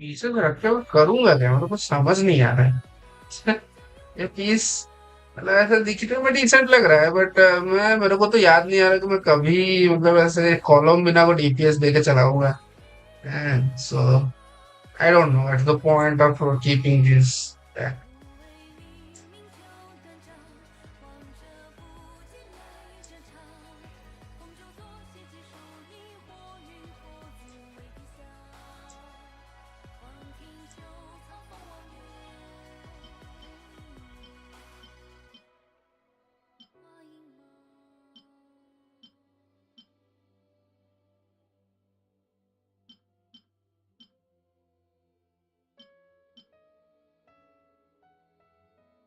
पीछे में रख के मैं करूंगा क्या? मेरे को समझ नहीं आ रहा है। ये पीस मतलब ऐसा दिखने में डिसेंट लग रहा है, बट मैं मेरे को तो याद नहीं आ रहा कि मैं कभी मतलब ऐसे कॉलम बिना को डीपीएस देके चलाऊंगा। So I don't know at the point of keeping this.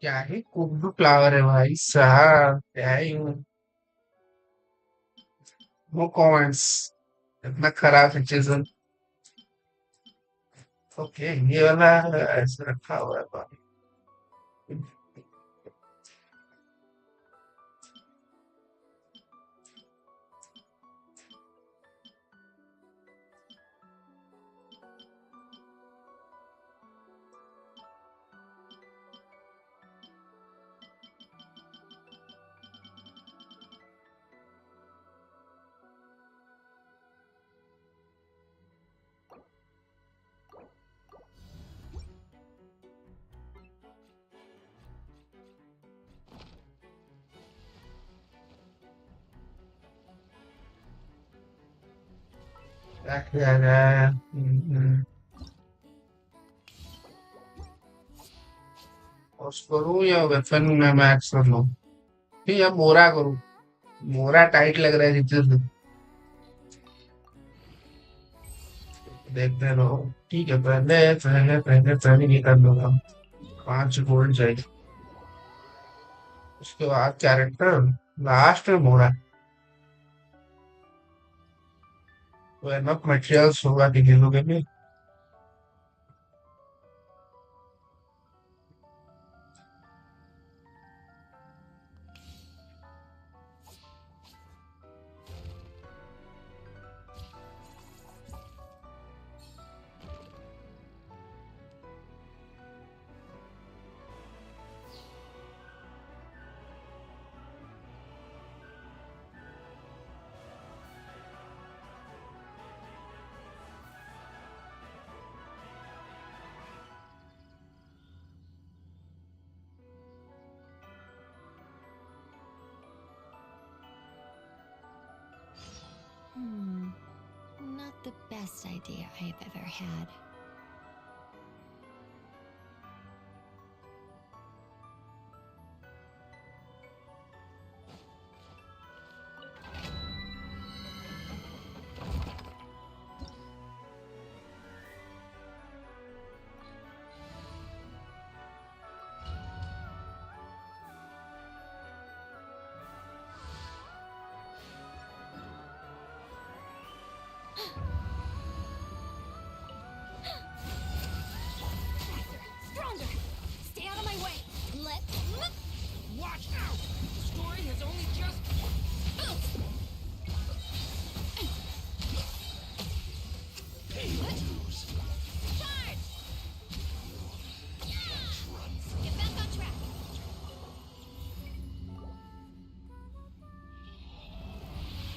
क्या ही कुड फ्लावर है भाई साहब, क्या ही नो कमेंट्स। इतना खराब सिचुएशन। ओके, ये वाला ऐसे रखा हुआ है भाई। क्या किया जाए? और करूँ या वेपन में मैक्स कर लूँ? फिर या मोरा करूँ? मोरा टाइट लग रहा है जितने से। देखते रहो। ठीक है, पहले पहले पहले पहले ये कर लूंगा। 5 गोल्ड चाहिए। उसके बाद कैरेक्टर। लास्ट में मोरा। तो एनफ मटेरियल्स होगा डिलीवर के लिए। Not the best idea I've ever had. Stronger! Stay out of my way! Watch out! The story has only just... Charge! Get back on track!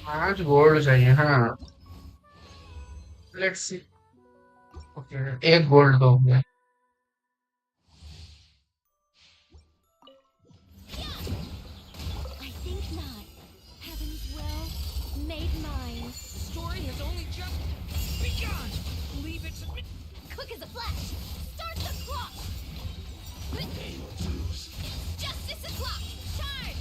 5 gold चाहिए, हाँ। Let's see. Okay, 1 gold तो हो गया। I think not. Heaven's will made mine. The story has only just begun! Leave it to... Quick as a flash! Start the clock! Justice o'clock! Charge!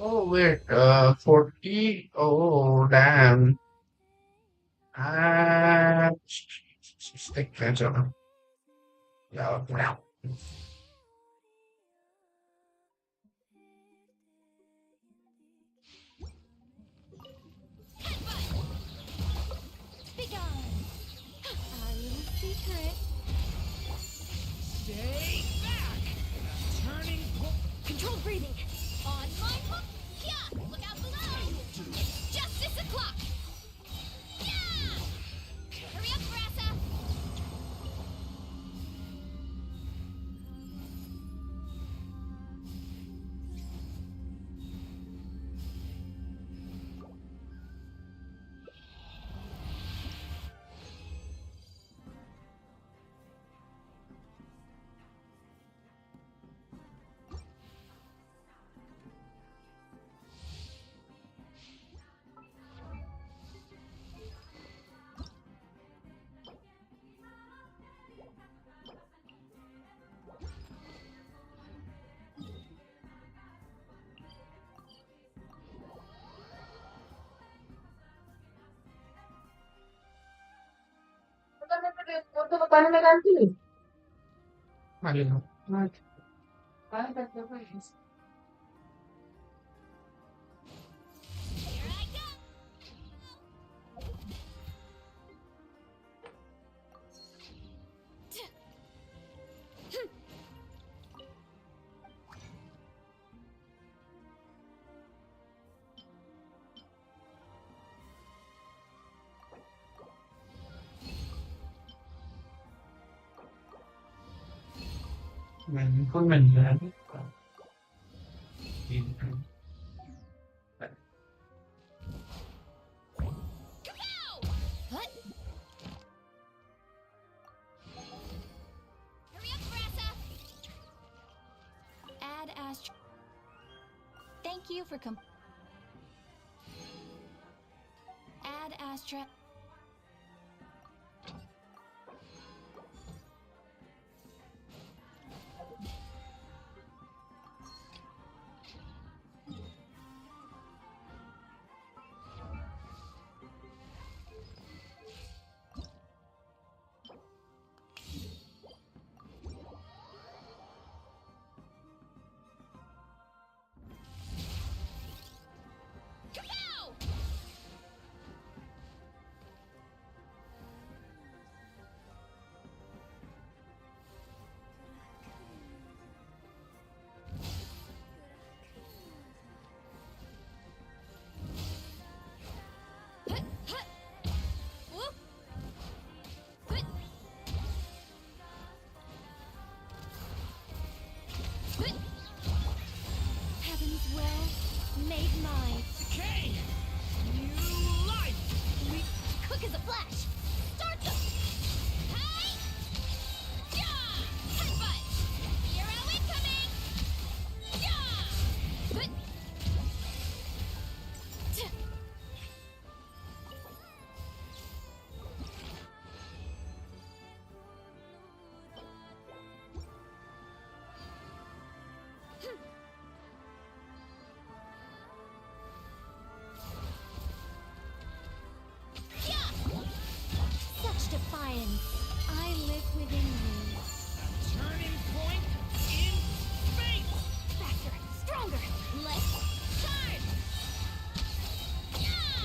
Oh wait, 40. Oh damn. Ah, stick चलो। Yeah. Begone! Our little secret. Stay वो तो बताने में काम की मालूम है Here I go. मैंने को मिल गया Kapow! What? Hurry up, Brassa. Add Astro. Thank you for Add Astra. Kapow! Hut, hut. Whoop. Hut. Hut. Heaven's well made mine. Decay! New life! Quick as a flash. Start them. Hey! Yeah! Headbutt. Hero incoming. Yeah! Hut. Tch. Yeah! Such defiance. I live within you. Turning point in fate! Faster, stronger, less charge. Yeah!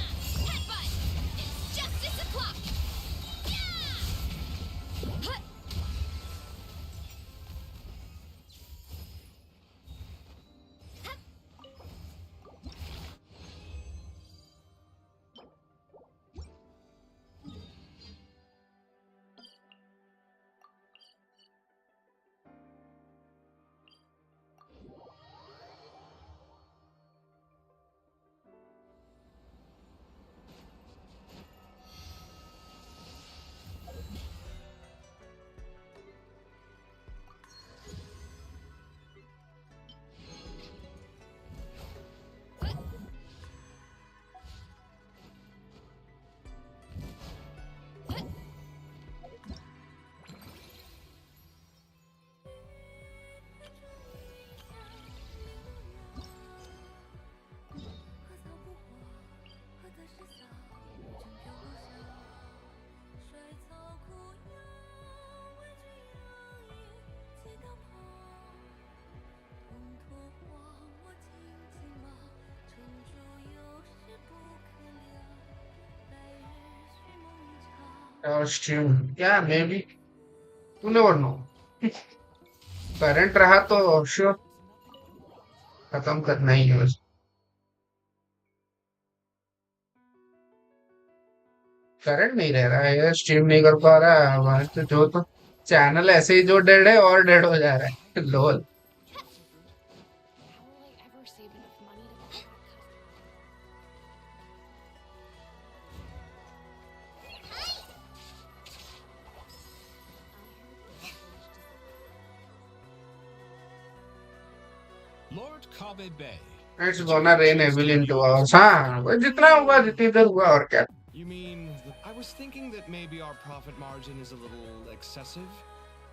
Headbutt. It's justice o'clock. Yeah! Hut. Hup. stream yeah maybe you never know current रहा तो sure खत्म करना ही है बस current नहीं रह रहा है स्ट्रीम नहीं कर पा रहा है वहां तो जो तो चैनल ऐसे ही जो डेड है और डेड हो जा रहा है लोल How will I ever save enough money to Lord Kabe Bay. It's gonna rain heavily into hours हाँ वो जितना हुआ जितनी देर हुआ और क्या You mean, I was thinking that maybe our profit margin is a little excessive?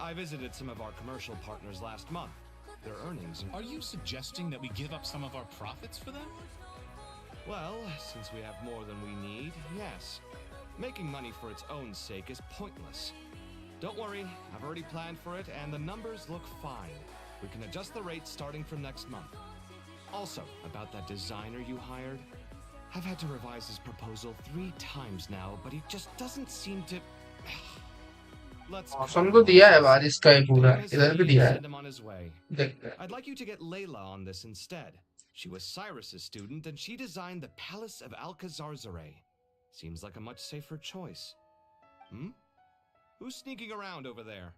I visited some of our commercial partners last month. Their earnings Are you suggesting that we give up some of our profits for them? well, since we have more than we need, yes. Making money for its own sake is pointless. Don't worry, I've already planned for it, and the numbers look fine. We can adjust the rates starting from next month. Also, about that designer you hired, I've had to revise his proposal 3 times now, but he just doesn't seem to... Let's मौसम तो दिया है बारिश का ही पूरा, इधर भी दिया है, send him on his way. देखते हैं. I'd like you to get Layla on this instead. She was Cyrus's student, and she designed the Palace of Alcazarzare. Seems like a much safer choice. Hmm? Who's sneaking around over there?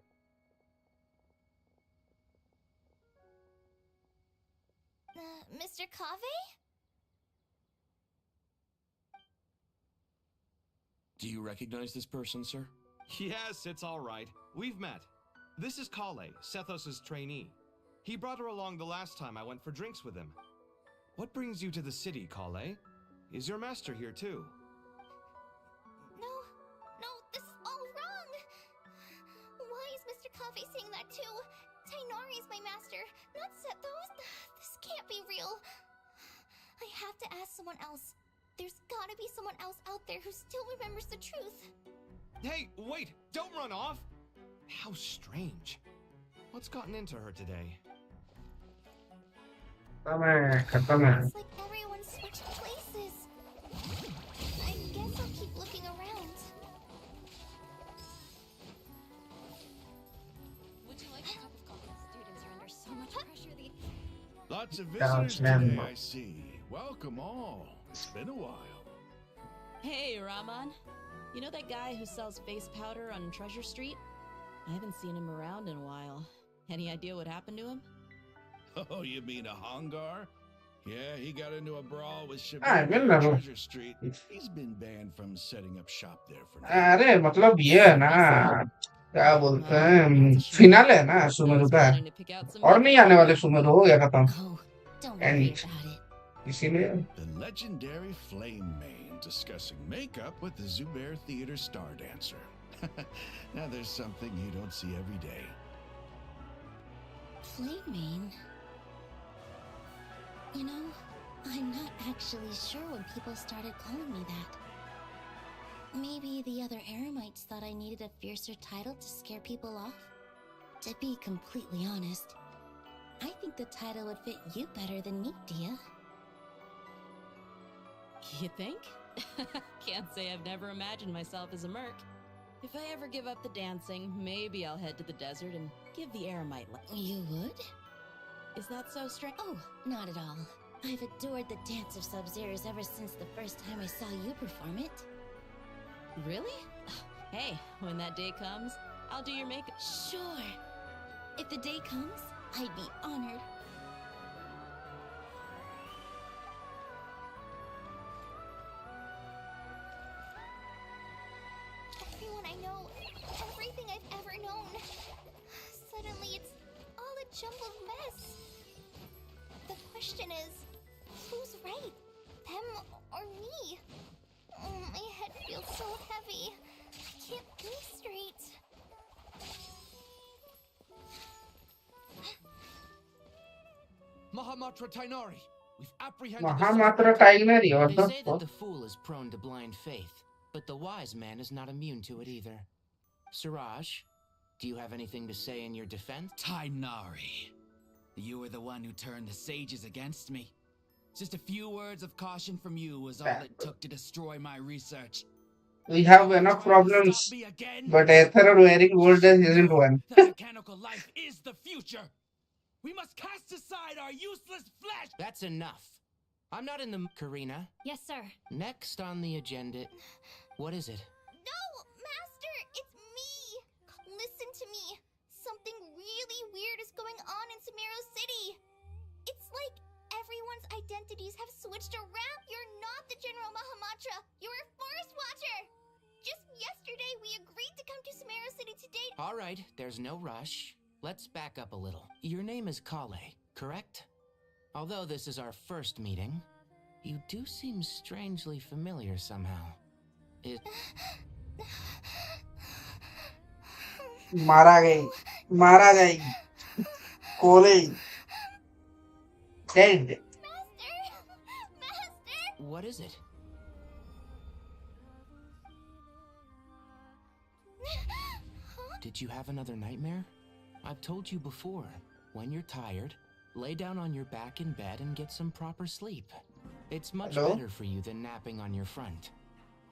Mr. Kave? Do you recognize this person, sir? Yes, it's all right. We've met. This is Kale, Sethos's trainee. He brought her along the last time I went for drinks with him. What brings you to the city, Kale? Is your master here too? No, this is all wrong! Why is Mr. Kave saying that too? Tainari is my master, not Sethos. This can't be real. I have to ask someone else. There's gotta be someone else out there who still remembers the truth. Hey, wait! Don't run off! How strange. What's gotten into her today? खत्म है. It's like everyone switched places. I guess I'll keep looking around. Would you like a cup of coffee? Students are under so much pressure these. Lots of Down visitors slam. today, I see. Welcome all. It's been a while. Hey, Rahman. You know that guy who sells face powder on Treasure Street? I haven't seen him around in a while. Any idea what happened to him? Oh, you mean a Hongar? Yeah, he got into a brawl with Ah, Shabir well, on no. Treasure Street. He's been banned from setting up shop there for now. अरे मतलब ये है ना, क्या बोलते हैं, phenol है ना सुमेरु का, Planning to pick out some और नहीं आने वाले सुमेरु, हो गया खत्म. Oh, don't And- worry about it. इसीलिए The legendary Flame Mane discussing makeup with the Zubair Theater star dancer. Now there's something you don't see every day. Flame. You know, I'm not actually sure when people started calling me that. Maybe the other Eremites thought I needed a fiercer title to scare people off? To be completely honest, I think the title would fit you better than me, Dia. You think? Can't say I've never imagined myself as a merc. If I ever give up the dancing, maybe I'll head to the desert and give the Eremite You would? Is that so strange? Oh, not at all. I've adored the dance of Sub-Zeros ever since the first time I saw you perform it. Really? Hey, when that day comes, I'll do your makeup. Sure. If the day comes, I'd be honored. Everyone I know, everything I've ever known. Suddenly it's all a jumbled mess. The question is, who's right? Them or me? Oh, my head feels so heavy. I can't think straight. Mahamatra Tainari, we've apprehended महामात्र टाइलरी और They say that तो the fool is prone to blind faith, but the wise man is not immune to it either. Siraj, do you have anything to say in your defense? Tainari, you were the one who turned the sages against me. Just a few words of caution from you was all it took to destroy my research. we have enough problems, Stop me again? but Aether wearing gold isn't one. The mechanical life is the future. We must cast aside our useless flesh. That's enough. I'm not in the Karina. Yes, sir. Next on the agenda, what is it? No, Master, it's me. Listen to me. Something really weird is going on in Sumeru City. It's like everyone's identities have switched around. You're not the General Mahamatra. You're a Forest Watcher. Just yesterday, we agreed to come to Sumeru City today. All right, there's no rush. Let's back up a little. Your name is Kale, correct? Although this is our first meeting, you do seem strangely familiar somehow. It... मारा गई, कोले, dead. Master! What is it? Huh? did you have another nightmare? I've told you before, when you're tired, lay down on your back in bed and get some proper sleep. It's much Hello? better for you than napping on your front.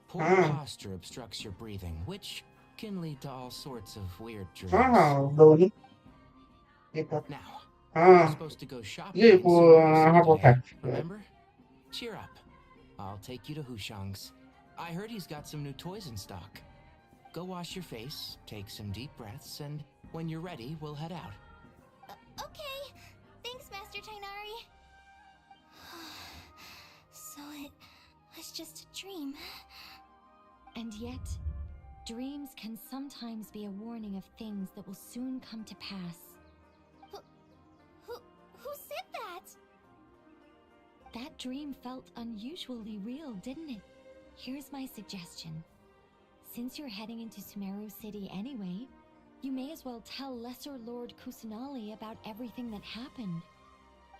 Poor Ah. posture obstructs your breathing, which can lead to all sorts of weird dreams. दोनों ये तो Now, हाँ you're supposed to go shopping ये in वो Sumeru City हाँ वो today, है remember? Cheer up. I'll take you to Hushang's. I heard he's got some new toys in stock. Go wash your face, take some deep breaths, and when you're ready, we'll head out. Okay. Thanks, Master Tainari. So it was just a dream. And yet, dreams can sometimes be a warning of things that will soon come to pass. Who said that? That dream felt unusually real, didn't it? Here's my suggestion. Since you're heading into Sumeru City anyway, you may as well tell Lesser Lord Kusanali about everything that happened.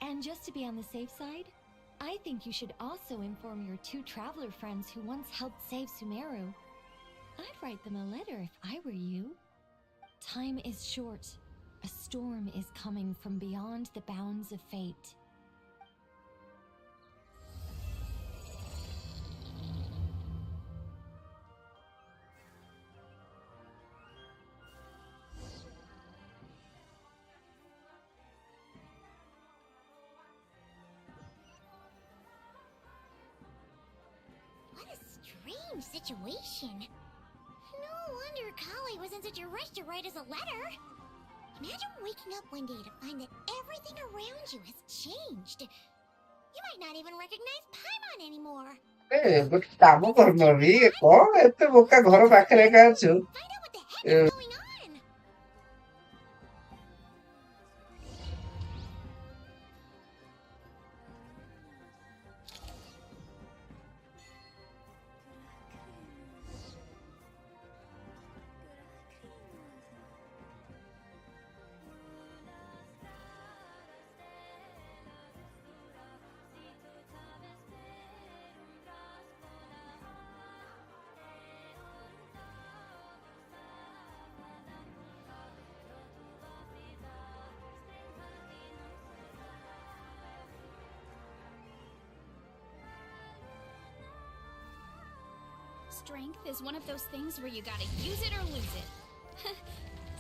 And just to be on the safe side, I think you should also inform your 2 traveler friends who once helped save Sumeru. I'd write them a letter if I were you. Time is short. A storm is coming from beyond the bounds of fate. What a strange situation. No wonder Kale was in such a rush to write us a letter. Imagine waking up one day to find that everything around you has changed. You might not even recognize Paimon anymore. A but कामो करनो भी कौन एते बोका घर पाखरे का छु Find out what the heck is going on. Strength is one of those things where you gotta use it or lose it.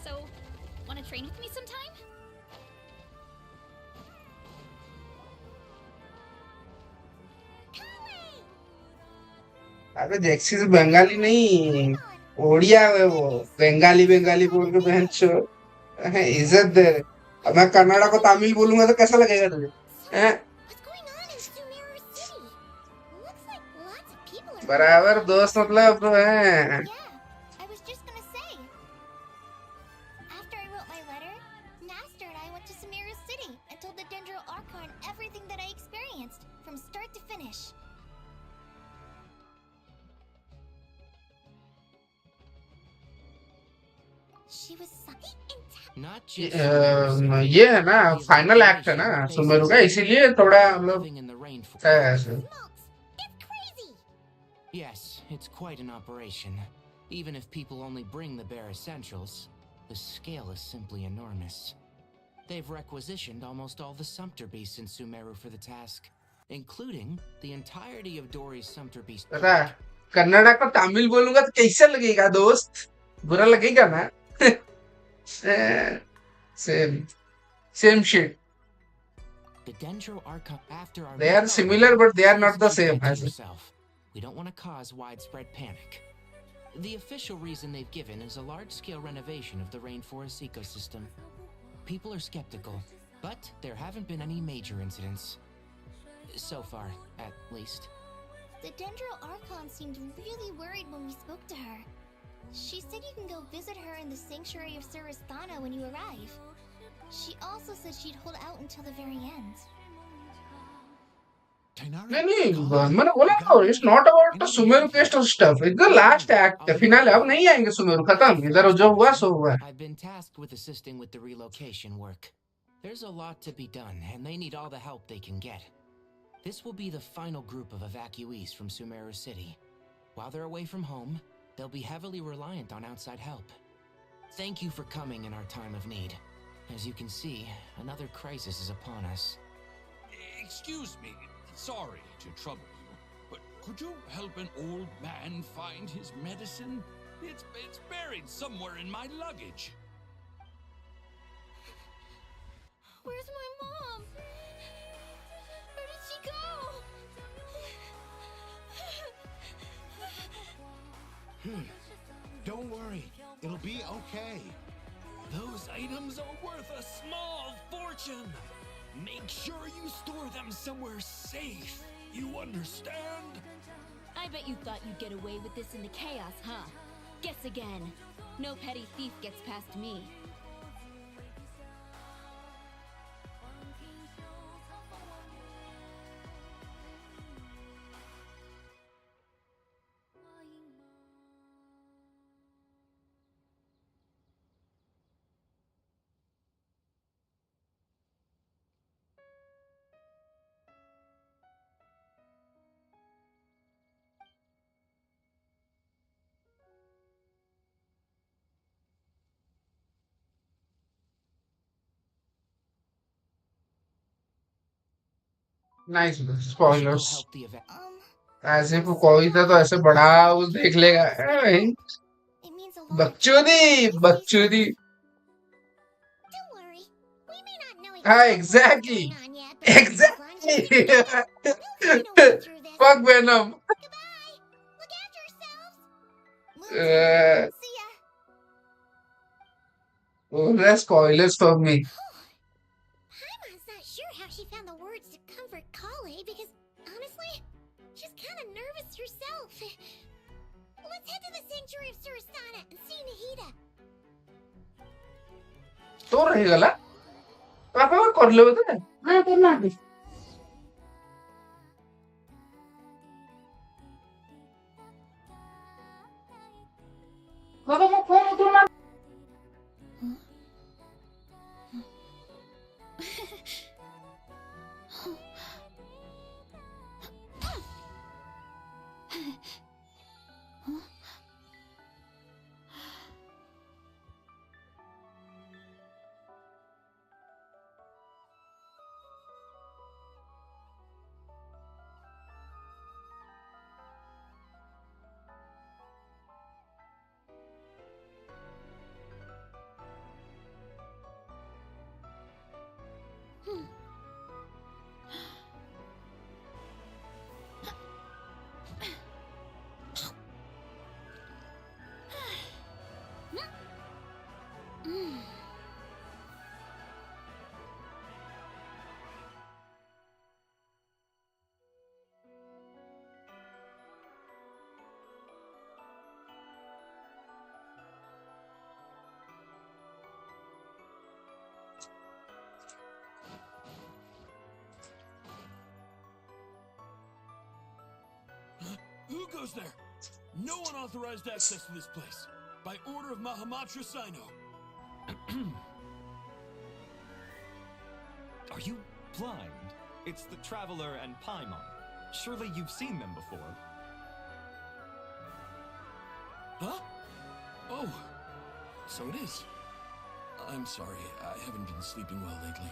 So, wanna train with me sometime? अबे जैक्सिस बंगाली नहीं ओडिया है वो बंगाली बंगाली बोल के बहन चो इज्जत दे अब मैं कन्नड़ा को तमिल बोलूंगा तो कैसा लगेगा तुझे हैं What's going on in Sumeru City? Looks like lots of people are. बराबर दोस्त मतलब हैं Yeah, I was just gonna say. After I wrote my letter, Master and I went to Sumeru City and told the Dendro Archon everything that I experienced, from start to finish. She was such intense. Not just ये है ना final act है ना सुमेरु का इसीलिए थोड़ा मतलब living in the rainforest. है ऐसे Smokes! It's crazy! Yes, it's quite an operation. Even if people only bring the bare essentials, the scale is simply enormous. They've requisitioned almost all the Sumpter beasts in Sumeru for the task, including the entirety of Dory's Sumpter beast. पता है कन्नड़ा को तमिल बोलूंगा तो कैसा लगेगा दोस्त बुरा लगेगा ना same same shit The Dendro Archon after our They are similar, but they are not the same, Keep it to has it? yourself. We don't want to cause widespread panic. The official reason they've given is a large-scale renovation of the rainforest ecosystem. People are skeptical, but there haven't been any major incidents. So far, at least. The Dendro Archon seemed really worried when we spoke to her. She said you can go visit her in the Sanctuary of Surasthana when you arrive. She also said she'd hold out until the very end. नहीं नहीं मैंने बोला तो it's not about the Sumeru cast stuff it's the last act finale अब नहीं आएंगे सुमेरु खत्म इधर जो हुआ सो हुआ I've been tasked with assisting with the relocation work. There's a lot to be done, and they need all the help they can get. This will be the final group of evacuees from Sumeru City. While they're away from home, they'll be heavily reliant on outside help. Thank you for coming in our time of need. As you can see, another crisis is upon us. Excuse me, sorry to trouble you, but could you help an old man find his medicine? It's buried somewhere in my luggage. Where's my mom? Where did she go? Don't worry, it'll be okay. Those items are worth a small fortune. Make sure you store them somewhere safe. You understand? I bet you thought you'd get away with this in the chaos, huh? Guess again. No petty thief gets past me. Nice I should go spoilers help the event. ऐसे कोई था तो ऐसे बड़ा वो देख लेगा भाई It means a lot. बकचोदी बकचोदी Don't worry. We may not know हाँ exactly exactly what's going on yet, but exactly we'll find a way through this. Fuck venom Goodbye. Look after yourselves. Move. See ya. spoilers for me Paimon's not sure how she found the words to comfort Kale because, honestly, she's kind of nervous herself. Let's head to the sanctuary of Surasana and see Nahida. तो रहेगा ला पापा कर लो तो हाँ करना है पापा को फोन उठाना Who goes there? No unauthorized access to this place. By order of Mahamatra Sino. Are you blind? It's the Traveler and Paimon. Surely you've seen them before. Huh? Oh, so it is. I'm sorry, I haven't been sleeping well lately.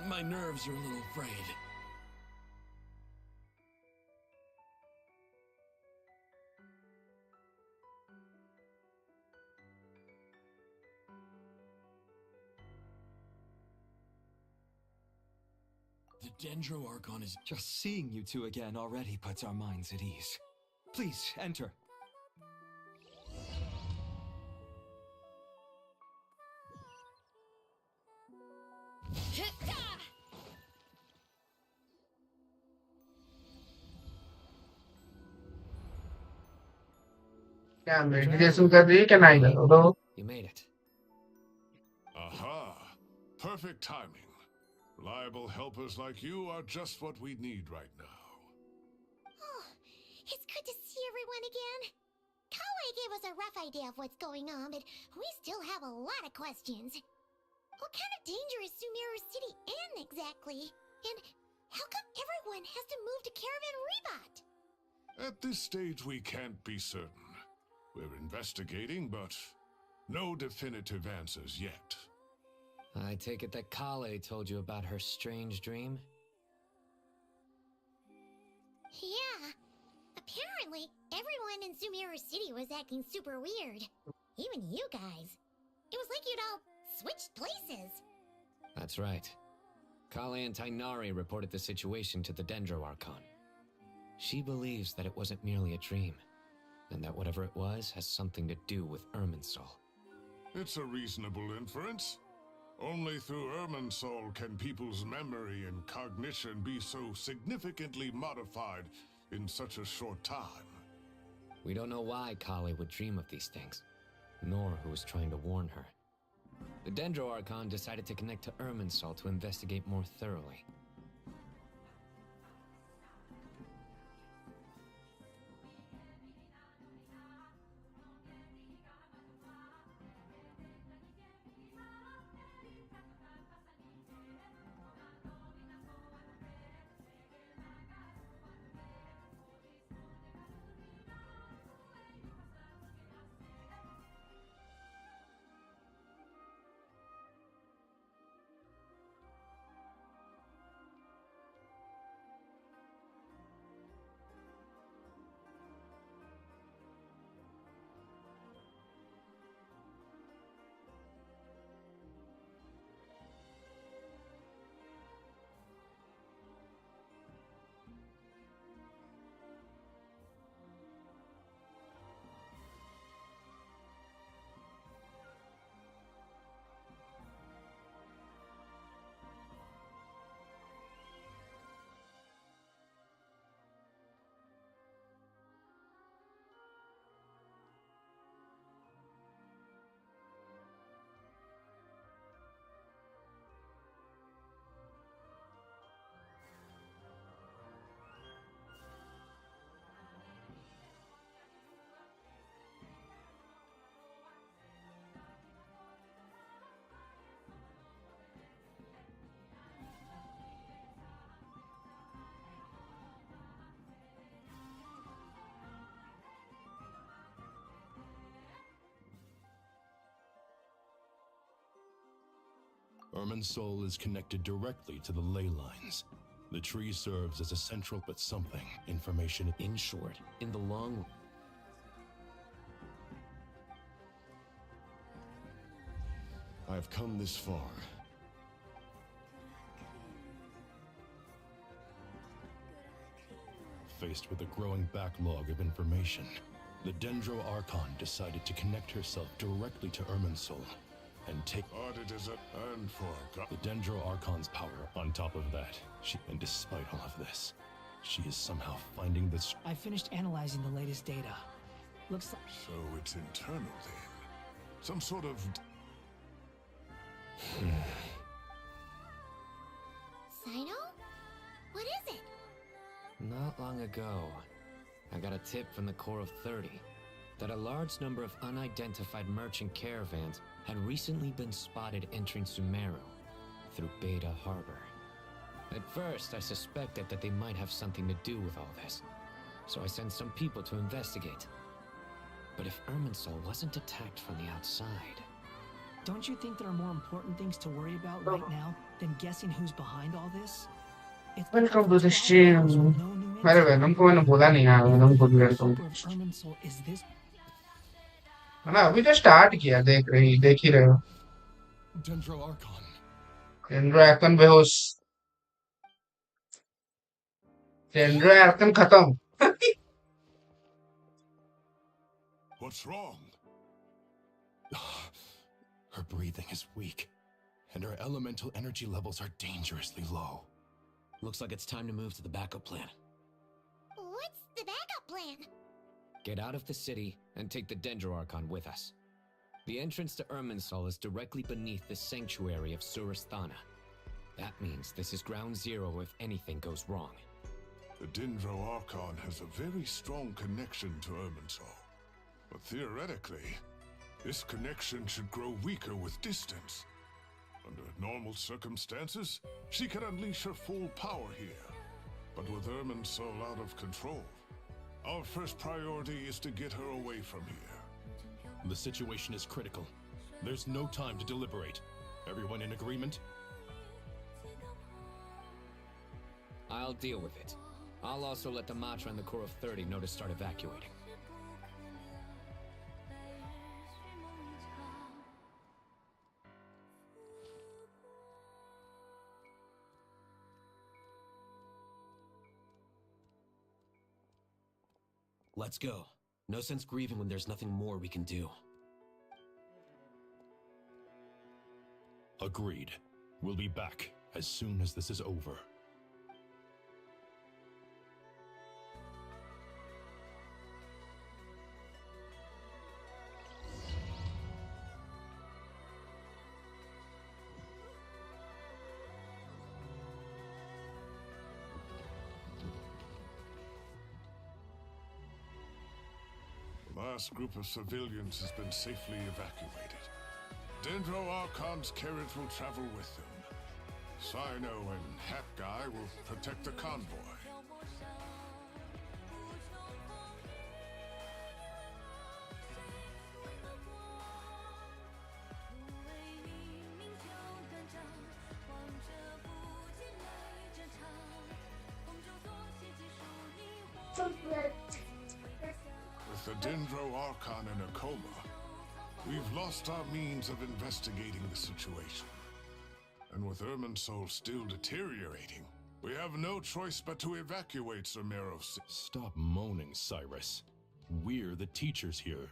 My nerves are a little frayed. The Dendro Archon is... Just seeing you two again already puts our minds at ease. Please, enter. क्या meditation कर रही है क्या नहीं कर रहा You made it. Aha! Perfect timing. Reliable helpers like you are just what we need right now. Oh, it's good to see everyone again. Kale gave us a rough idea of what's going on, but we still have a lot of questions. What kind of danger is Sumeru City in exactly? And how come everyone has to move to Caravan Rebat? At this stage, we can't be certain. We're investigating, but No definitive answers yet. I take it that Kale told you about her strange dream? Yeah. Apparently, everyone in Sumeru City was acting super weird. Even you guys. It was like you'd all switched places. That's right. Kale and Tainari reported the situation to the Dendro Archon. She believes that it wasn't merely a dream, and that whatever it was has something to do with Irminsul. It's a reasonable inference. Only through Irminsul can people's memory and cognition be so significantly modified in such a short time. We don't know why Kale would dream of these things, nor who was trying to warn her. The Dendro Archon decided to connect to Irminsul to investigate more thoroughly. Irminsul is connected directly to the ley lines. The tree serves as a central but something information. In short, in the long... I've come this far. Faced with a growing backlog of information, the Dendro Archon decided to connect herself directly to Irminsul and take the Dendro Archon's power. On top of that, and despite all of this, she is somehow finding this. I finished analyzing the latest data. Looks like... So it's internal then. Some sort of... Sino? What is it? Not long ago, I got a tip from the Core of 30 that a large number of unidentified merchant caravans had recently been spotted entering Sumeru through Beta Harbor. At first, I suspected that they might have something to do with all this, so I sent some people to investigate. But if Irminsul wasn't attacked from the outside... Don't you think there are more important things to worry about right now than guessing who's behind all this? Welcome to the stream. अरे venom को मैंने बोला नहीं यार, venom को भी welcome. है ना, अभी तो स्टार्ट किया, देख ही रहे हो। Dendro Archon. डेंड्रो आर्कन बेहोश। डेंड्रो आर्कन खत्म। What's wrong? Her breathing is weak, and her elemental energy levels are dangerously low. Looks like it's time to move to the backup plan. What's the backup plan? Get out of the city and take the Dendro Archon with us. The entrance to Irminsul is directly beneath the sanctuary of Surasthana. That means this is ground zero if anything goes wrong. The Dendro Archon has a very strong connection to Irminsul. But theoretically, this connection should grow weaker with distance. Under normal circumstances, she can unleash her full power here. But with Irminsul out of control, our first priority is to get her away from here. The situation is critical. There's no time to deliberate. Everyone in agreement? I'll deal with it. I'll also let the Matra and the Core of 30 know to start evacuating. Let's go. No sense grieving when there's nothing more we can do. Agreed. We'll be back as soon as this is over. The last group of civilians has been safely evacuated. Dendro Archon's carriage will travel with them. Sino and Hat Guy will protect the convoy. With the Dendro Archon in a coma, we've lost our means of investigating the situation. And with Irminsul still deteriorating, we have no choice but to evacuate Sumeru City. Stop moaning, Cyrus. We're the teachers here.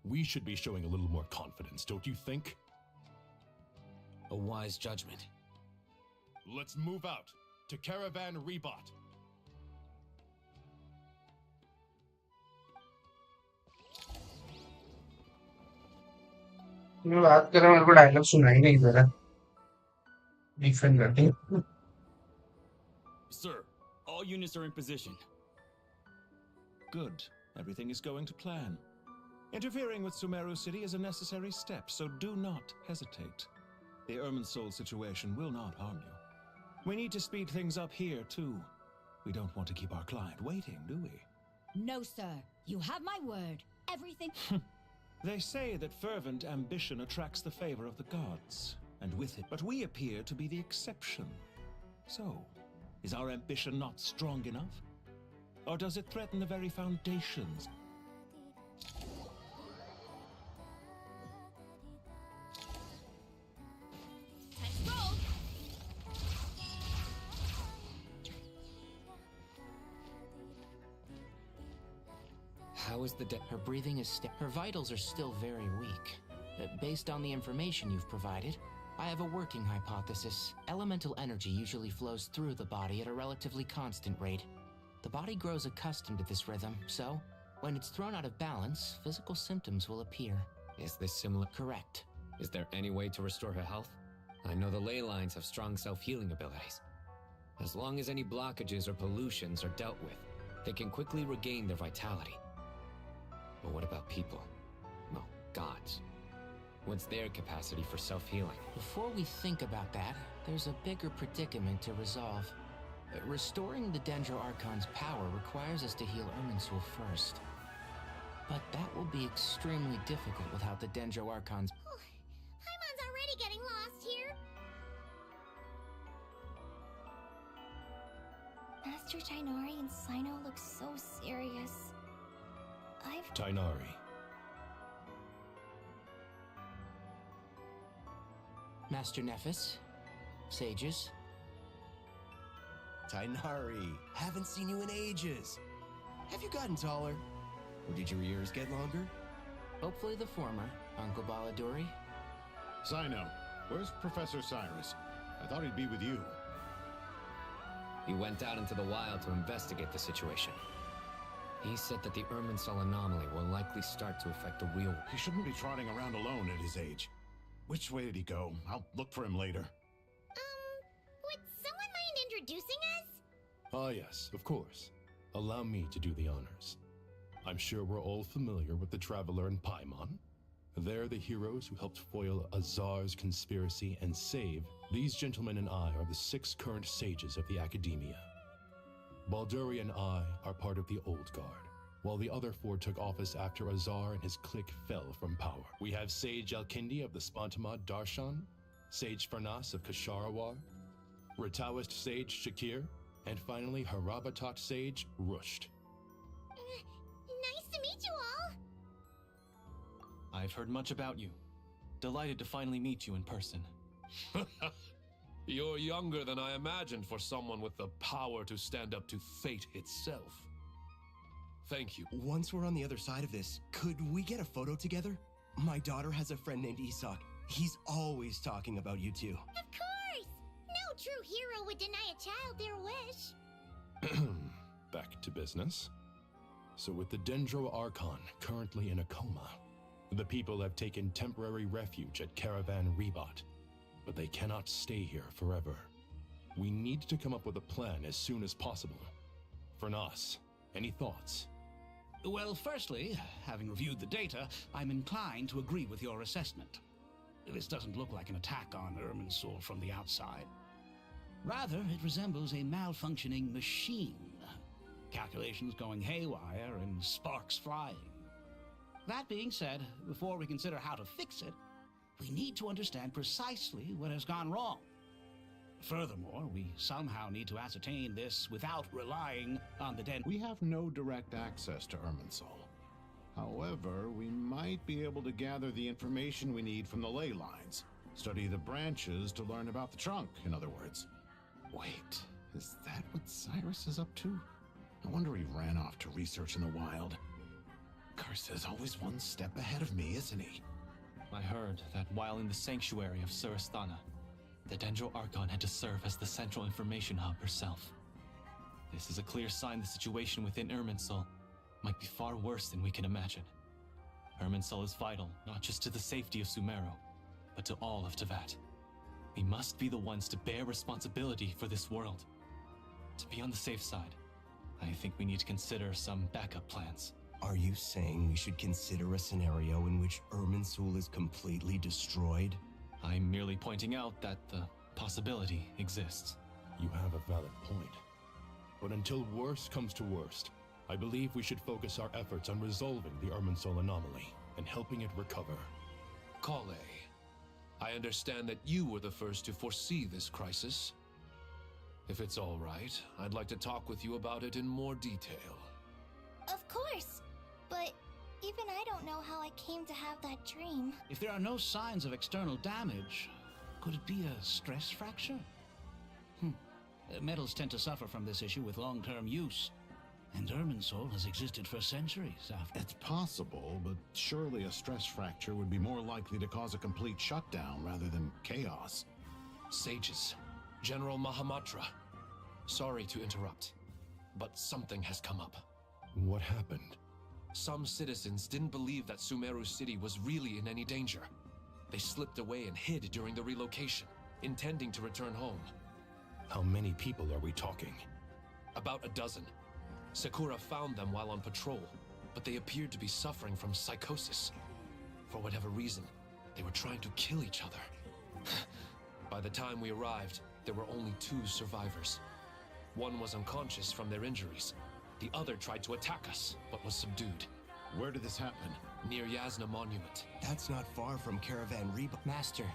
We should be showing a little more confidence, don't you think? A wise judgment. Let's move out to Caravan Rebot. मैं बात कर रहा हूँ, मेरे को dialogue सुनाई नहीं दे रहा। डिफेंड करते हैं। Sir, all units are in position. Good. Everything is going to plan. Interfering with Sumeru City is a necessary step, so do not hesitate. The Irminsul situation will not harm you. We need to speed things up here, too. We don't want to keep our client waiting, do we? No, sir. You have my word. Everything... They say that fervent ambition attracts the favor of the gods, and with it, but we appear to be the exception. So, is our ambition not strong enough? Or does it threaten the very foundations? How is her breathing is her vitals are still very weak. Based on the information you've provided, I have a working hypothesis. Elemental energy usually flows through the body at a relatively constant rate. The body grows accustomed to this rhythm, so when it's thrown out of balance, physical symptoms will appear. Is this similar? Correct. Is there any way to restore her health? I know the ley lines have strong self-healing abilities. As long as any blockages or pollutions are dealt with, they can quickly regain their vitality. But what about people? Well, gods. What's their capacity for self-healing? Before we think about that, there's a bigger predicament to resolve. Restoring the Dendro Archon's power requires us to heal Irminsul first. But that will be extremely difficult without the Dendro Archon's... Paimon's already getting lost here. Master Tighnari and Sino look so serious. Tighnari. Master Nephis. Sages. Tighnari, haven't seen you in ages. Have you gotten taller? Or did your ears get longer? Hopefully the former, Uncle Baladuri. Sino, where's Professor Cyrus? I thought he'd be with you. He went out into the wild to investigate the situation. He said that the Irminsul anomaly will likely start to affect the real... He shouldn't be trotting around alone at his age. Which way did he go? I'll look for him later. Would someone mind introducing us? Ah, yes, of course. Allow me to do the honors. I'm sure we're all familiar with the Traveler and Paimon. They're the heroes who helped foil Azar's conspiracy and save. These gentlemen and I are the 6 current sages of the Academia. Balduri and I are part of the Old Guard. while the other four took office after Azar and his clique fell from power. We have Sage Alkindi of the Spantamad Darshan, Sage Farnas of Kasharawar, Rataoist Sage Shakir, and finally Harabatot Sage Rusht. Nice to meet you all! I've heard much about you. Delighted to finally meet you in person. You're younger than I imagined for someone with the power to stand up to fate itself. Thank you. Once we're on the other side of this, could we get a photo together? My daughter has a friend named Isak. He's always talking about you two. Of course! No true hero would deny a child their wish. Back to business. So with the Dendro Archon currently in a coma, the people have taken temporary refuge at Caravan Rebot, but they cannot stay here forever. We need to come up with a plan as soon as possible. Farnas, any thoughts? Well, firstly, having reviewed the data, I'm inclined to agree with your assessment. This doesn't look like an attack on Irminsul from the outside. Rather, it resembles a malfunctioning machine. Calculations going haywire and sparks flying. That being said, before we consider how to fix it, we need to understand precisely what has gone wrong. Furthermore, we somehow need to ascertain this without relying on the den. We have no direct access to Irminsul. However, we might be able to gather the information we need from the ley lines. Study the branches to learn about the trunk, in other words. Wait, is that what Cyrus is up to? No wonder he ran off to research in the wild. Curse is always one step ahead of me, isn't he? I heard that while in the sanctuary of Surasthana, the Dendro Archon had to serve as the central information hub herself. This is a clear sign the situation within Irminsul might be far worse than we can imagine. Irminsul is vital not just to the safety of Sumeru, but to all of Teyvat. We must be the ones to bear responsibility for this world. To be on the safe side, I think we need to consider some backup plans. Are you saying we should consider a scenario in which Irminsul is completely destroyed? I'm merely pointing out that the possibility exists. You have a valid point. But until worst comes to worst, I believe we should focus our efforts on resolving the Irminsul anomaly and helping it recover. Kale, I understand that you were the first to foresee this crisis. If it's all right, I'd like to talk with you about it in more detail. Of course, but even I don't know how I came to have that dream. If there are no signs of external damage, could it be a stress fracture? Metals tend to suffer from this issue with long-term use, and Irminsul has existed for centuries after. It's possible, but surely a stress fracture would be more likely to cause a complete shutdown rather than chaos. Sages, General Mahamatra, sorry to interrupt, but something has come up. What happened? Some citizens didn't believe that Sumeru City was really in any danger. They slipped away and hid during the relocation, intending to return home. How many people are we talking? About a dozen. Sakura found them while on patrol, but they appeared to be suffering from psychosis. For whatever reason, they were trying to kill each other. By the time we arrived, there were only 2 survivors. One was unconscious from their injuries. The other tried to attack us, but was subdued. Where did this happen? Near Yasna Monument. That's not far from Caravan Rebot. Master.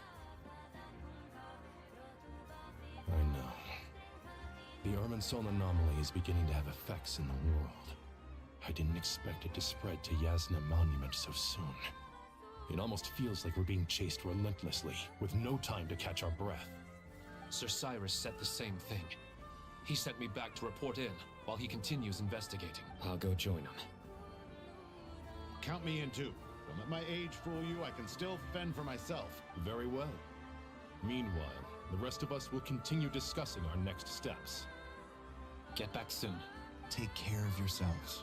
I know. The Irminsul anomaly is beginning to have effects in the world. I didn't expect it to spread to Yasna Monument so soon. It almost feels like we're being chased relentlessly, with no time to catch our breath. Sir Cyrus said the same thing. He sent me back to report in, while he continues investigating. I'll go join him. Count me in too. Don't let my age fool you, I can still fend for myself. Very well. Meanwhile, the rest of us will continue discussing our next steps. Get back soon. Take care of yourselves.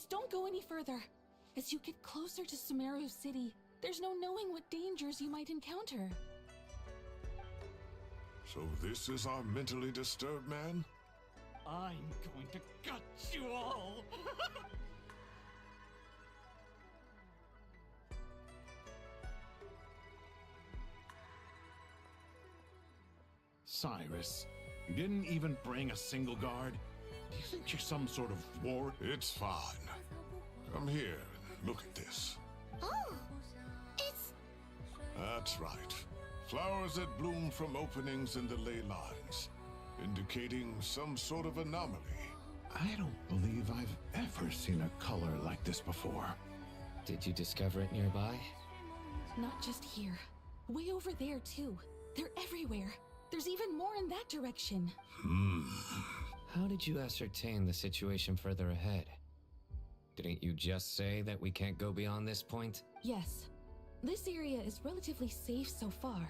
Just don't go any further. As you get closer to Sumeru City, there's no knowing what dangers you might encounter. So this is our mentally disturbed man? I'm going to gut you all! Cyrus, you didn't even bring a single guard? Do you think you're some sort of ward? It's fine. Come here and look at this. Oh, it's... That's right. Flowers that bloom from openings in the ley lines, indicating some sort of anomaly. I don't believe I've ever seen a color like this before. Did you discover it nearby? Not just here. Way over there, too. They're everywhere. There's even more in that direction. How did you ascertain the situation further ahead? Didn't you just say that we can't go beyond this point? Yes. This area is relatively safe so far.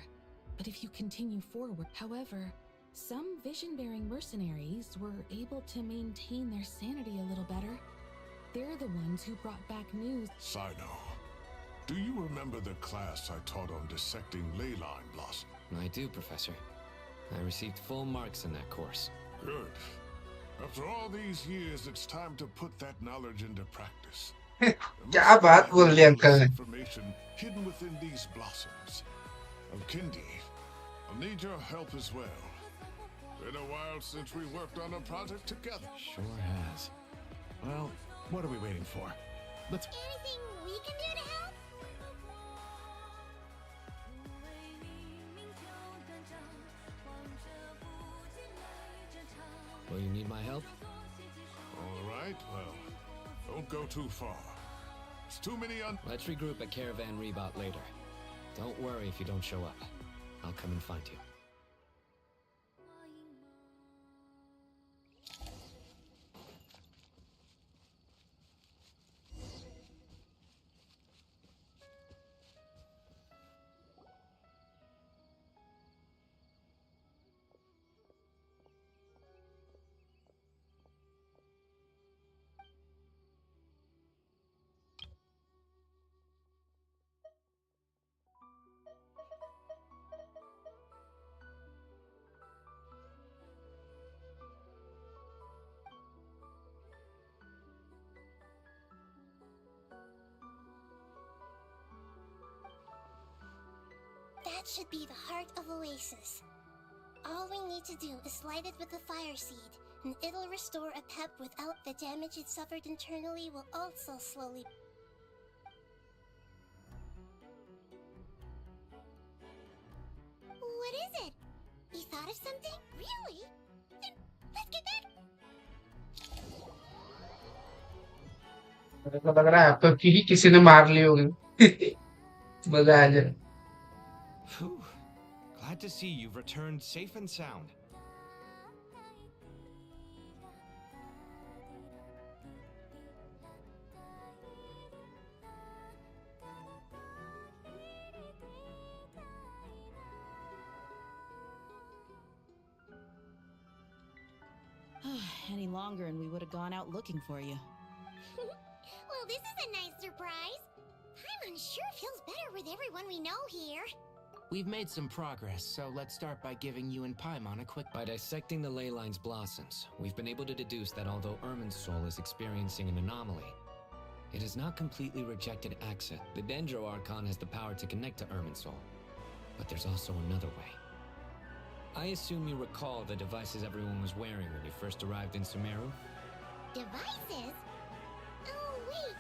But if you continue forward, however, some vision-bearing mercenaries were able to maintain their sanity a little better. They're the ones who brought back news. Sino, do you remember the class I taught on dissecting ley line blossom? I do, Professor. I received full marks in that course. Good. After all these years, it's time to put that knowledge into practice. क्या बात बोल दिया uncle ने Information hidden within these blossoms. Kindi, I'll need your help as well. Been a while since we worked on a project together. Sure has. Well, what are we waiting for? Let's... Anything we can do to help? Will you need my help? All right, well, don't go too far. There's too many Let's regroup at Caravan Rebot later. Don't worry if you don't show up. I'll come and find you. That should be the heart of Oasis. All we need to do is light it with the fire seed, and it'll restore a pep without the damage it suffered internally will also slowly... What is it? You thought of something? Really? Then let's get that... मेरे को लग रहा है अब तो किसी ने मार ली होगी मजा आ जाए Phew. Glad to see you've returned safe and sound. Any longer and we would have gone out looking for you. Well, this is a nice surprise. Paimon sure feels better with everyone we know here. We've made some progress, so let's start by giving you and Paimon a quick... By dissecting the ley line's blossoms, we've been able to deduce that although Irminsul is experiencing an anomaly, it has not completely rejected Axet. The Dendro Archon has the power to connect to Irminsul, but there's also another way. I assume you recall the devices everyone was wearing when you first arrived in Sumeru? Devices? Oh, wait.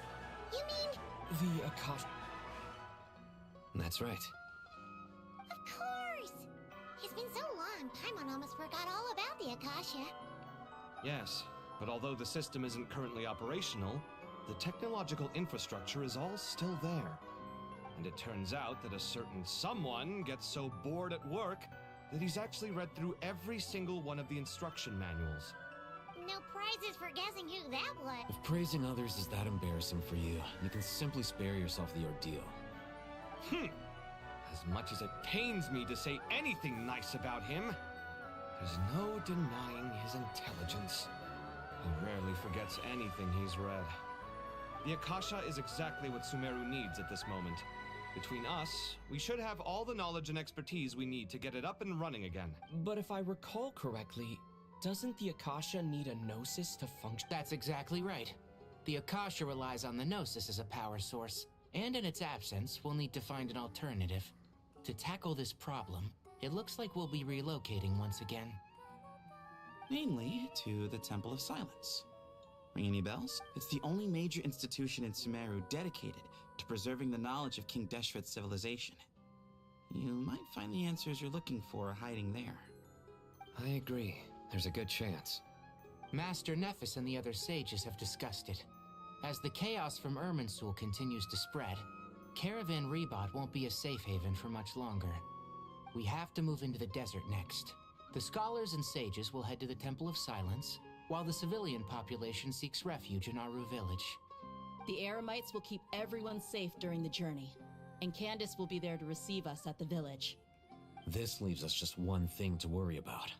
You mean... The Akash... That's right. Of course! It's been so long, Paimon almost forgot all about the Akasha. Yes, but although the system isn't currently operational, the technological infrastructure is all still there. And it turns out that a certain someone gets so bored at work that he's actually read through every single one of the instruction manuals. No prizes for guessing who that was. If praising others is that embarrassing for you, you can simply spare yourself the ordeal. As much as it pains me to say anything nice about him, there's no denying his intelligence. He rarely forgets anything he's read. The Akasha is exactly what Sumeru needs at this moment. Between us, we should have all the knowledge and expertise we need to get it up and running again. But if I recall correctly, doesn't the Akasha need a Gnosis to function? That's exactly right. The Akasha relies on the Gnosis as a power source, and in its absence, we'll need to find an alternative. To tackle this problem, it looks like we'll be relocating once again. Mainly to the Temple of Silence. Ring any bells? It's the only major institution in Sumeru dedicated to preserving the knowledge of King Deshret's civilization. You might find the answers you're looking for hiding there. I agree. There's a good chance. Master Nephis and the other sages have discussed it. As the chaos from Irminsul continues to spread, Caravan Rebot won't be a safe haven for much longer. We have to move into the desert next. The scholars and sages will head to the Temple of Silence, while the civilian population seeks refuge in Aru village. The Eremites will keep everyone safe during the journey, and Candace will be there to receive us at the village. This leaves us just one thing to worry about.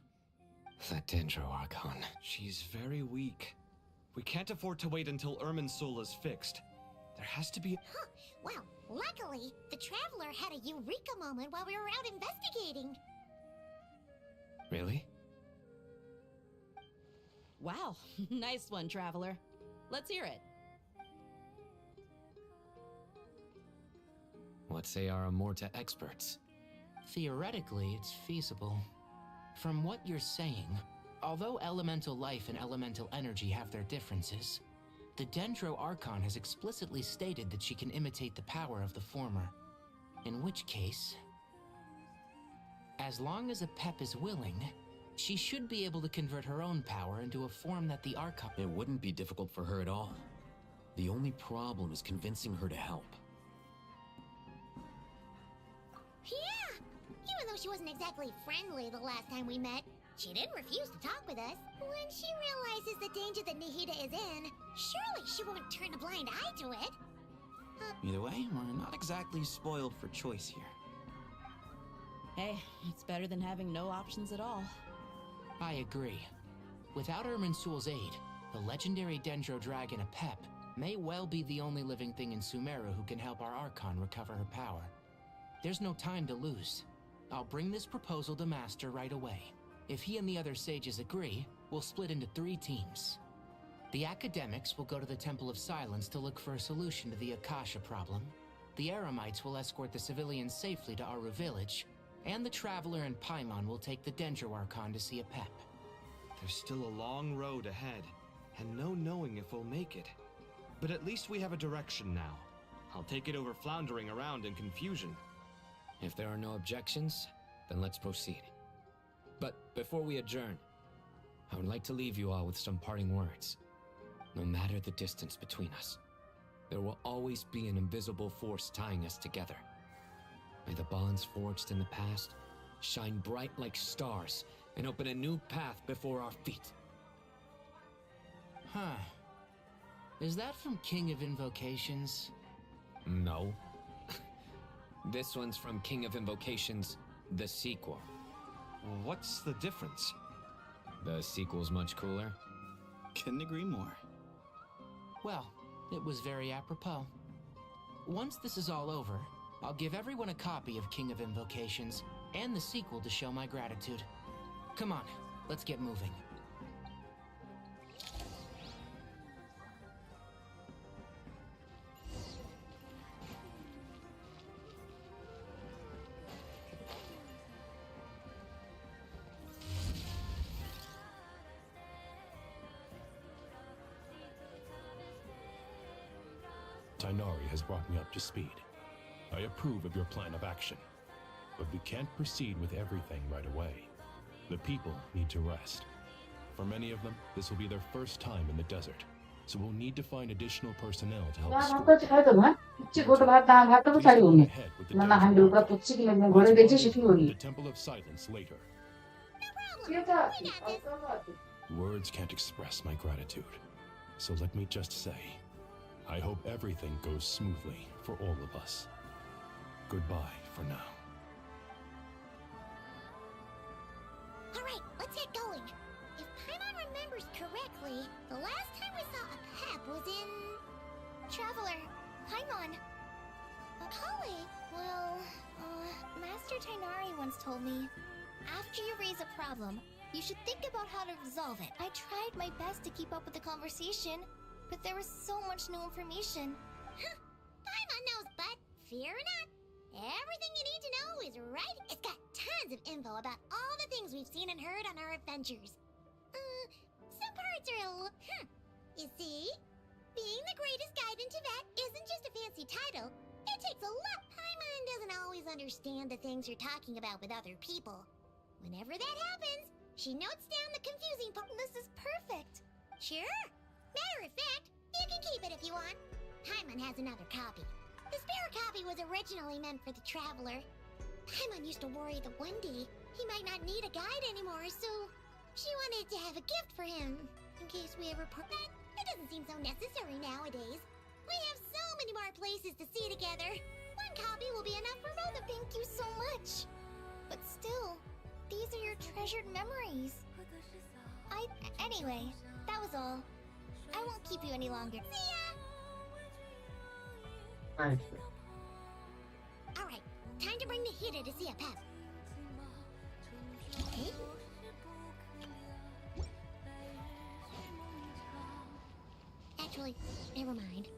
That Dendro Archon. She's very weak. We can't afford to wait until Irminsul is fixed. There has to be... Huh. Well, luckily, the Traveler had a eureka moment while we were out investigating. Really? Wow, nice one, Traveler. Let's hear it. What say our Amorta experts? Theoretically, it's feasible. From what you're saying, although elemental life and elemental energy have their differences, the Dendro Archon has explicitly stated that she can imitate the power of the former. In which case, as long as Apep is willing, she should be able to convert her own power into a form that the Archon... It wouldn't be difficult for her at all. The only problem is convincing her to help. Yeah! Even though she wasn't exactly friendly the last time we met, she didn't refuse to talk with us. When she realizes the danger that Nahida is in, surely she won't turn a blind eye to it. Either way, we're not exactly spoiled for choice here. Hey, it's better than having no options at all. I agree. Without Irminsul's aid, the legendary Dendro Dragon Apep may well be the only living thing in Sumeru who can help our Archon recover her power. There's no time to lose. I'll bring this proposal to Master right away. If he and the other sages agree, we'll split into 3 teams. The academics will go to the Temple of Silence to look for a solution to the Akasha problem. The Eremites will escort the civilians safely to Aru village, and the Traveler and Paimon will take the Dendro Archon to see Apep. There's still a long road ahead, and no knowing if we'll make it. But at least we have a direction now. I'll take it over floundering around in confusion. If there are no objections, then let's proceed. But before we adjourn, I would like to leave you all with some parting words. No matter the distance between us, there will always be an invisible force tying us together. May the bonds forged in the past shine bright like stars and open a new path before our feet. Huh. Is that from King of Invocations? No. This one's from King of Invocations, the sequel. What's the difference? The sequel's much cooler. Couldn't agree more. Well, it was very apropos. Once this is all over, I'll give everyone a copy of King of Invocations and the sequel to show my gratitude. Come on, let's get moving. Tighnari has brought me up to speed. I approve of your plan of action, but we can't proceed with everything right away. The people need to rest. For many of them, this will be their first time in the desert, so we'll need to find additional personnel to help escort them. Please go ahead with the the Temple of Silence later. Words can't express my gratitude, so let me just say, I hope everything goes smoothly for all of us. Goodbye for now. Alright, let's get going. If Paimon remembers correctly, the last time we saw Apep was in... traveler, Paimon. Kale? Well, Master Tainari once told me, after you raise a problem, you should think about how to resolve it. I tried my best to keep up with the conversation, but there was so much new information. Huh. Paimon knows, but fear not. Everything you need to know is right. It's got tons of info about all the things we've seen and heard on our adventures. Some parts are a little... You see? Being the greatest guide in Tibet isn't just a fancy title. It takes a lot. Paimon doesn't always understand the things you're talking about with other people. Whenever that happens, she notes down the confusing part. This is perfect. Sure. Matter of fact, you can keep it if you want. Paimon has another copy. The spare copy was originally meant for the traveler. Paimon used to worry that one day he might not need a guide anymore, so she wanted to have a gift for him in case we ever part. But it doesn't seem so necessary nowadays. We have so many more places to see together. One copy will be enough for both of them. Thank you so much. But still, these are your treasured memories. Anyway, that was all. I won't keep you any longer. See ya! Nice. Alright, time to bring the hitter to see a pep. Okay. Actually, never mind.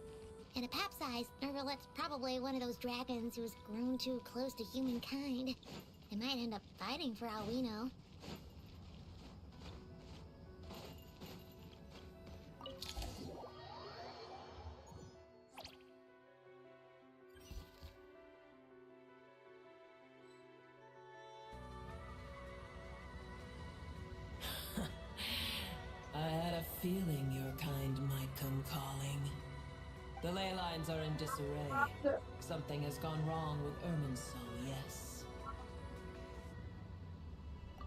In a pap size, Nervalet's probably one of those dragons who's grown too close to humankind. They might end up fighting for all we know. I had a feeling your kind might come calling. The ley lines are in disarray. Something has gone wrong with Irminsul, yes.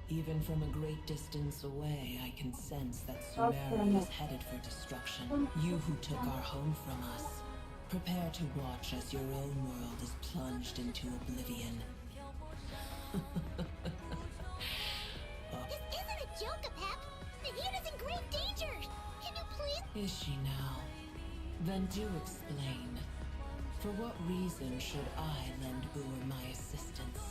Even from a great distance away, I can sense that Sumeru is headed for destruction. You who took our home from us, prepare to watch as your own world is plunged into oblivion. This isn't a joke, Pep! Nahita's in great danger! Can you please— Is she now? Then do explain. For what reason should I lend Boor my assistance?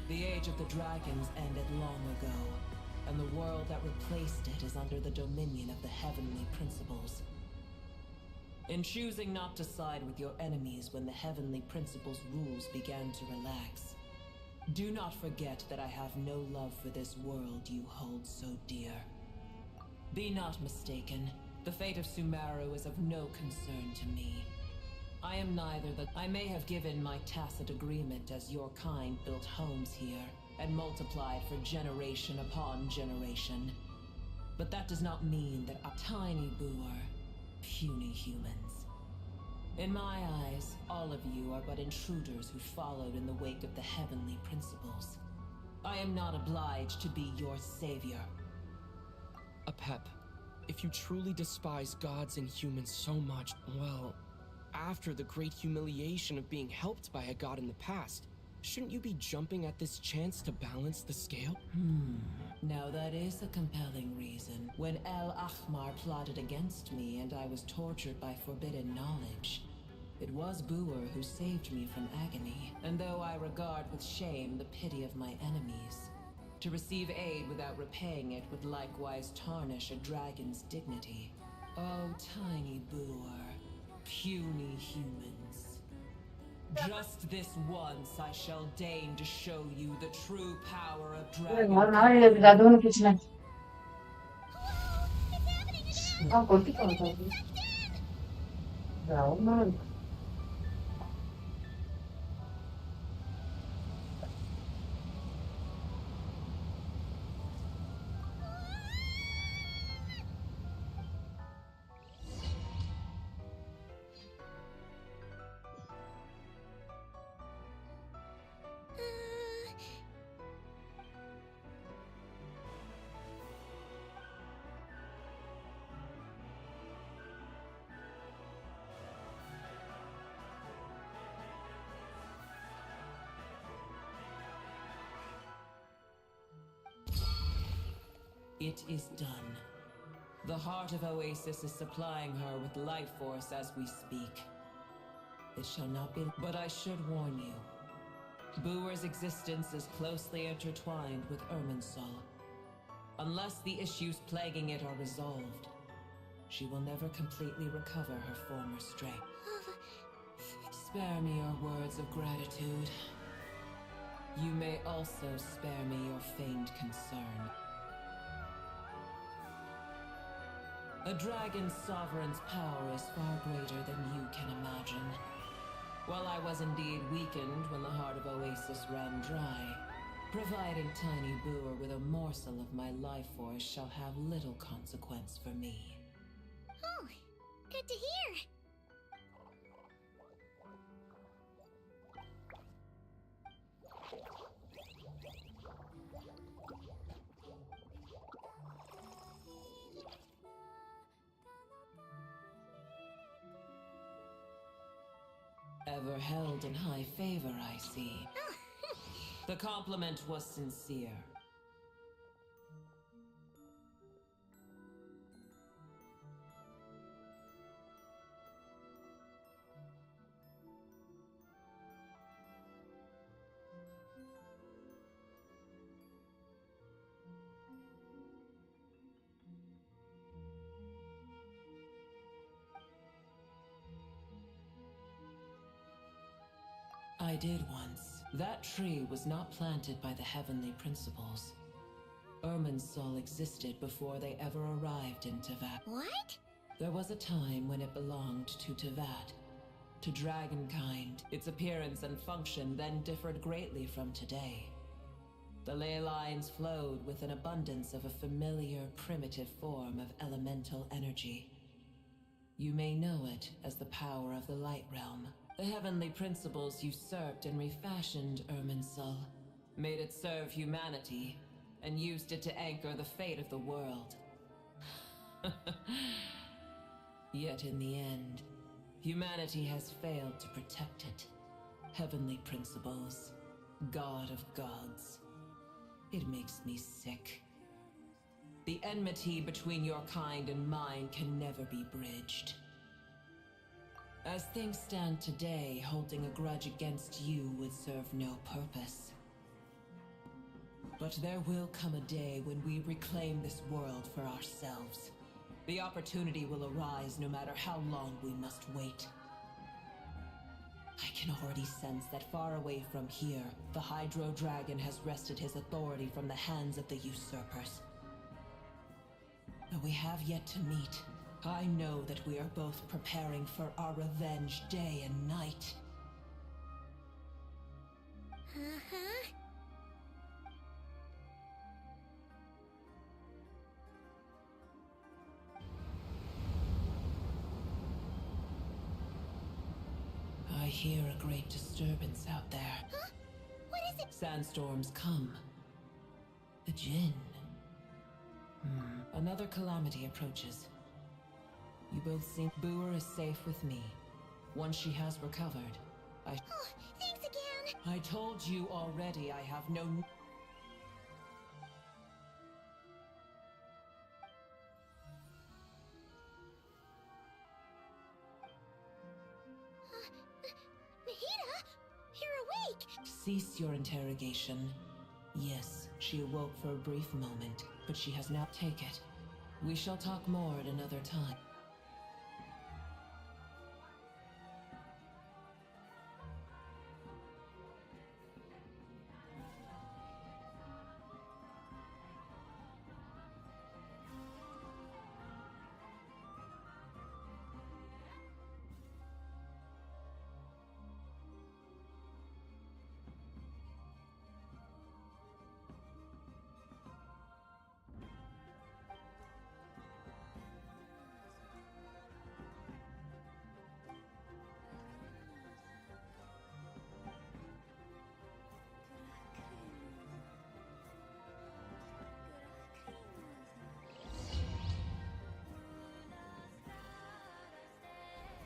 The age of the dragons ended long ago, and the world that replaced it is under the dominion of the heavenly principles. In choosing not to side with your enemies when the heavenly principles' rules began to relax, do not forget that I have no love for this world you hold so dear. Be not mistaken, the fate of Sumeru is of no concern to me. I am neither the— I may have given my tacit agreement as your kind built homes here, and multiplied for generation upon generation. But that does not mean that a tiny Boor, puny humans. In my eyes, all of you are but intruders who followed in the wake of the heavenly principles. I am not obliged to be your savior. Apep, if you truly despise gods and humans so much, well, after the great humiliation of being helped by a god in the past, shouldn't you be jumping at this chance to balance the scale? Now that is a compelling reason. When El Ahmar plotted against me and I was tortured by forbidden knowledge, it was Boor who saved me from agony. And though I regard with shame the pity of my enemies, to receive aid without repaying it would likewise tarnish a dragon's dignity. Oh, tiny Boor, puny humans. Just this once I shall deign to show you the true power of dragon. It is done. The heart of Oasis is supplying her with life force as we speak. It shall not be, but I should warn you. Booer's existence is closely intertwined with Irminsul. Unless the issues plaguing it are resolved, she will never completely recover her former strength. Spare me your words of gratitude. You may also spare me your feigned concern. A dragon's sovereign's power is far greater than you can imagine. While I was indeed weakened when the heart of Oasis ran dry, providing Tiny Booer with a morsel of my life force shall have little consequence for me. Oh, good to hear. Ever held in high favor, I see. The compliment was sincere. I did once. That tree was not planted by the heavenly principles. Irminsul existed before they ever arrived in Teyvat. What? There was a time when it belonged to Teyvat, to dragonkind. Its appearance and function then differed greatly from today. The ley lines flowed with an abundance of a familiar, primitive form of elemental energy. You may know it as the power of the Light Realm. The heavenly principles usurped and refashioned Irminsul, made it serve humanity, and used it to anchor the fate of the world. Yet in the end, humanity has failed to protect it. Heavenly principles, God of gods. It makes me sick. The enmity between your kind and mine can never be bridged. As things stand today, holding a grudge against you would serve no purpose. But there will come a day when we reclaim this world for ourselves. The opportunity will arise no matter how long we must wait. I can already sense that far away from here, the Hydro Dragon has wrested his authority from the hands of the usurpers. Though we have yet to meet, I know that we are both preparing for our revenge day and night. Uh-huh. I hear a great disturbance out there. Huh? What is it? Sandstorms come. The Jinn. Another calamity approaches. You both seem... Booer is safe with me. Once she has recovered, Oh, thanks again! I told you already I have no... Mahita! You're awake! Cease your interrogation. Yes, she awoke for a brief moment, but she has now taken it. We shall talk more at another time.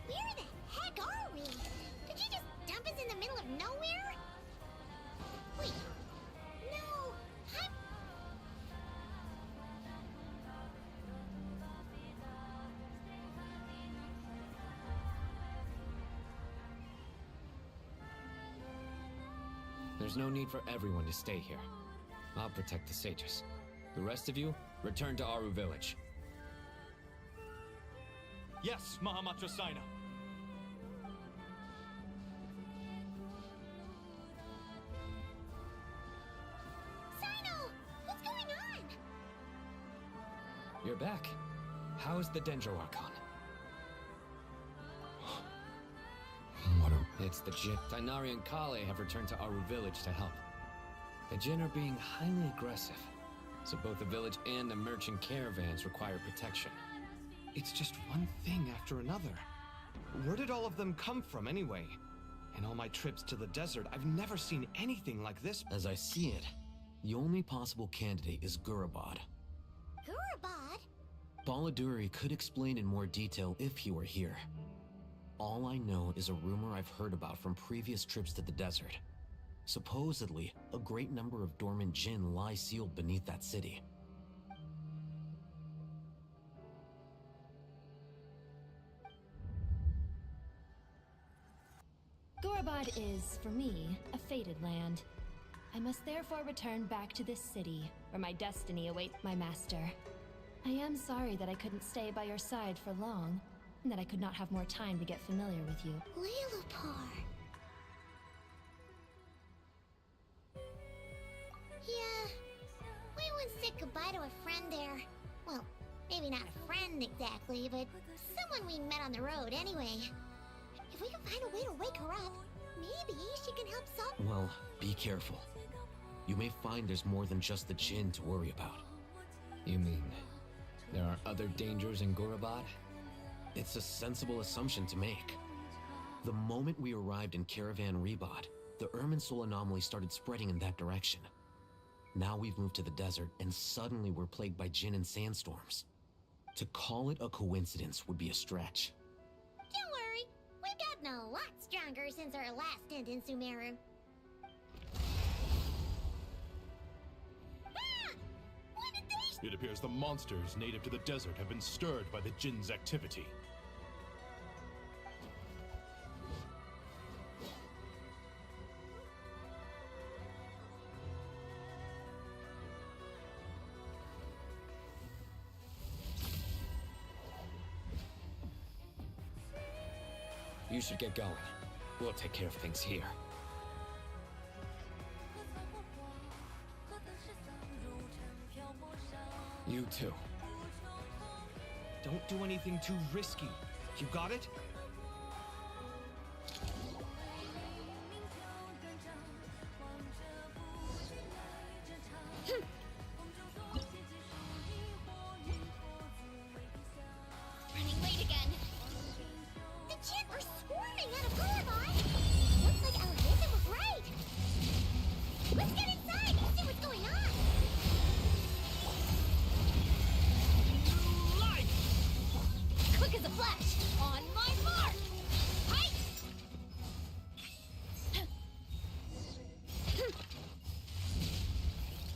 Where the heck are we? Did you just dump us in the middle of nowhere? Wait. No. There's no need for everyone to stay here. I'll protect the sages. The rest of you, return to Aru village. Yes, Mahamatra Saina. Sino! What's going on? You're back. How's the Dendro Archon? It's the Jin. Tainari and Kale have returned to Aru village to help. The Jin are being highly aggressive, so both the village and the merchant caravans require protection. It's just one thing after another. Where did all of them come from anyway? In all my trips to the desert, I've never seen anything like this. As I see it, the only possible candidate is Gurabad. Gurabad? Baladuri could explain in more detail if he were here. All I know is a rumor I've heard about from previous trips to the desert. Supposedly, a great number of dormant Jinn lie sealed beneath that city. Gurabad is, for me, a fated land. I must therefore return back to this city, where my destiny awaits my master. I am sorry that I couldn't stay by your side for long, and that I could not have more time to get familiar with you. Lilipar. Yeah, we once said goodbye to a friend there. Well, maybe not a friend exactly, but someone we met on the road anyway. If we can find a way to wake her up, maybe she can help solve— Well, be careful. You may find there's more than just the Jinn to worry about. You mean, there are other dangers in Gurabad? It's a sensible assumption to make. The moment we arrived in Caravan Rebod, the Irminsul anomaly started spreading in that direction. Now we've moved to the desert, and suddenly we're plagued by Jinn and sandstorms. To call it a coincidence would be a stretch. Don't worry, we've gotten a lot stronger since our last stint in Sumeru. Ah! What did they— It appears the monsters native to the desert have been stirred by the Jinn's activity. You should get going. We'll take care of things here. You too. Don't do anything too risky. You got it? Running late again. The Jinn are swarming out of Gurabad. Looks like Alhisa was right. Let's get inside and see what's going on. Quick as a flash! On my mark! Right!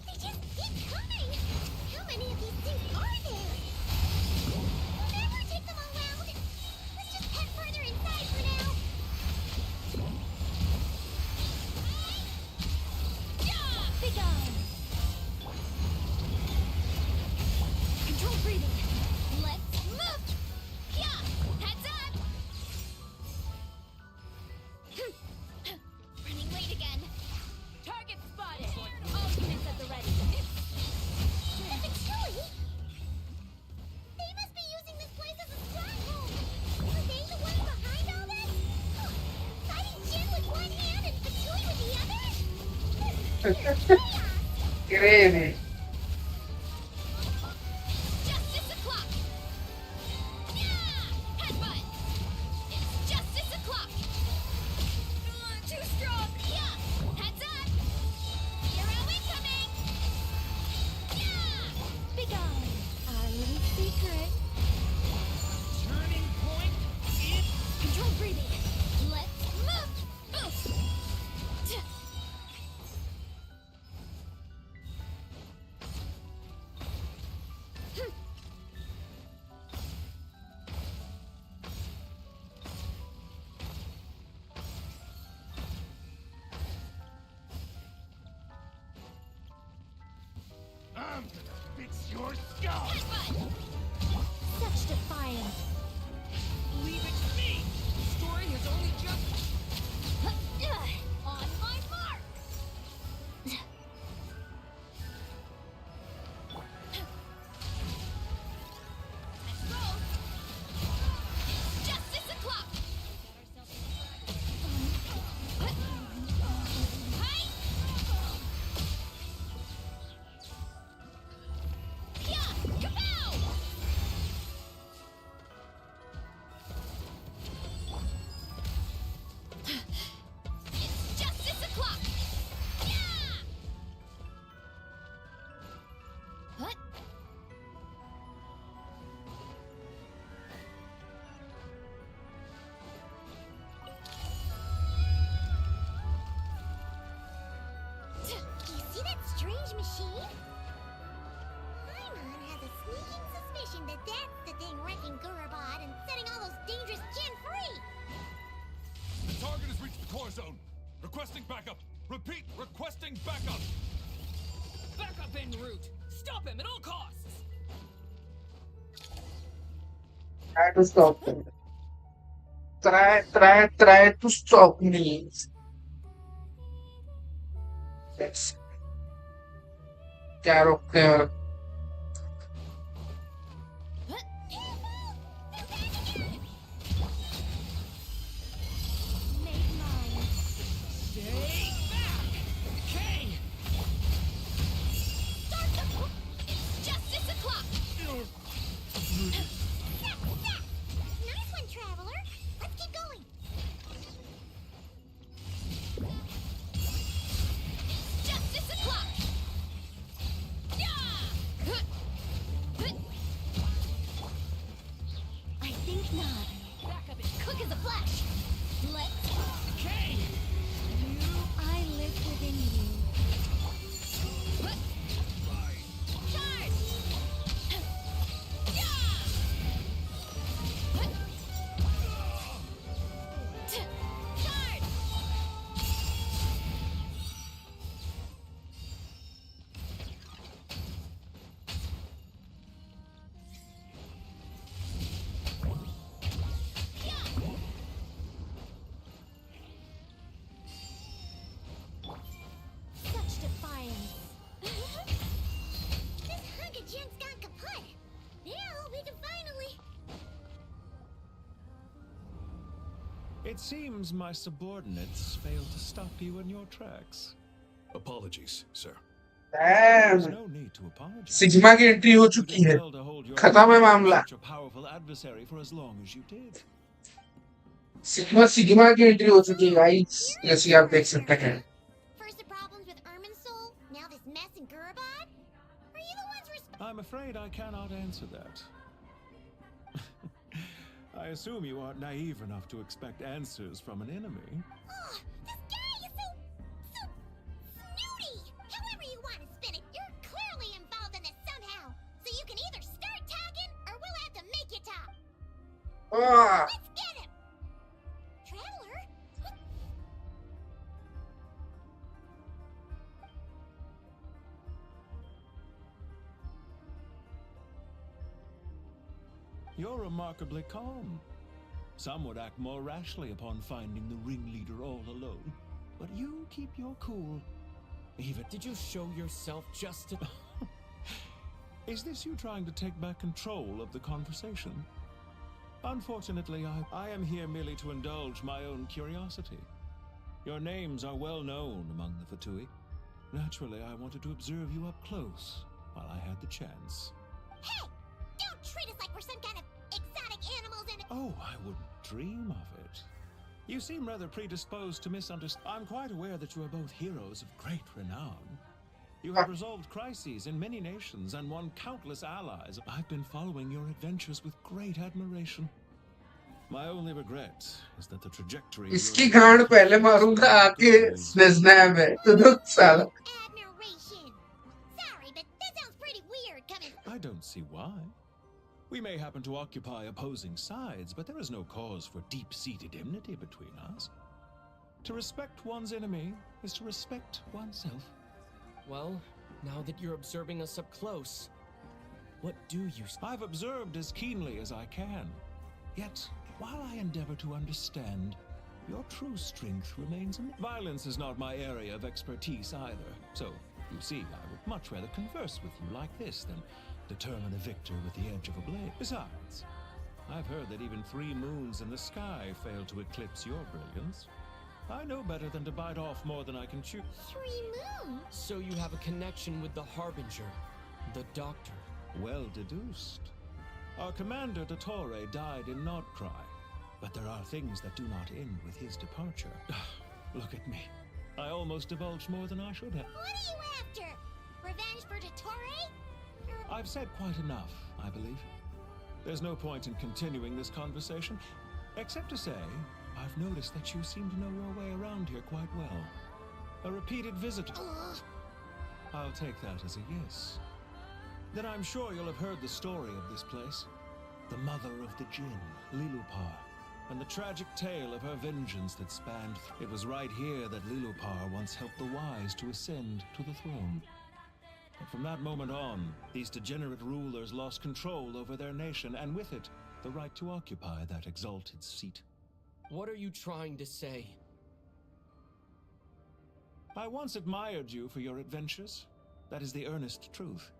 They just keep coming! How many of these things are there? We'll never take them all out! Let's just head further inside for now! Yeah! Be gone! Control breathing! Let's move! Yeah! Heads up! Running late again. Target spotted! All units at the ready. If it's Chili! They must be using this place as a stronghold! Are they the ones behind all this? Fighting Jin with one hand and Fatui with the other? This is chaos! Crazy. Justice o'clock! Yeah! Headbutt! It's justice o'clock! Too strong! Yeah! Heads up! Hero incoming! Yeah! Be gone! Our little secret. Turning point in... Control breathing! Let's move! Boost! It's your scum! Such defiance. Leave it to me! The story has only just... On my mark! Let's go! Justice o'clock! Hi! Yeah! Kapow! It's justice o'clock! Yeah! What? You see that strange machine? Paimon has a sneaking suspicion that that's the thing wrecking Gurabot and setting all those dangerous Jin free! The target has reached the core zone. Requesting backup. Repeat, requesting backup. Backup en route! Stop him at all costs! Try to stop me. Try to stop me. Yes. क्या रोकते हैं और Stay back! Okay! It's justice o'clock! Nice one, Traveler! Let's keep going! Justice o'clock! Yeah! I think not. Backup is quick as a flash! Let's... Okay! I live within you. Charge! Charge! Such defiance. This hunk of junk's gone kaput. Now we can finally... It seems my subordinates failed to stop you in your tracks. Apologies, sir. There's Damn. no need to apologize. Sigma की entry हो चुकी है खत्म है मामला Such a powerful adversary for as long as you did. Sigma की entry हो चुकी है गाइस जैसे आप देख सकते हैं First the problems with Irminsul, now this mess in Gurabad? Are you the ones responsible? I'm afraid I cannot answer that. I assume you aren't naive enough to expect answers from an enemy. Oh, this guy is so snooty! However you want to spin it, you're clearly involved in this somehow. So you can either start talking, or we'll have to make you talk. Ah. Let's get him! Traveler? What? You're remarkably calm. Some would act more rashly upon finding the ringleader all alone. But you keep your cool. Even... Did you show yourself just to... Is this you trying to take back control of the conversation? Unfortunately, I am here merely to indulge my own curiosity. Your names are well known among the Fatui. Naturally, I wanted to observe you up close while I had the chance. Hey! Don't treat us like we're some kind of exotic animals and... Oh, I wouldn't dream of it. You seem rather predisposed to misunderstand. I'm quite aware that you are both heroes of great renown. You have resolved crises in many nations and won countless allies. I've been following your adventures with great admiration. My only regret is that the trajectory... इसकी गांड पहले मारूंगा आके snap है तो दुख साला Admiration! Sorry, but that sounds pretty weird coming... I don't see why. We may happen to occupy opposing sides, but there is no cause for deep-seated enmity between us. To respect one's enemy is to respect oneself. Well, Now that you're observing us up close, what do you... I've observed as keenly as I can. Yet, while I endeavor to understand, your true strength remains in... Violence is not my area of expertise either. So, you see, I would much rather converse with you like this than determine a victor with the edge of a blade. Besides, I've heard that even 3 moons in the sky fail to eclipse your brilliance. I know better than to bite off more than I can chew. 3 moons? So you have a connection with the Harbinger, the Doctor. Well deduced. Our commander, Dottore, died in Nordcry, but there are things that do not end with his departure. Look at me. I almost divulged more than I should have. What are you after? Revenge for Dottore? I've said quite enough, I believe. There's no point in continuing this conversation, except to say, I've noticed that you seem to know your way around here quite well. A repeated visitor. I'll take that as a yes. Then I'm sure you'll have heard the story of this place. The mother of the Jinn, Lilupar, and the tragic tale of her vengeance that spanned... It was right here that Lilupar once helped the wise to ascend to the throne. But from that moment on, these degenerate rulers lost control over their nation, and with it, the right to occupy that exalted seat. What are you trying to say? I once admired you for your adventures. That is the earnest truth.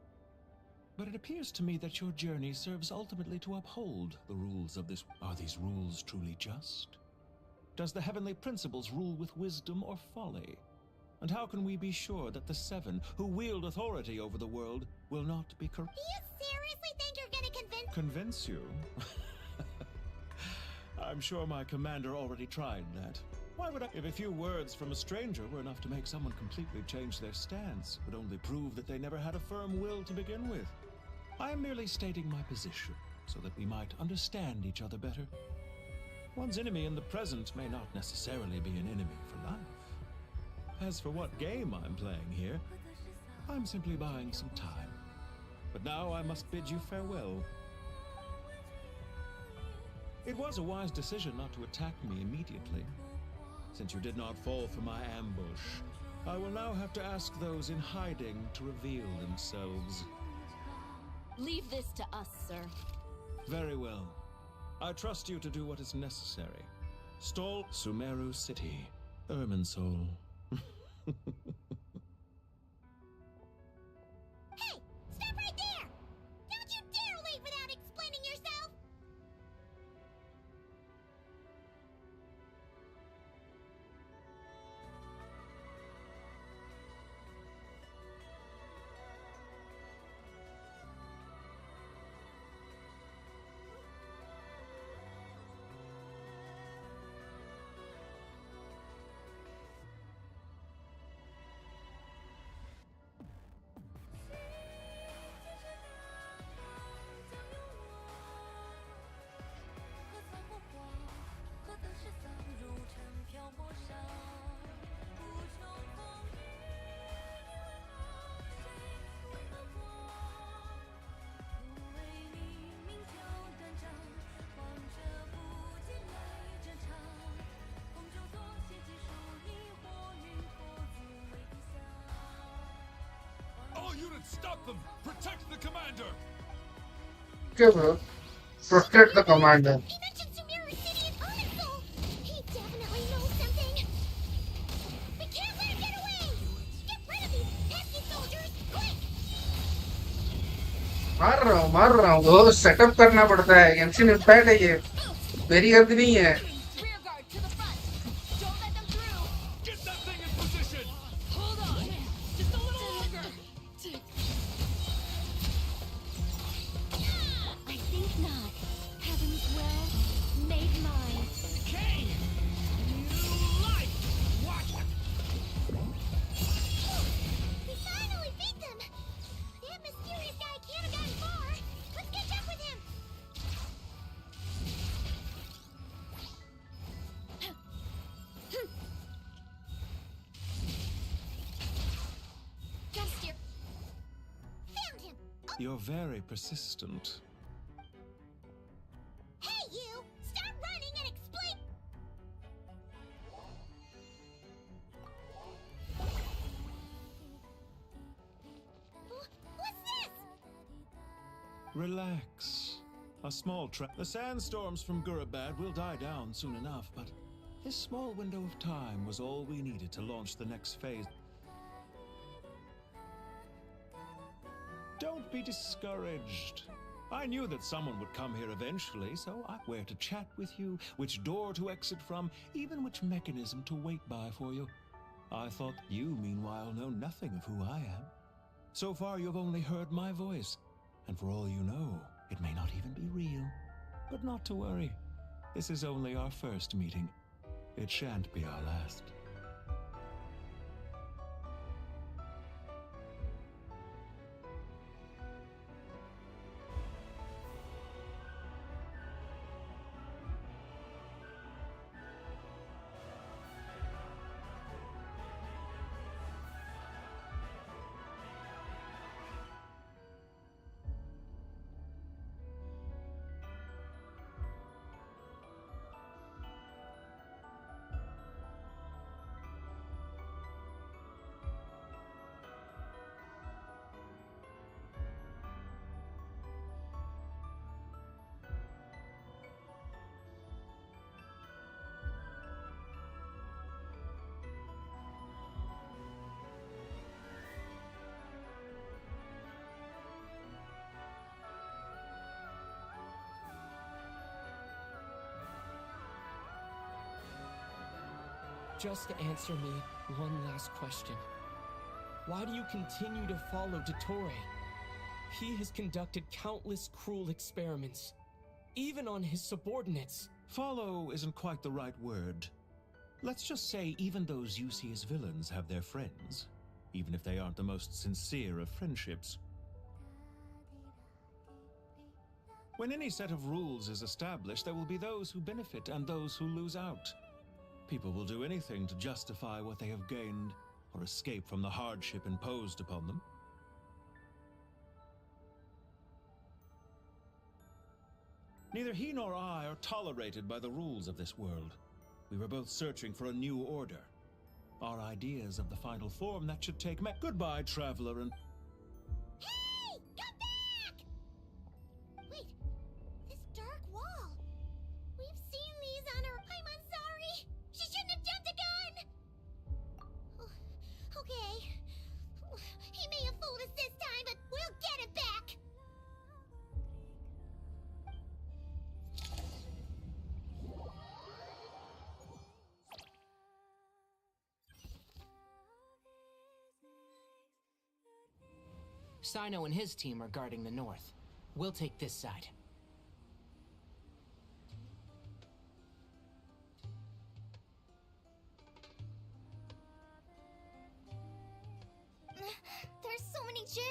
But it appears to me that your journey serves ultimately to uphold the rules of this... Are these rules truly just? Does the heavenly principles rule with wisdom or folly? And how can we be sure that the 7 who wield authority over the world will not be corrupt? Do you seriously think you're gonna convince... Convince you? I'm sure my commander already tried that. Why would I? If a few words from a stranger were enough to make someone completely change their stance, it would only prove that they never had a firm will to begin with. I am merely stating my position, so that we might understand each other better. One's enemy in the present may not necessarily be an enemy for life. As for what game I'm playing here, I'm simply buying some time. But now I must bid you farewell. It was a wise decision not to attack me immediately. Since you did not fall for my ambush, I will now have to ask those in hiding to reveal themselves. Leave this to us, sir. Very well. I trust you to do what is necessary. Stall Sumeru City, Irminsul. Hey! Stop right there! Don't you dare leave without explaining yourself! All units, stop them! Protect the commander! Okay, bro. Protect the commander. He mentioned Sumeru City and Irminsul! He definitely knows something! We can't let him get away! Get rid of these pesky soldiers, quick! मार रहा हूँ वो setup करना पड़ता है Genshin impact है ये मेरी गलती नहीं है You're very persistent. Hey, you! Stop running and explain! Relax. A small The sandstorms from Gurabad will die down soon enough, but this small window of time was all we needed to launch the next phase. Don't be discouraged. I knew that someone would come here eventually, so I where to chat with you, which door to exit from, even which mechanism to wait by for you. I thought you, meanwhile, know nothing of who I am. So far, you've only heard my voice, and for all you know, it may not even be real. But not to worry. This is only our first meeting. It shan't be our last. Just answer me one last question. Why do you continue to follow Dottore? He has conducted countless cruel experiments, even on his subordinates. Follow isn't quite the right word. Let's just say even those you see as villains have their friends, even if they aren't the most sincere of friendships. When any set of rules is established, there will be those who benefit and those who lose out. People will do anything to justify what they have gained or escape from the hardship imposed upon them. Neither he nor I are tolerated by the rules of this world. We were both searching for a new order. Our ideas of the final form that should take Goodbye, traveler, and... Hey! Come back! Wait, this dark wall. We've seen these on her. I'm sorry. She shouldn't have jumped the gun. Oh, okay. He may have fooled us this time, but we'll get it back. Sino and his team are guarding the north. We'll take this side. There's so many Jin.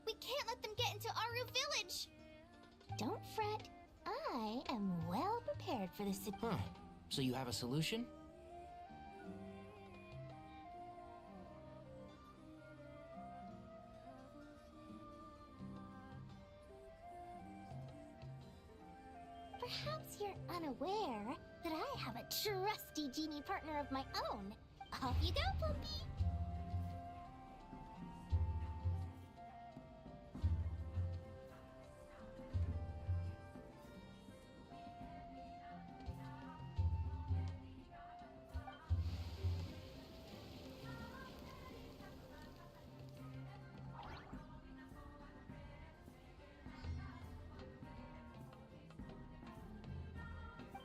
We can't let them get into Aru village. Don't fret. I am well prepared for this. Huh. So you have a solution? Perhaps you're unaware that I have a trusty genie partner of my own. Off you go, Pumpy!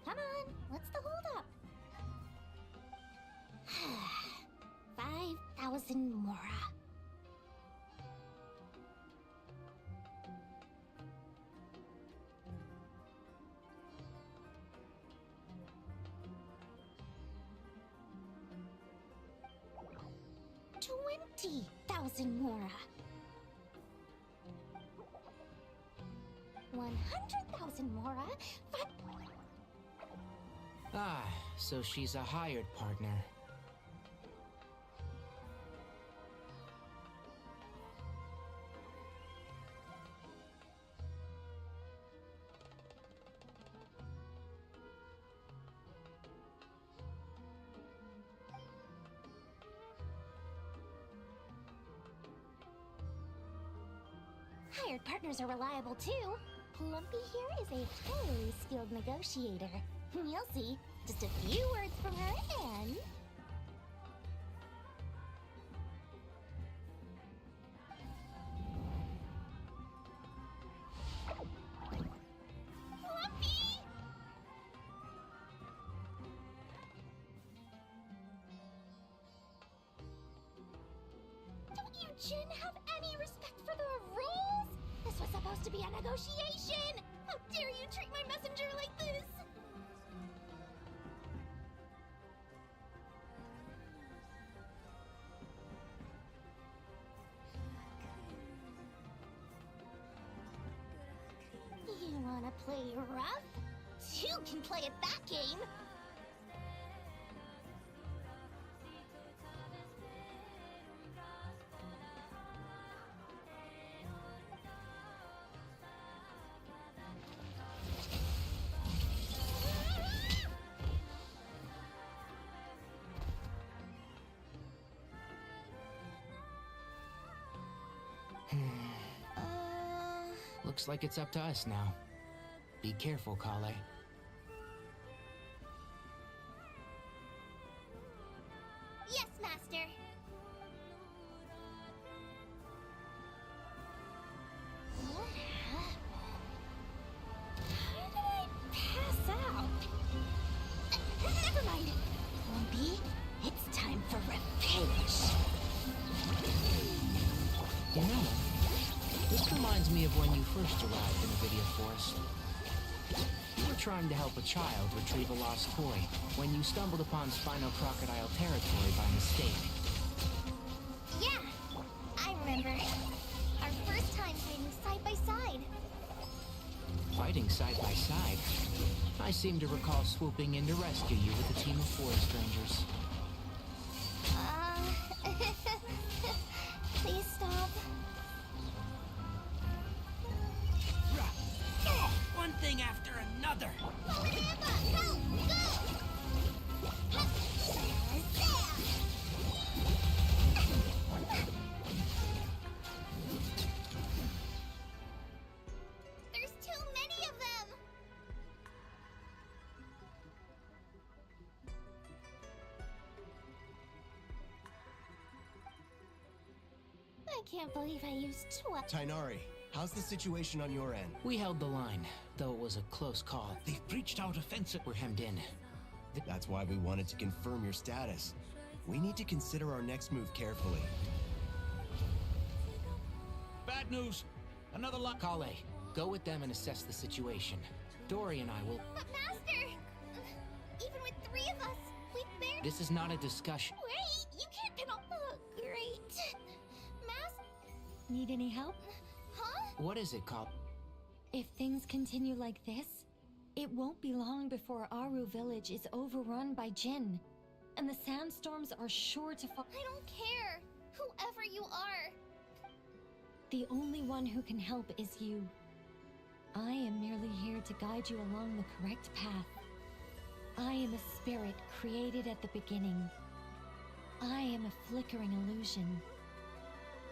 Come on, what's the holdup? 5,000 Mora. $20,000 Mora. 100,000 Mora. Ah, so she's a hired partner. Hired partners are reliable too. Plumpy here is a very skilled negotiator. You'll see. Just a few words from her and... Plumpy! Don't you, Jin, have any respect for the rules? This was supposed to be a negotiation! How dare you treat my messenger like this? You wanna play rough? Two can play at that game! Looks like it's up to us now. Be careful, Kale. Yes, Master! What happened? How did I pass out? Never mind. Lumpy, it's time for revenge. You know, this reminds me of when you first arrived in Avidia Forest. You were trying to help a child retrieve a lost toy when you stumbled upon Spino Crocodile territory by mistake. Yeah, I remember. Our first time fighting side by side. Fighting side by side? I seem to recall swooping in to rescue you with a team of forest rangers. Please stop. One thing after another. Pippa, help! Go! There's too many of them! I can't believe I used 12. Tainari, how's the situation on your end? We held the line, though it was a close call. They've breached our defensive. We're hemmed in. That's why we wanted to confirm your status. We need to consider our next move carefully. Bad news! Another lot. Kale, go with them and assess the situation. Dory and I will... But Master! Even with three of us, we barely... This is not a discussion. Wait! You can't pin all... great. Need any help? Huh? What is it, Kale? If things continue like this, it won't be long before Aru village is overrun by Jinn. And the sandstorms are sure to fall. I don't care! Whoever you are! The only one who can help is you. I am merely here to guide you along the correct path. I am a spirit created at the beginning. I am a flickering illusion.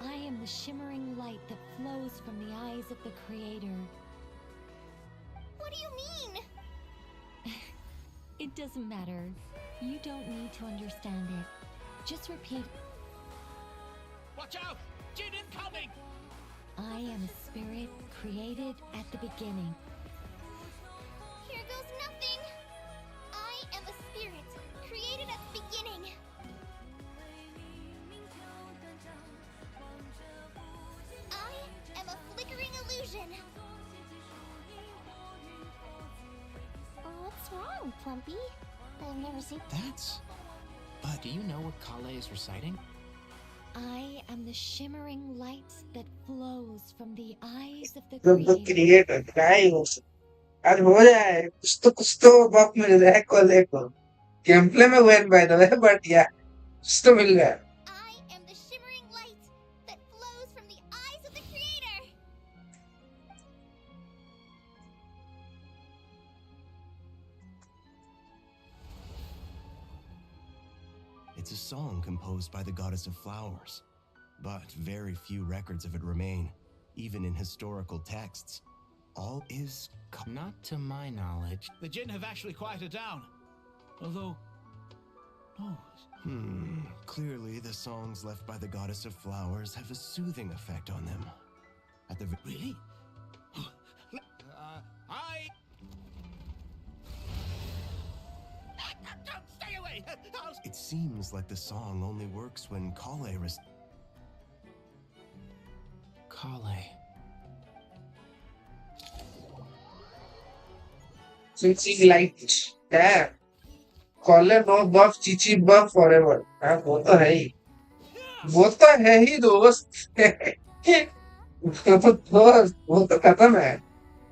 I am the shimmering light that flows from the eyes of the Creator. What do you mean? It doesn't matter. You don't need to understand it. Just repeat. Watch out! Jin incoming! I am a spirit created at the beginning. Here goes nothing! I am a spirit created at the beginning. I am a flickering illusion. What's wrong, Plumpy? I've never seen... That's... But do you know what Kale is reciting? I am the shimmering light that flows from the eyes of the The Creator. creator, guys. आज हो जाए कुछ तो बफ मिल जाए कोले को game play में when by the way but या कुछ तो मिल गया I am the shimmering light that flows from the eyes of the Creator. It's a song composed by the goddess of flowers, but very few records of it remain. even in historical texts. All is not to my knowledge. The Jinn have actually quieted down. Although, no. Clearly the songs left by the goddess of flowers have a soothing effect on them. At the really? Stay away! It seems like the song only works when Kale Chichi liked. Damn. Collar no buff, Chichi buff forever. हाँ वो तो है ही. वो तो है ही दोस्त. वो तो खत्म है.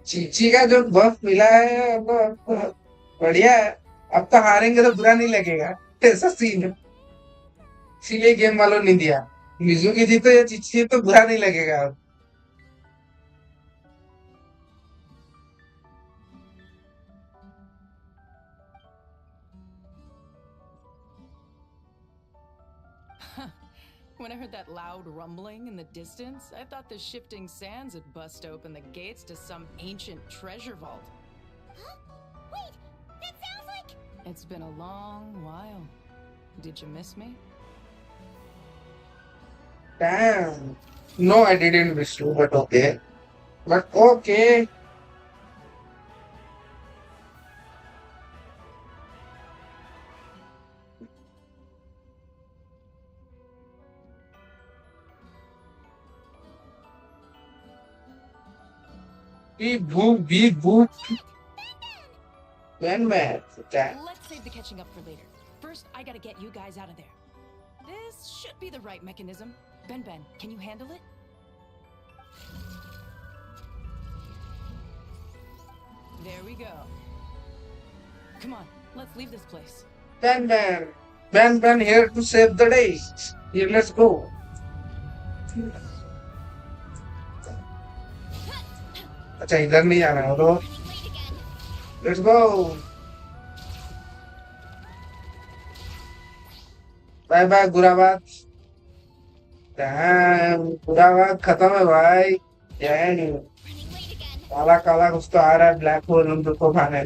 चीची का जो बफ मिला है वो बढ़िया है. अब तो हारेंगे तो बुरा नहीं लगेगा. ऐसा सीन है. इसीलिए गेम वालों ने दिया. मिजुकी जीतो या चीची जीतो तो बुरा नहीं लगेगा अब. When I heard that loud rumbling in the distance, I thought the shifting sands had bust open the gates to some ancient treasure vault. Huh? Wait, that sounds like... It's been a long while. Did you miss me? Damn. No, I didn't miss you, but okay. But okay. Beep boop, beep boop. Ben man. Let's save the catching up for later. First, I gotta get you guys out of there. This should be the right mechanism. Ben, can you handle it? There we go. Come on, let's leave this place. Ben here to save the day. Here, let's go. अच्छा इधर नहीं जाना है तो let's go bye bye गुराबाद गुराबाद खत्म है भाई काला काला कुछ तो आ रहा है ब्लैक होल हम तो खाने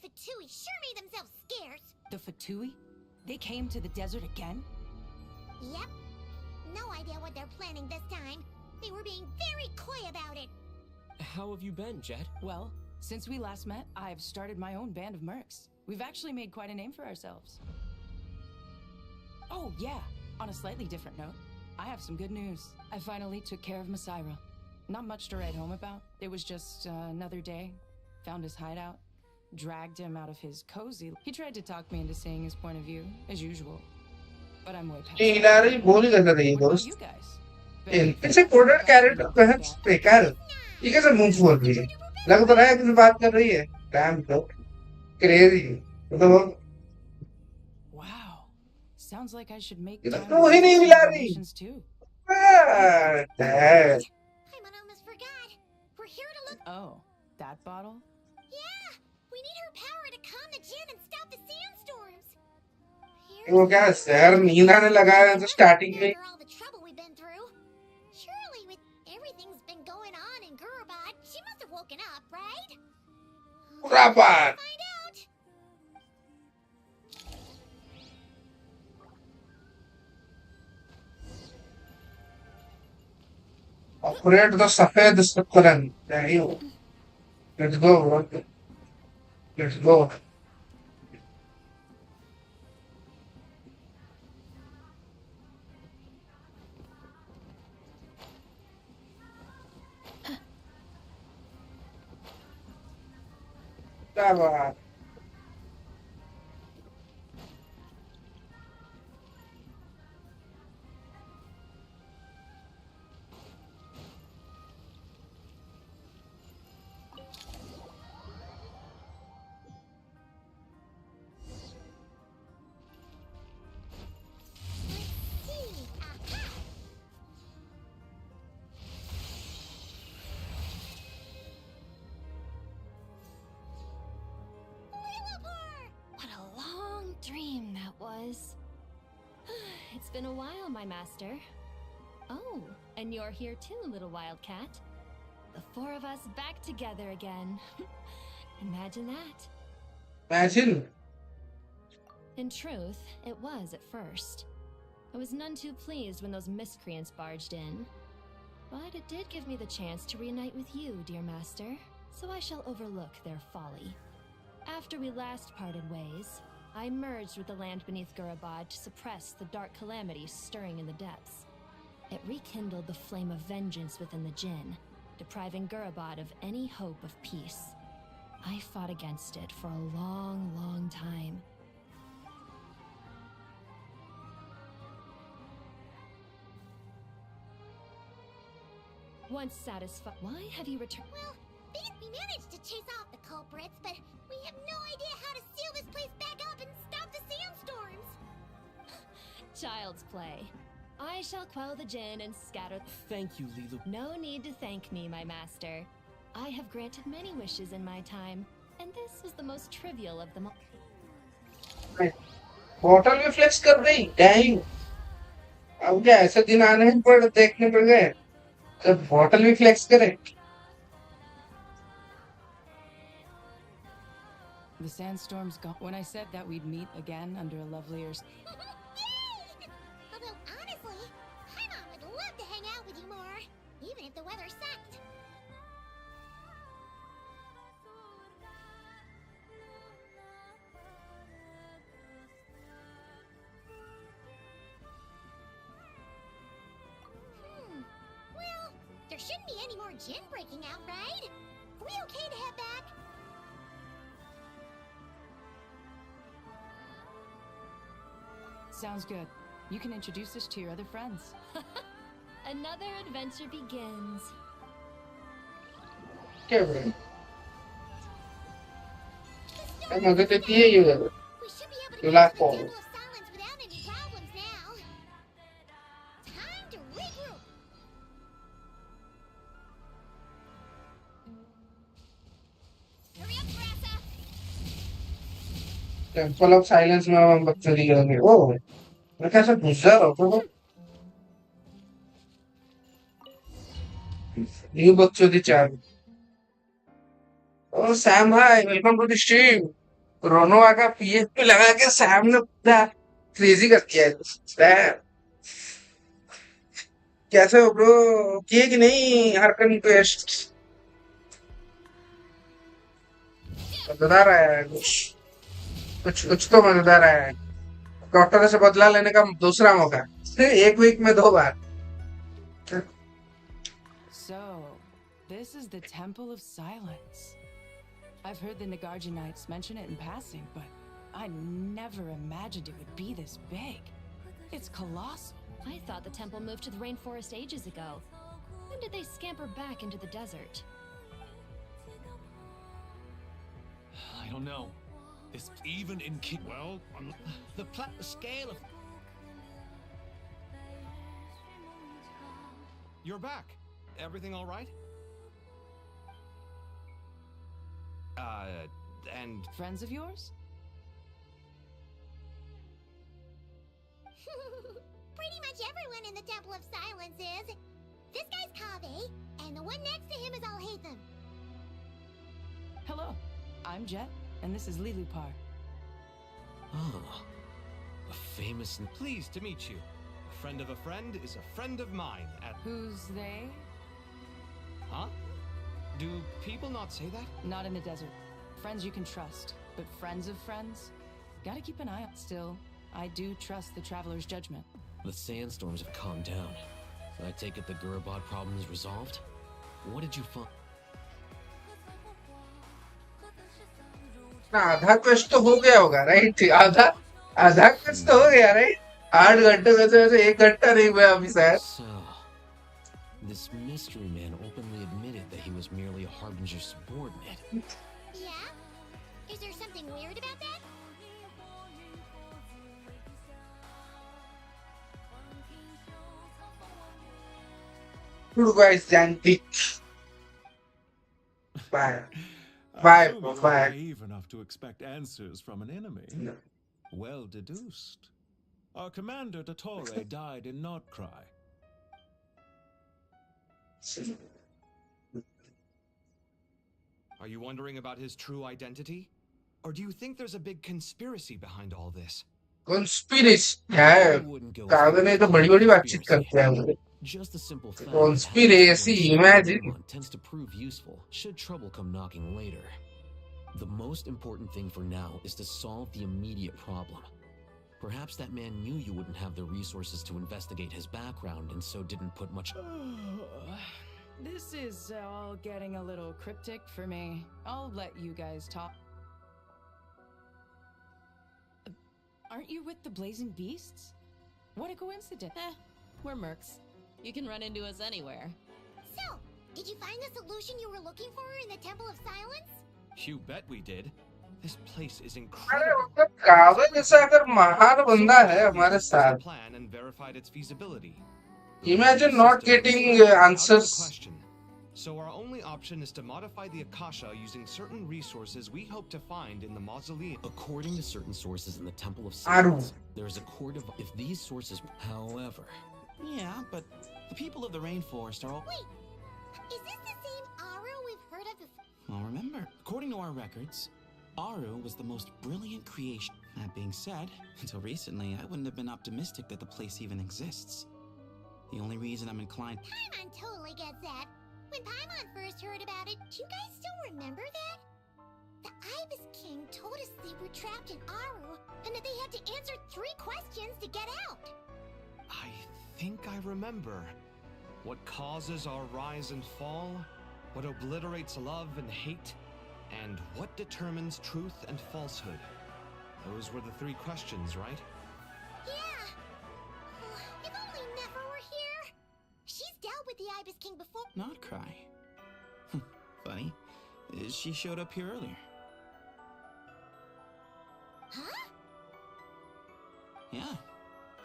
Fatui sure made themselves scarce. The Fatui? They came to the desert again? Yep. No idea what they're planning this time. They were being very coy about it. How have you been, Jet? Well, since we last met, I've started my own band of mercs. We've actually made quite a name for ourselves. Oh, yeah. On a slightly different note, I have some good news. I finally took care of Masaira. Not much to write home about. It was just another day. Found his hideout. Dragged him out of his cozy. He tried to talk me into saying his point of view, as usual. But I'm way past that. What about you guys? it's a coded character perhaps बेकार ये कैसे move बोल रही है लग तो रहा है किसी बात कर रही है damn तो crazy मतलब Wow, sounds like I should make ये time तो ही नहीं मिला रही celebrations too. Dad. Paimon almost forgot. We're here to look. Oh, that bottle? Yeah, we need her power to calm the Jinn and stop the sandstorms. वो क्या शहर नींद आने लगा है तो स्टार्टिंग में After all the trouble we've been through, surely with everything's been going on in Gurabad, she must have woken up, right? Gurabad. Find out. Operate the सफेद उपकरण नहीं हो लेट्स गो लेट्स गो क्या बात See is. It's been a while, my master. Oh, and you're here too, little wildcat. The four of us back together again. Imagine that. Imagine. In truth, it was at first. I was none too pleased when those miscreants barged in. But it did give me the chance to reunite with you, dear master, so I shall overlook their folly. After we last parted ways, I merged with the land beneath Gurabad to suppress the dark calamities stirring in the depths. It rekindled the flame of vengeance within the Jinn, depriving Gurabad of any hope of peace. I fought against it for a long, long time. Once satisfied, why have you returned? Well, we managed to chase off the culprits, but we have no idea how to seal this place back up and stop the sandstorms. Child's play. I shall quell the Jinn and scatter. Thank you, Lilu. No need to thank me, my master. I have granted many wishes in my time, and this was the most trivial of them all. Bottle में flex कर रही dang अब क्या ऐसे दिन आने हैं पर देखने पड़ गए जब बॉटल भी फ्लेक्स करे The sandstorm's gone. When I said that we'd meet again under a lovelier... Yay! Although, honestly, Paimon would love to hang out with you more, even if the weather sucked. Well, there shouldn't be any more Jinn breaking out, right? Are we okay to head back? Sounds good. You can introduce us to your other friends. Another adventure begins. क्या बोले अब मगर तो ये ही होगा you laugh for Time to regroup. Hurry up, Grassa. Temple of silence में हम बकचोदी करेंगे ओह मैं कैसे घुसा रहा हूँ न्यू बकचोदी चालू ओ सैम भाई वेलकम टू द स्ट्रीम रोनोवा का पीएफ पे लगा के सैम ने पूरा क्रेजी कर दिया है सैम कैसे हो ब्रो किए कि नहीं हरकन क्वेस्ट मजेदार आया है कुछ कुछ तो मजेदार आया है डॉक्टर से बदला लेने का दूसरा मौका एक वीक में 2 बार So, this is the Temple of Silence. I've heard the Nagarjanites mention it in passing, but I never imagined it would be this big. It's colossal. I thought the temple moved to the rainforest ages ago. When did they scamper back into the desert? I don't know. It's even in well, on the scale of... You're back. Everything all right? And... Friends of yours? Pretty much everyone in the Temple of Silence is. This guy's Kaveh, and the one next to him is Alhaitham. Hello, I'm Jet, and this is Lilupar. Oh, a famous... Pleased to meet you. A friend of a friend is a friend of mine at... Who's they? Huh? Do people not say that? Not in the desert. Friends you can trust, but friends of friends? Gotta keep an eye on. Still, I do trust the Traveler's judgment. The sandstorms have calmed down. I take it the Gurabad problem is resolved? What did you find? आधा quest तो हो गया होगा right आधा आधा quest तो हो गया राइट 8 घंटे में से 1 घंटा नहीं हुआ अभी शायद So, this mystery man openly admitted that he was merely a Harbinger's subordinate. Yeah? Is there something weird about that? Good guys, Jantik. Bye. Bye. I'm Bye. naive enough to expect answers from an enemy. No. Well deduced. Our commander, Dottore, died in Nordcry. Are you wondering about his true identity? Or do you think there's a big conspiracy behind all this? Conspiracy है कागज ने तो बड़ी बड़ी बातचीत करते हैं वो Just the simple fact that having conspiracy someone show imagine up tends to prove useful should trouble come knocking later. The most important thing for now is to solve the immediate problem. Perhaps that man knew you wouldn't have the resources to investigate his background and so didn't put much. This is all getting a little cryptic for me. I'll let you guys talk. Aren't you with the Blazing Beasts? What a coincidence. We're mercs. You can run into us anywhere. So, did you find the solution you were looking for in the Temple of Silence? You bet we did. This place is अरे incredible. मतलब कागज जैसा अगर महान बंदा है हमारे साथ Plan and verified its feasibility. imagine not getting answers. So our only option is to modify the Akasha using certain resources we hope to find in the mausoleum. According to certain sources in the Temple of Aru. Silence, there is a court of. If these sources, however, Yeah, but the people of the rainforest are all. Wait, is this the same Aru we've heard of before? Well, remember, according to our records, Aru was the most brilliant creation. That being said, until recently, I wouldn't have been optimistic that the place even exists. The only reason I'm inclined. Paimon totally gets that. When Paimon first heard about it, do you guys still remember that? The Ibis King told us they were trapped in Aru, and that they had to answer 3 questions to get out. I think I remember. What causes our rise and fall? What obliterates love and hate? And what determines truth and falsehood? Those were the 3 questions, right? Yeah. If only Nefer were here. She's dealt with the Ibis King before. Not cry. Funny. She showed up here earlier. Huh? Yeah.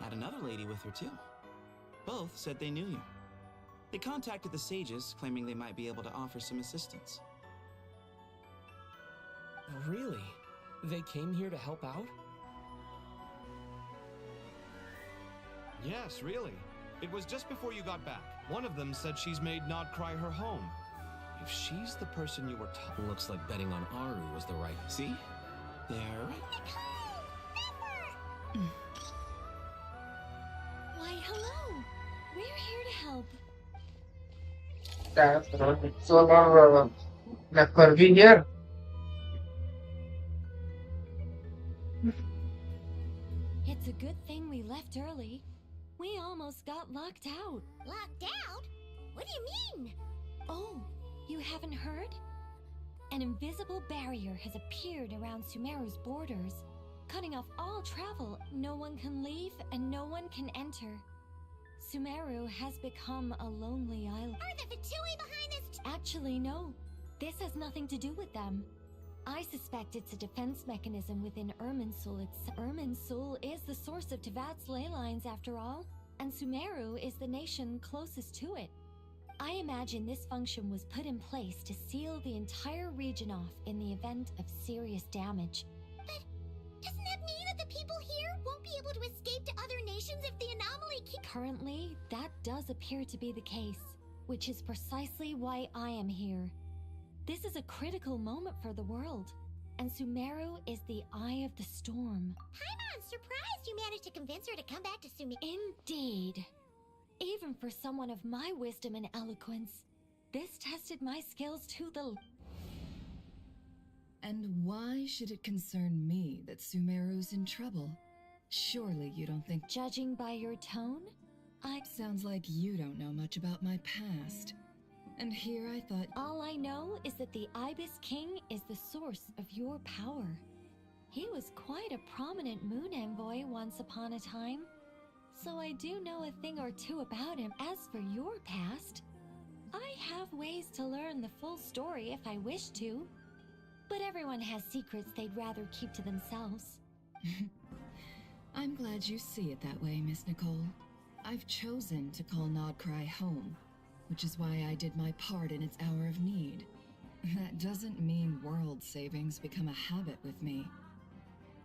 Had another lady with her too. Both said they knew you. They contacted the sages, claiming they might be able to offer some assistance. Really? They came here to help out? Yes, really. It was just before you got back. One of them said she's made Nodcry her home. If she's the person you were talking. looks like betting on Aru was the right. See? They're right. Why, hello. We're here to help. So Nefer be here. It's a good thing we left early. We almost got locked out. Locked out? What do you mean? Oh, you haven't heard? An invisible barrier has appeared around Sumeru's borders, cutting off all travel. No one can leave and no one can enter. Sumeru has become a lonely island. Are the Fatui behind this? Actually, no. This has nothing to do with them. I suspect it's a defense mechanism within Irminsul. Irminsul is the source of Tevat's ley lines, after all, and Sumeru is the nation closest to it. I imagine this function was put in place to seal the entire region off in the event of serious damage. But doesn't that mean that the people here won't be able to escape to other nations if the anomaly keeps... Currently, that does appear to be the case, which is precisely why I am here. This is a critical moment for the world, and Sumeru is the eye of the storm. Paimon's surprised you managed to convince her to come back to Sumeru. Indeed. Even for someone of my wisdom and eloquence, this tested my skills to the... And why should it concern me that Sumeru's in trouble? Surely you don't think... Judging by your tone, Sounds like you don't know much about my past. And here I thought... All I know is that the Ibis King is the source of your power. He was quite a prominent moon envoy once upon a time. So I do know a thing or two about him. As for your past, I have ways to learn the full story if I wish to. But everyone has secrets they'd rather keep to themselves. I'm glad you see it that way, Miss Nicole. I've chosen to call Nodcry home, which is why I did my part in its hour of need. That doesn't mean world savings become a habit with me.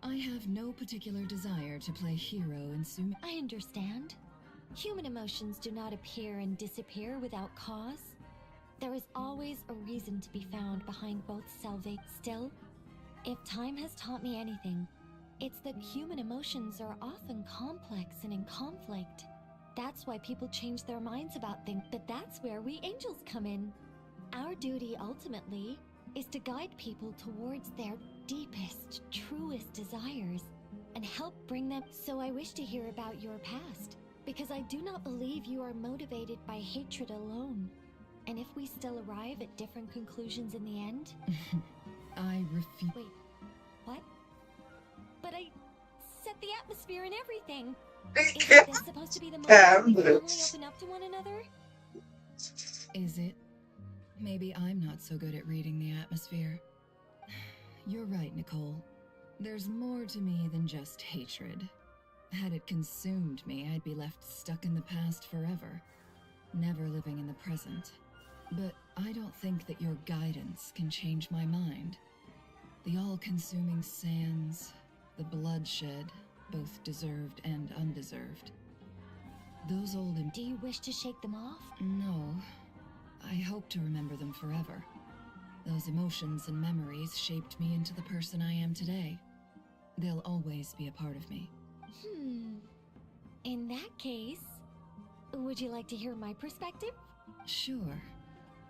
I have no particular desire to play hero in Sumeru. I understand. Human emotions do not appear and disappear without cause. There is always a reason to be found behind both salvation. Still, if time has taught me anything, it's that human emotions are often complex and in conflict. That's why people change their minds about things, but that's where we angels come in. Our duty ultimately is to guide people towards their deepest, truest desires and help bring them. So I wish to hear about your past, because I do not believe you are motivated by hatred alone. And if we still arrive at different conclusions in the end... I refuse. Wait, what? But I set the atmosphere and everything. Isn't this supposed to be the moment we finally open up to one another? Is it? Maybe I'm not so good at reading the atmosphere. You're right, Nicole. There's more to me than just hatred. Had it consumed me, I'd be left stuck in the past forever, never living in the present. But I don't think that your guidance can change my mind. The all-consuming sands, the bloodshed, both deserved and undeserved. Those old... Do you wish to shake them off? No. I hope to remember them forever. Those emotions and memories shaped me into the person I am today. They'll always be a part of me. In that case, would you like to hear my perspective? Sure.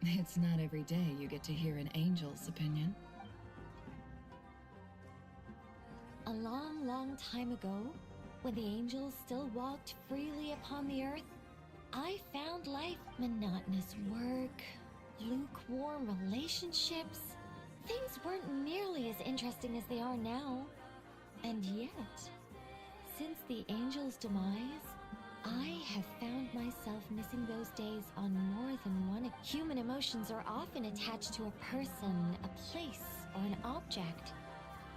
It's not every day you get to hear an angel's opinion. A long, long time ago, when the angels still walked freely upon the earth, I found life monotonous work, lukewarm relationships. Things weren't nearly as interesting as they are now. And yet, since the angels' demise, I have found myself missing those days on more than one. Human emotions are often attached to a person, a place, or an object.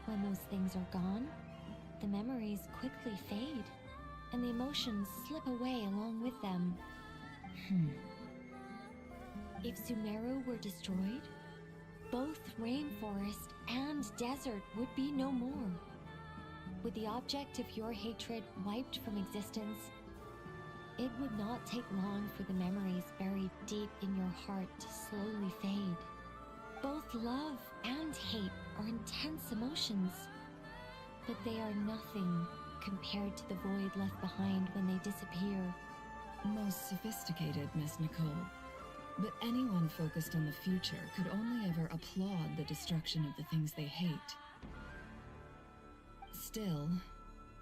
When those things are gone, the memories quickly fade, and the emotions slip away along with them. If Sumeru were destroyed, both rainforest and desert would be no more. With the object of your hatred wiped from existence, it would not take long for the memories buried deep in your heart to slowly fade. Both love and hate are intense emotions, but they are nothing compared to the void left behind when they disappear. Most sophisticated, Miss Nicole. But anyone focused on the future could only ever applaud the destruction of the things they hate. Still,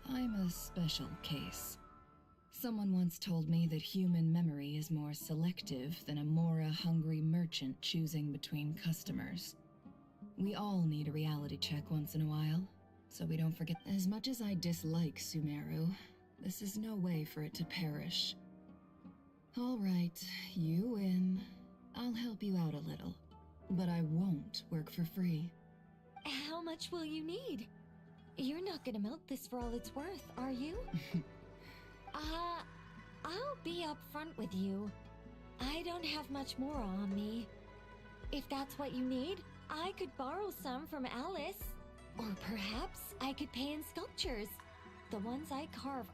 I'm a special case. Someone once told me that human memory is more selective than a Mora-hungry merchant choosing between customers. We all need a reality check once in a while, so we don't forget. As much as I dislike Sumeru, this is no way for it to perish. All right, you win. I'll help you out a little, but I won't work for free. How much will you need? You're not gonna milk this for all it's worth, are you? I'll be upfront with you. I don't have much more on me. If that's what you need, I could borrow some from Alice. Or perhaps I could pay in sculptures. The ones I carve.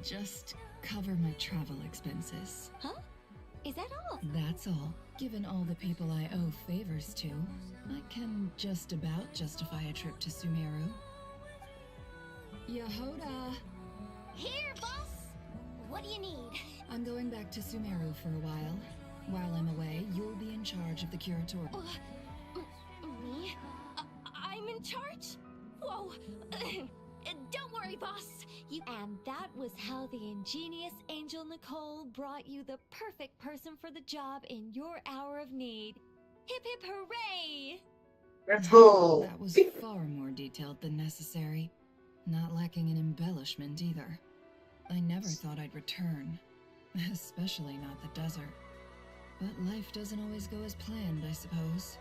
Just cover my travel expenses. Huh? Is that all? That's all. Given all the people I owe favors to, I can just about justify a trip to Sumeru. Yehoda! Here, boss! What do you need? I'm going back to Sumeru for a while. While I'm away, you'll be in charge of the curatorium. Me? I'm in charge? Whoa! Don't worry, boss! And that was how the ingenious Angel Nicole brought you the perfect person for the job in your hour of need. Hip hip hooray! Let's go! That was far more detailed than necessary. Not lacking in embellishment either. I never thought I'd return. Especially not the desert. But life doesn't always go as planned, I suppose.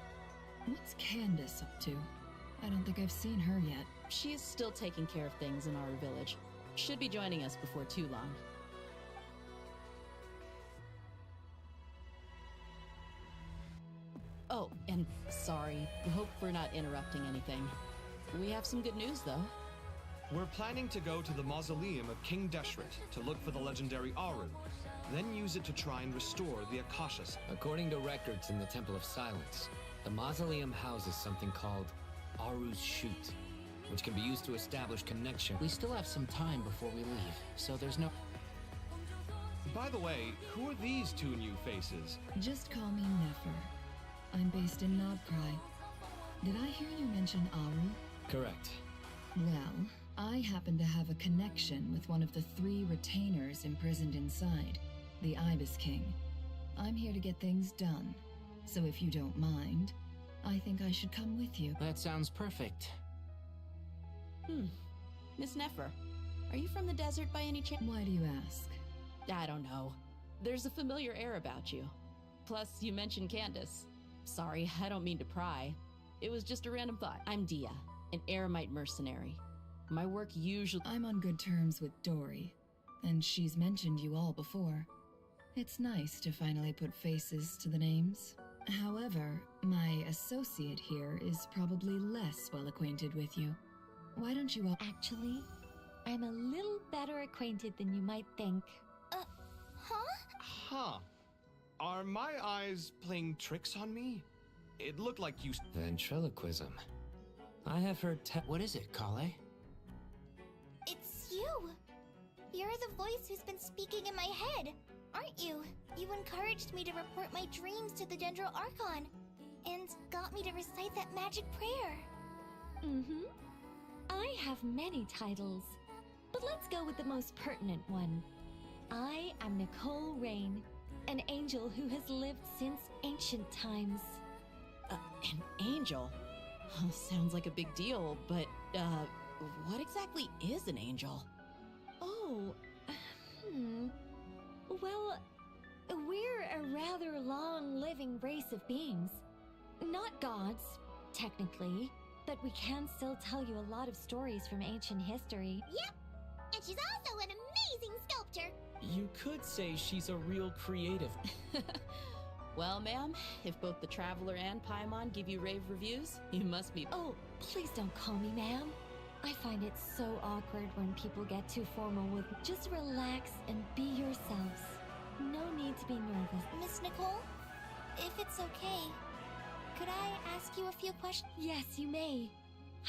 What's Candace up to? I don't think I've seen her yet. She is still taking care of things in our village. Should be joining us before too long. Oh, and Sorry. Hope we're not interrupting anything. We have some good news, though. We're planning to go to the mausoleum of King Deshret to look for the legendary Aru, then use it to try and restore the Akashas. According to records in the Temple of Silence, the mausoleum houses something called Aru's Chute, which can be used to establish connection. We still have some time before we leave, so there's no... By the way, who are these two new faces? Just call me Nefer. I'm based in Nodcry. Did I hear you mention Aru? Correct. Well, I happen to have a connection with one of the 3 retainers imprisoned inside, the Ibis King. I'm here to get things done, so if you don't mind, I think I should come with you. That sounds perfect. Miss Nefer, are you from the desert by any chance? Why do you ask? I don't know. There's a familiar air about you. Plus, you mentioned Candace. Sorry, I don't mean to pry. It was just a random thought. I'm Dia, an Eremite mercenary. My work usually... I'm on good terms with Dory, and she's mentioned you all before. It's nice to finally put faces to the names. However, my associate here is probably less well acquainted with you. Why don't you all... Actually, I'm a little better acquainted than you might think. Huh. Are my eyes playing tricks on me? It looked like you... Ventriloquism. I have heard What is it, Kale? It's you! You're the voice who's been speaking in my head, aren't you? You encouraged me to report my dreams to the Dendro Archon, and got me to recite that magic prayer. Mm-hmm. I have many titles, but let's go with the most pertinent one. I am Nicole Rain, an angel who has lived since ancient times. An angel? Sounds like a big deal, but, what exactly is an angel? Oh, Well, we're a rather long-living race of beings. Not gods, technically, but we can still tell you a lot of stories from ancient history. Yep, and she's also an amazing sculptor. You could say she's a real creative. Well, ma'am, if both the Traveler and Paimon give you rave reviews, you must be... Oh, please don't call me ma'am. I find it so awkward when people get too formal with me. Just relax and be yourselves. No need to be nervous. Miss Nicole, if it's okay, could I ask you a few questions? Yes, you may.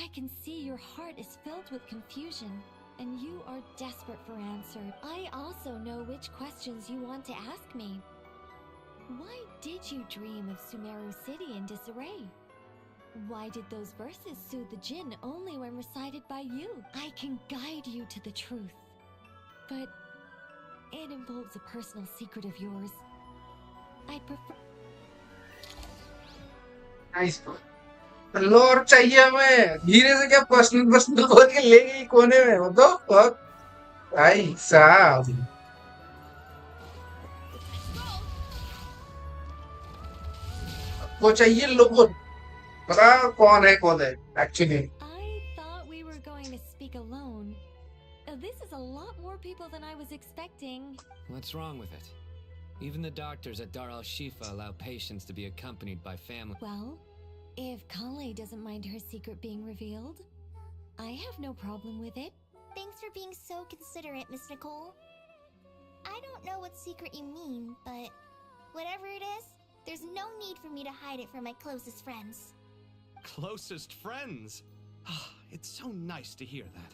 I can see your heart is filled with confusion, and you are desperate for answers. I also know which questions you want to ask me. Why did you dream of Sumeru City in disarray? Why did those verses soothe the Jinn only when recited by you? I can guide you to the truth, but it involves a personal secret of yours. I prefer... nice लोर चाहिए हमें धीरे से क्या personal खोल के ले गई कोने में वो तो भाई साहब वो चाहिए लोगों पता कौन है actually I thought we were going to speak alone. This is a lot more people than I was expecting. What's wrong with it? Even the doctors at Dar al-Shifa allow patients to be accompanied by family. Well, if Kale doesn't mind her secret being revealed, I have no problem with it. Thanks for being so considerate, Miss Nicole. I don't know what secret you mean, but whatever it is, there's no need for me to hide it from my closest friends. Closest friends? It's so nice to hear that.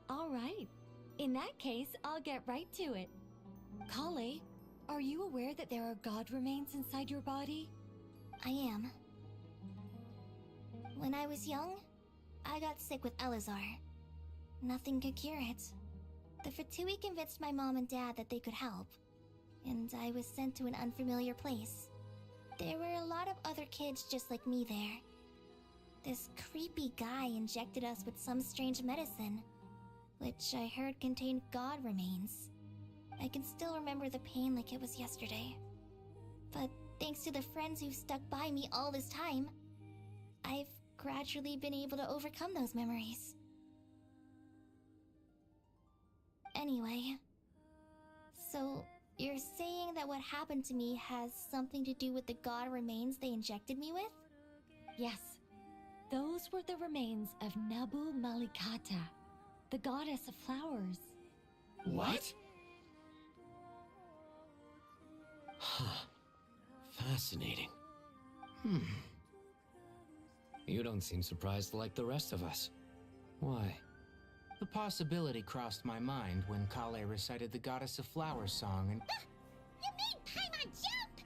All right. In that case, I'll get right to it. Kale, are you aware that there are god remains inside your body? I am. When I was young, I got sick with Elazar. Nothing could cure it. The Fatui convinced my mom and dad that they could help, and I was sent to an unfamiliar place. There were a lot of other kids just like me there. This creepy guy injected us with some strange medicine, which I heard contained god remains. I can still remember the pain like it was yesterday. But thanks to the friends who've stuck by me all this time, I've gradually been able to overcome those memories. Anyway, so You're saying that what happened to me has something to do with the god remains they injected me with? Yes. Those were the remains of Nabu Malikata, the goddess of flowers. What? Huh. Fascinating. You don't seem surprised like the rest of us. Why? The possibility crossed my mind when Kale recited the Goddess of Flowers song and... You made Paimon jump!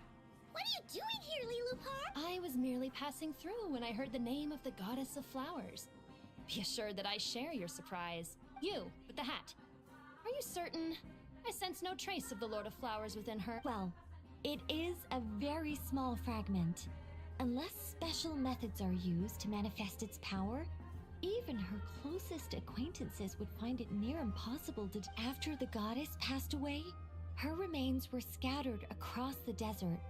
What are you doing here, Lilupar? I was merely passing through when I heard the name of the goddess of flowers. Be assured that I share your surprise. You, with the hat. Are you certain? I sense no trace of the Lord of Flowers within her. Well, it is a very small fragment. Unless special methods are used to manifest its power, even her closest acquaintances would find it near impossible to... After the goddess passed away, her remains were scattered across the desert.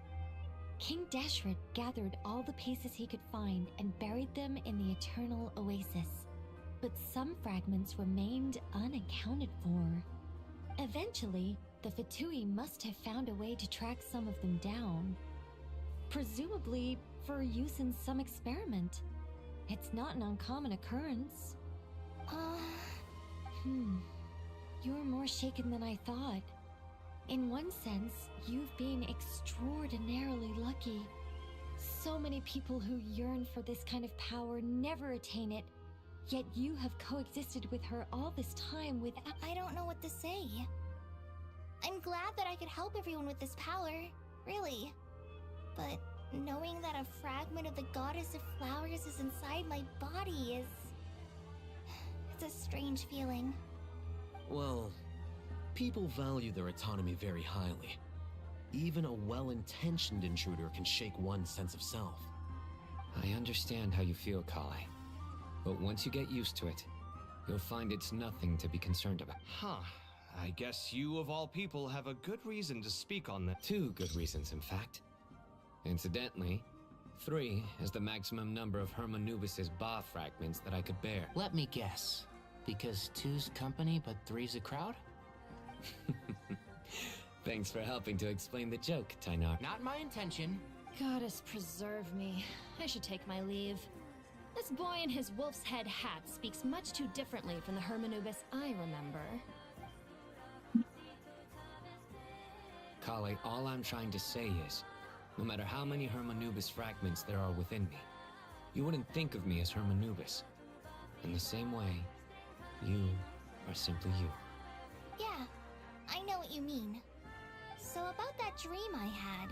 King Deshret gathered all the pieces he could find and buried them in the Eternal Oasis. But some fragments remained unaccounted for. Eventually, the Fatui must have found a way to track some of them down. Presumably for use in some experiment. It's not an uncommon occurrence. You're more shaken than I thought. In one sense, you've been extraordinarily lucky. So many people who yearn for this kind of power never attain it, yet you have coexisted with her all this time without... I don't know what to say. I'm glad that I could help everyone with this power, really. But knowing that a fragment of the Goddess of Flowers is inside my body is... It's a strange feeling. Well, people value their autonomy very highly. Even a well-intentioned intruder can shake one's sense of self. I understand how you feel, Kale. But once you get used to it, you'll find it's nothing to be concerned about. Huh. I guess you, of all people, have a good reason to speak on that. 2 good reasons, in fact. Incidentally, 3 is the maximum number of Hermanubis' Ba fragments that I could bear. Let me guess. Because 2's company, but 3's a crowd? Thanks for helping to explain the joke, Tainar. Not my intention. Goddess preserve me. I should take my leave. This boy in his wolf's head hat speaks much too differently from the Hermanubis I remember. Kale, all I'm trying to say is, no matter how many Hermanubis fragments there are within me, you wouldn't think of me as Hermanubis. In the same way, you are simply you. Yeah, I know what you mean. So about that dream I had,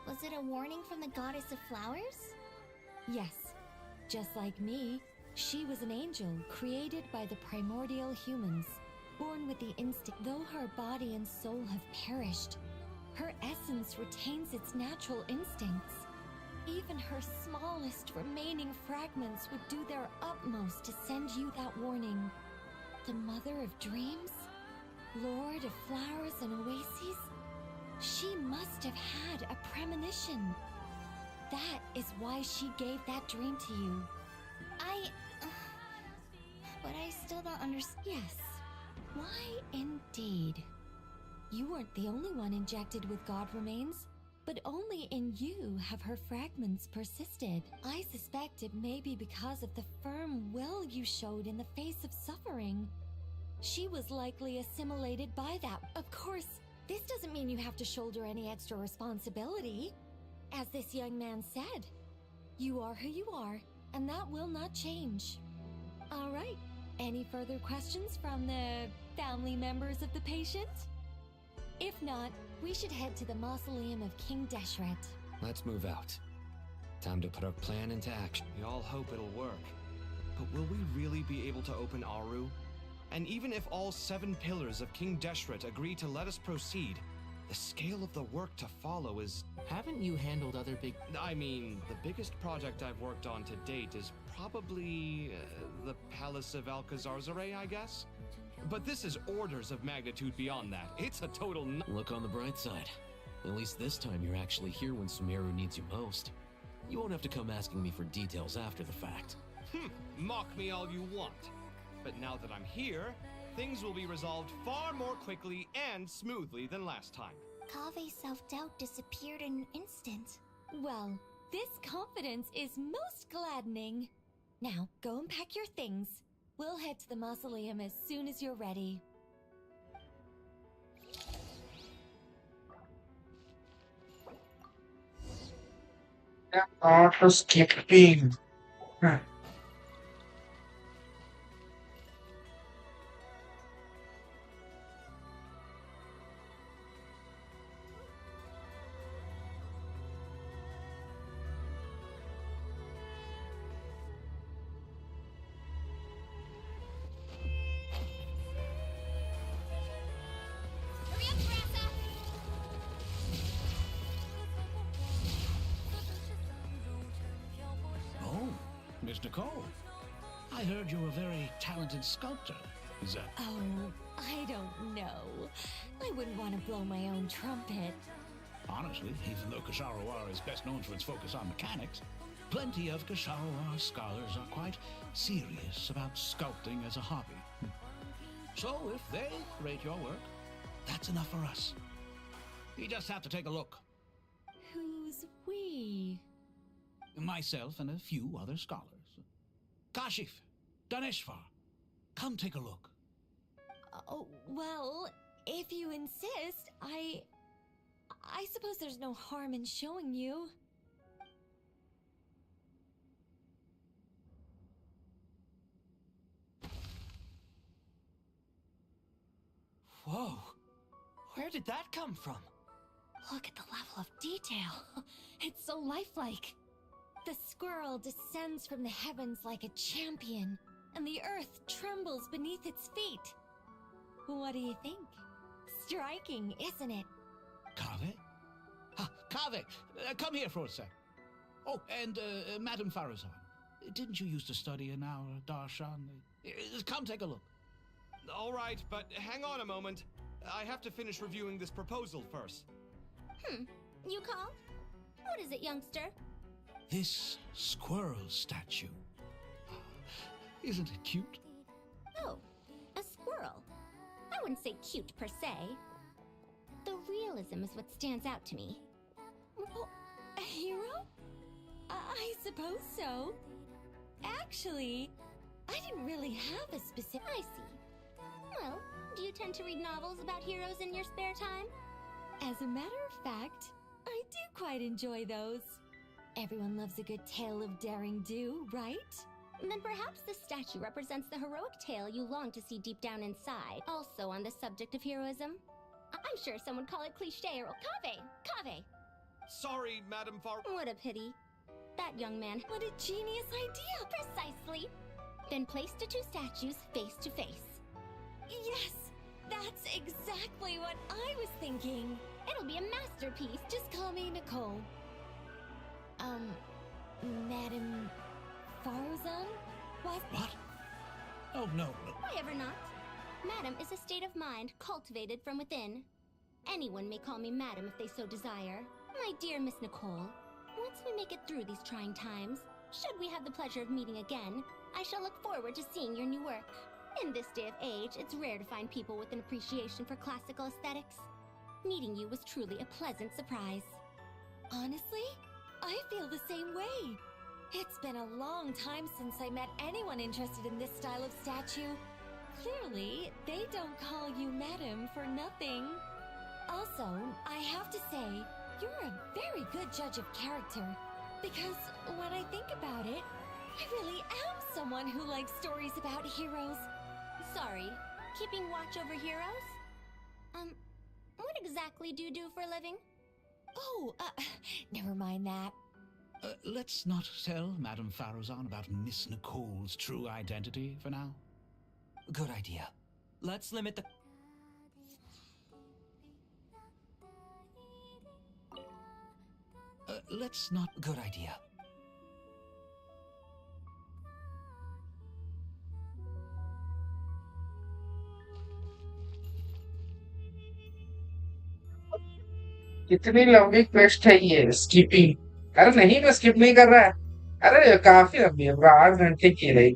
was it a warning from the Goddess of Flowers? Yes. Just like me, she was an angel created by the primordial humans, born with the instinct. Though her body and soul have perished, her essence retains its natural instincts. Even her smallest remaining fragments would do their utmost to send you that warning. The Mother of Dreams? Lord of Flowers and Oases? She must have had a premonition. That is why she gave that dream to you. But I still don't understand. Yes. Why indeed? You weren't the only one injected with god remains, but only in you have her fragments persisted. I suspect it may be because of the firm will you showed in the face of suffering. She was likely assimilated by that. Of course, this doesn't mean you have to shoulder any extra responsibility. As this young man said, you are who you are, and that will not change. All right, any further questions from the family members of the patient? If not, we should head to the mausoleum of King Deshret. Let's move out. Time to put our plan into action. We all hope it'll work. But will we really be able to open Aru? And even if all 7 pillars of King Deshret agree to let us proceed, the scale of the work to follow is... Haven't you handled other big... I mean, the biggest project I've worked on to date is probably the Palace of Alcazarzaray, I guess? But this is orders of magnitude beyond that. It's a total... Look on the bright side. At least this time you're actually here when Sumeru needs you most. You won't have to come asking me for details after the fact. Mock me all you want. But now that I'm here, things will be resolved far more quickly and smoothly than last time. Kave's self-doubt disappeared in an instant. Well, this confidence is most gladdening. Now, go and pack your things. We'll head to the mausoleum as soon as you're ready. Auto skipping. Oh, Miss Nicole. I heard you're a very talented sculptor. Is that... Oh, I don't know. I wouldn't want to blow my own trumpet. Honestly, even though Kasharawar is best known for its focus on mechanics, plenty of Kasharawar scholars are quite serious about sculpting as a hobby. So if they rate your work, that's enough for us. You just have to take a look. Who's we? Myself and a few other scholars. Kashif, Daneshvar, come take a look. Oh, well, if you insist, I suppose there's no harm in showing you. Whoa! Where did that come from? Look at the level of detail. It's so lifelike. The squirrel descends from the heavens like a champion, and the earth trembles beneath its feet. What do you think? Striking, isn't it? Kave? Kave, come here for a sec. Oh, and Madame Farazan, didn't you used to study in our darshan? Come take a look. All right, but hang on a moment. I have to finish reviewing this proposal first. You called? What is it, youngster? This squirrel statue. Isn't it cute? Oh, a squirrel. I wouldn't say cute per se. The realism is what stands out to me. Oh, a hero? I suppose so. Actually, I didn't really have a specific... I see. Well, do you tend to read novels about heroes in your spare time? As a matter of fact, I do quite enjoy those. Everyone loves a good tale of daring do, right? Then perhaps this statue represents the heroic tale you long to see deep down inside. Also on the subject of heroism. I'm sure some would call it cliche or... Kave! Sorry, Madame Far... What a pity. That young man... What a genius idea! Precisely! Then place the two statues face to face. Yes! That's exactly what I was thinking. It'll be a masterpiece. Just call me Nicole. Madame Farazan? What? Oh, no. Why ever not? Madam is a state of mind cultivated from within. Anyone may call me Madam if they so desire. My dear Miss Nicole, once we make it through these trying times, should we have the pleasure of meeting again, I shall look forward to seeing your new work. In this day of age, it's rare to find people with an appreciation for classical aesthetics. Meeting you was truly a pleasant surprise. Honestly, I feel the same way. It's been a long time since I met anyone interested in this style of statue. Clearly, they don't call you Madam for nothing. Also, I have to say, you're a very good judge of character. Because when I think about it, I really am someone who likes stories about heroes. Sorry, keeping watch over heroes? What exactly do you do for a living? Oh, never mind that. Let's not tell Madame Farazan about Miss Nicole's true identity for now. Good idea. Let's limit the... Let's not... Good idea. कितनी लंबी quest है ये skipping. अरे नहीं, मैं skip नहीं कर रहा है। अरे काफी लंबी है, 8 घंटे की है।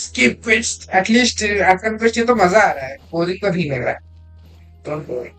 Skip twist at least action twist ये तो मजा आ रहा है बोरिंग तो नहीं लग रहा है don't worry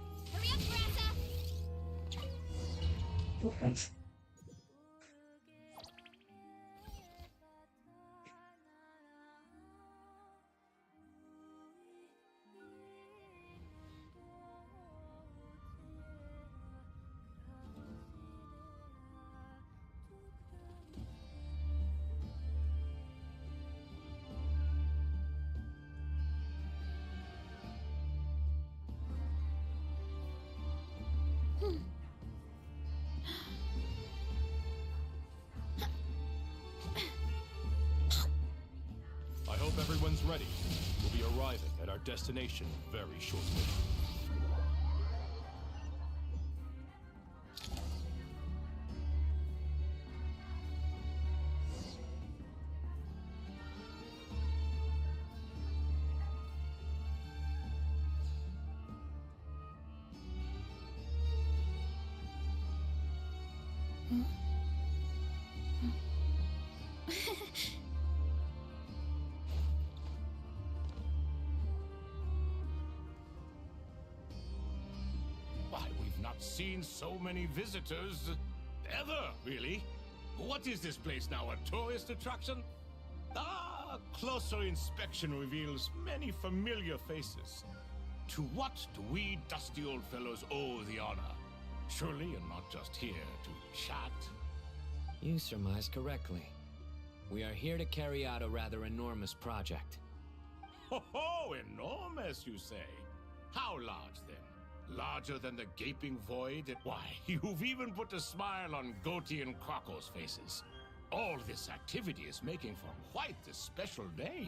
I hope everyone's ready. We'll be arriving at our destination very shortly. Why, we've not seen so many visitors ever, really. What is this place now, a tourist attraction? Ah, closer inspection reveals many familiar faces. To what do we dusty old fellows owe the honor? Surely you're not just here to chat. You surmise correctly. We are here to carry out a rather enormous project. Ho, enormous, you say? How large, then? Larger than the gaping void? Why, you've even put a smile on Goatee and Crocco's faces. All this activity is making for quite a special day.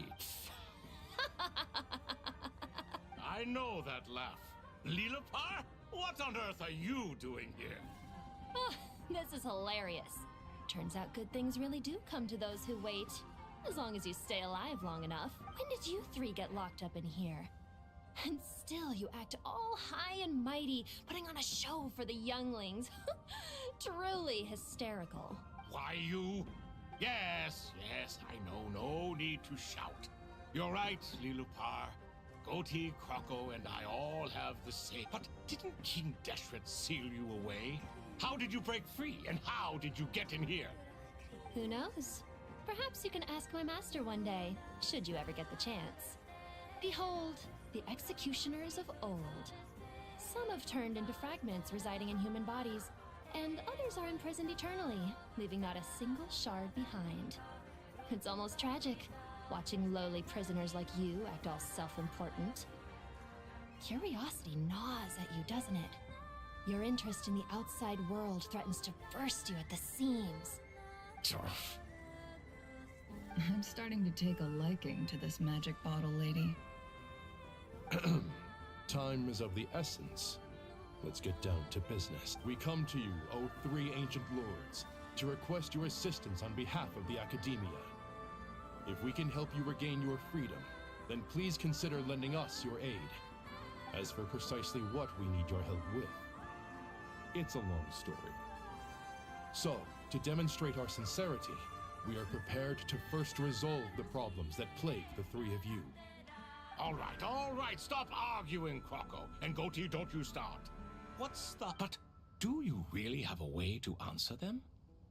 I know that laugh. Lilipar, what on earth are you doing here? This is hilarious. Turns out good things really do come to those who wait. As long as you stay alive long enough. When did you three get locked up in here? And still you act all high and mighty, putting on a show for the younglings. Truly hysterical. Why, you... Yes, I know. No need to shout. You're right, Lilipar. Goatee, Crocco, and I all have the same. But didn't King Deshret seal you away? How did you break free, and how did you get in here? Who knows? Perhaps you can ask my master one day, should you ever get the chance. Behold, the executioners of old. Some have turned into fragments residing in human bodies, and others are imprisoned eternally, leaving not a single shard behind. It's almost tragic, watching lowly prisoners like you act all self-important. Curiosity gnaws at you, doesn't it? Your interest in the outside world threatens to burst you at the seams. I'm starting to take a liking to this magic bottle lady. Time is of the essence. Let's get down to business. We come to you, O three ancient lords, to request your assistance on behalf of the Academia. If we can help you regain your freedom, then please consider lending us your aid. As for precisely what we need your help with, it's a long story. So, to demonstrate our sincerity, we are prepared to first resolve the problems that plague the three of you. All right, stop arguing, Crocco. And Goatee, don't you start. What's the... But do you really have a way to answer them?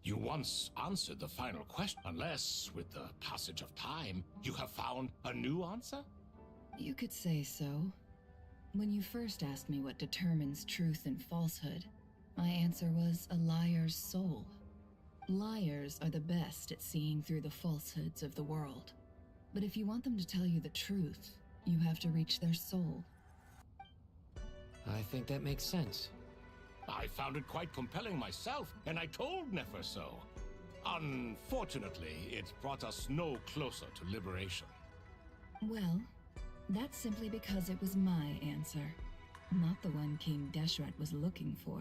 You once answered the final question, unless, with the passage of time, you have found a new answer? You could say so. When you first asked me what determines truth and falsehood, my answer was a liar's soul. Liars are the best at seeing through the falsehoods of the world. But if you want them to tell you the truth, you have to reach their soul. I think that makes sense. I found it quite compelling myself, and I told Nefer so. Unfortunately, it brought us no closer to liberation. Well, that's simply because it was my answer, not the one King Deshret was looking for.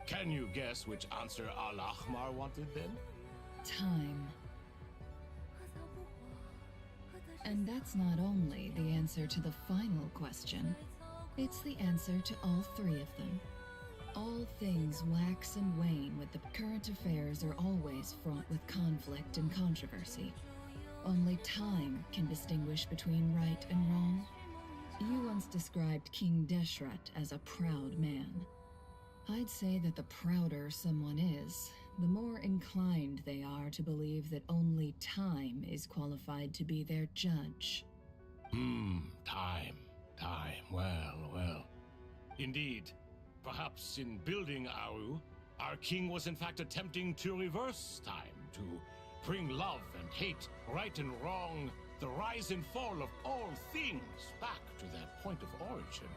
Can you guess which answer Al-Ahmar wanted then? Time. And that's not only the answer to the final question, it's the answer to all three of them. All things wax and wane with the current affairs are always fraught with conflict and controversy. Only time can distinguish between right and wrong. You once described King Deshret as a proud man. I'd say that the prouder someone is, the more inclined they are to believe that only time is qualified to be their judge. Time. Well. Indeed. Perhaps in building Aru, our king was in fact attempting to reverse time, to bring love and hate, right and wrong, the rise and fall of all things back to their point of origin.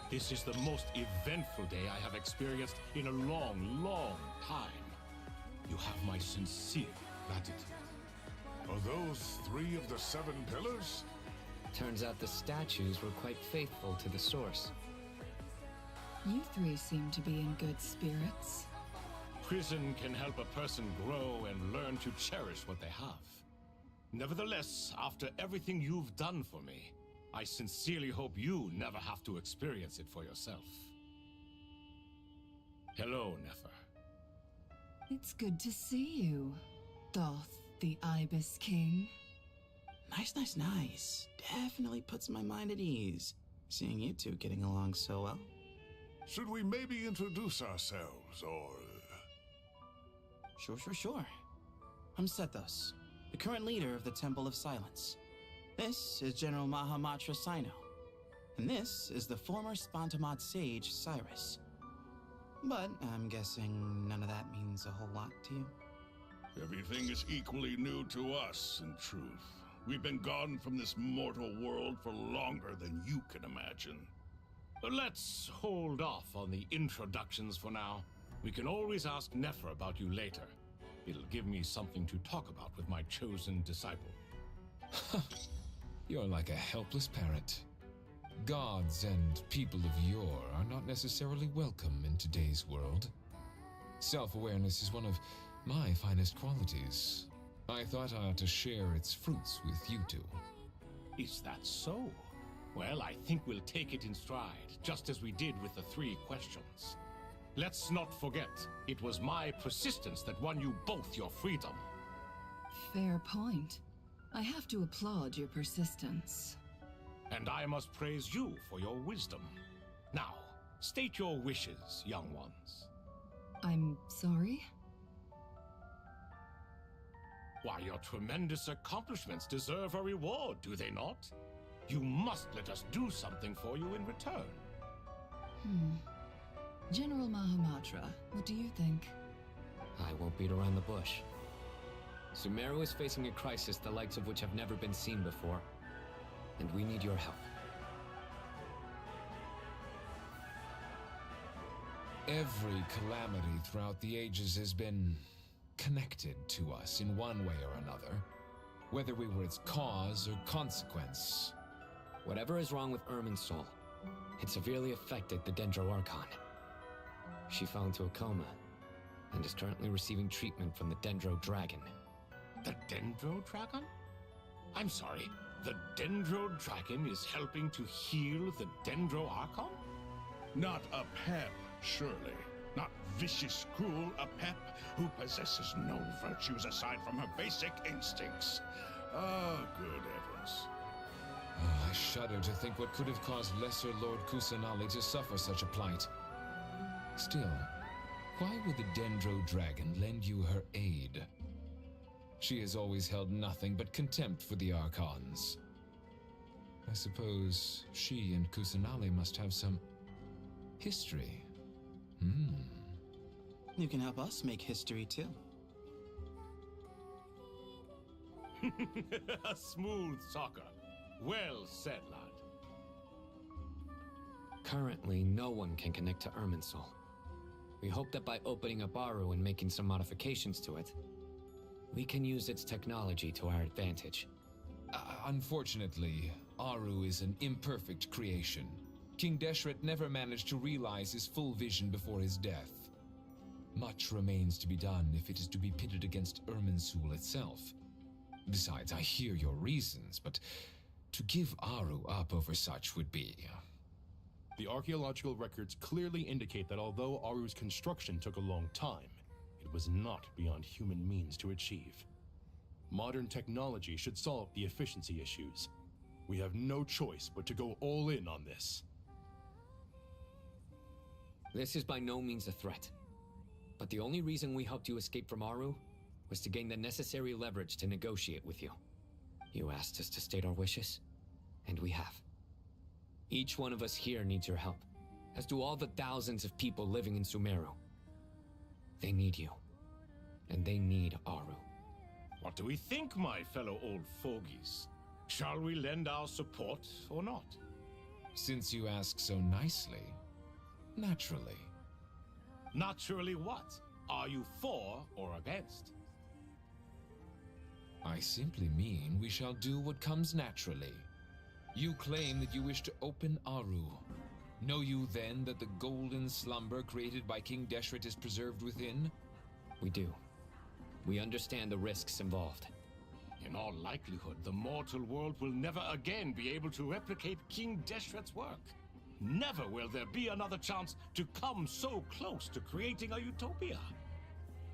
This is the most eventful day I have experienced in a long time. You have my sincere gratitude. Are those 3 of the 7 pillars? Turns out the statues were quite faithful to the source. You 3 seem to be in good spirits. Prison can help a person grow and learn to cherish what they have. Nevertheless, after everything you've done for me, I sincerely hope you never have to experience it for yourself. Hello, Nefer. It's good to see you, Thoth the Ibis King. Nice. Definitely puts my mind at ease, seeing you 2 getting along so well. Should we maybe introduce ourselves, or... Sure. I'm Sethos, the current leader of the Temple of Silence. This is General Mahamatra Sino, and this is the former Spantamad sage, Cyrus. But I'm guessing none of that means a whole lot to you. Everything is equally new to us, in truth. We've been gone from this mortal world for longer than you can imagine. Let's hold off on the introductions for now. We can always ask Nefer about you later. It'll give me something to talk about with my chosen disciple. You're like a helpless parrot. Gods and people of yore are not necessarily welcome in today's world. Self-awareness is one of my finest qualities. I thought I ought to share its fruits with you 2. Is that so? Well, I think we'll take it in stride, just as we did with the 3 questions. Let's not forget, it was my persistence that won you both your freedom. Fair point. I have to applaud your persistence. And I must praise you for your wisdom. Now, state your wishes, young ones. I'm sorry? Why, your tremendous accomplishments deserve a reward, do they not? You must let us do something for you in return. General Mahamatra, what do you think? I won't beat around the bush. Sumeru is facing a crisis the likes of which have never been seen before, and we need your help. Every calamity throughout the ages has been connected to us in one way or another, whether we were its cause or consequence. Whatever is wrong with Irminsul, it severely affected the Dendro Archon. She fell into a coma and is currently receiving treatment from the Dendro Dragon. The Dendro Dragon? I'm sorry, the Dendro Dragon is helping to heal the Dendro Archon? Not a pep, surely. Not vicious, cruel, a pep who possesses no virtues aside from her basic instincts. Ah, good heavens. I shudder to think what could have caused Lesser Lord Kusanali to suffer such a plight. Still, why would the Dendro Dragon lend you her aid? She has always held nothing but contempt for the Archons. I suppose she and Kusanali must have some history. You can help us make history too. A smooth soccer. Well said, lad. Currently, no one can connect to Irminsul. We hope that by opening up Aru and making some modifications to it, we can use its technology to our advantage. Unfortunately, Aru is an imperfect creation. King Deshret never managed to realize his full vision before his death. Much remains to be done if it is to be pitted against Irminsul itself. Besides, I hear your reasons, but to give Aru up over such would be... The archaeological records clearly indicate that although Aru's construction took a long time, it was not beyond human means to achieve. Modern technology should solve the efficiency issues. We have no choice but to go all in on this. This is by no means a threat. But the only reason we helped you escape from Aru was to gain the necessary leverage to negotiate with you. You asked us to state our wishes, and we have. Each one of us here needs your help, as do all the thousands of people living in Sumeru. They need you, and they need Aru. What do we think, my fellow old fogies? Shall we lend our support or not? Since you ask so nicely, naturally. Naturally what? Are you for or against? I simply mean we shall do what comes naturally. You claim that you wish to open Aru. Know you then that the golden slumber created by King Deshret is preserved within? We do. We understand the risks involved. In all likelihood, the mortal world will never again be able to replicate King Deshret's work. Never will there be another chance to come so close to creating a utopia.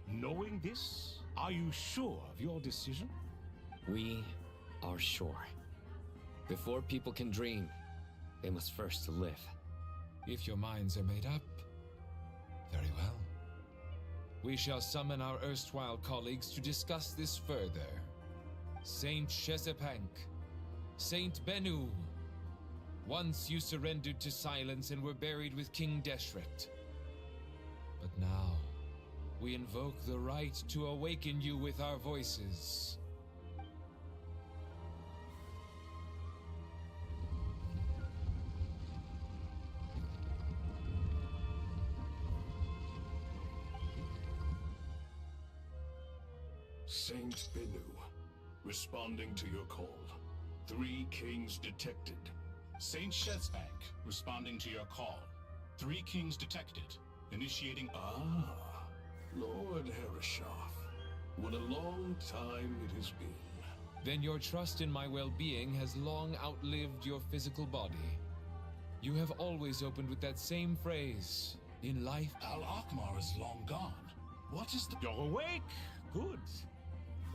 Knowing this, are you sure of your decision? We are sure. Before people can dream, they must first live. If your minds are made up, very well. We shall summon our erstwhile colleagues to discuss this further. Saint Chesapank, Saint Bennu. Once you surrendered to silence and were buried with King Deshret. But now, we invoke the right to awaken you with our voices. Saint Bennu, responding to your call. 3 kings detected. Saint Shetsbank, responding to your call. 3 kings detected. Initiating... Ah, Lord Herreshoff. What a long time it has been. Then your trust in my well-being has long outlived your physical body. You have always opened with that same phrase. In life... Al-Akmar is long gone. What is the... You're awake? Good.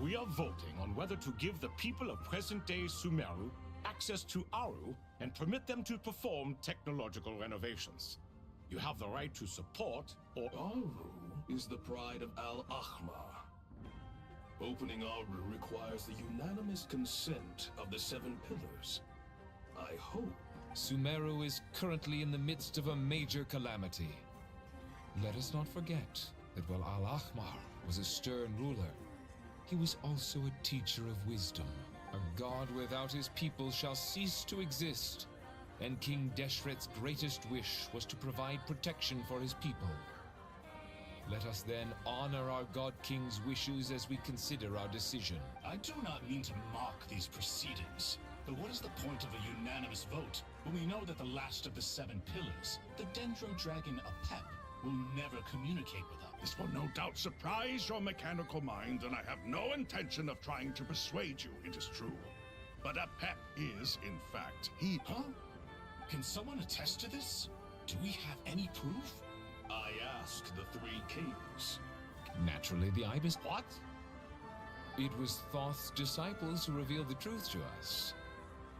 We are voting on whether to give the people of present-day Sumeru access to Aru and permit them to perform technological renovations. You have the right to support or... Aru is the pride of Al-Akmar. Opening Aru requires the unanimous consent of the 7 pillars. I hope... Sumeru is currently in the midst of a major calamity. Let us not forget that while Al-Akmar was a stern ruler, he was also a teacher of wisdom. A god without his people shall cease to exist, and King Deshret's greatest wish was to provide protection for his people. Let us then honor our God King's wishes as we consider our decision. I do not mean to mock these proceedings, but what is the point of a unanimous vote when we know that the last of the 7 pillars, the Dendro Dragon Apep, will never communicate with us? This will no doubt surprise your mechanical mind, and I have no intention of trying to persuade you it is true. But Apep is, in fact, he... Huh? Can someone attest to this? Do we have any proof? I ask the 3 kings. Naturally, the Ibis... What? It was Thoth's disciples who revealed the truth to us.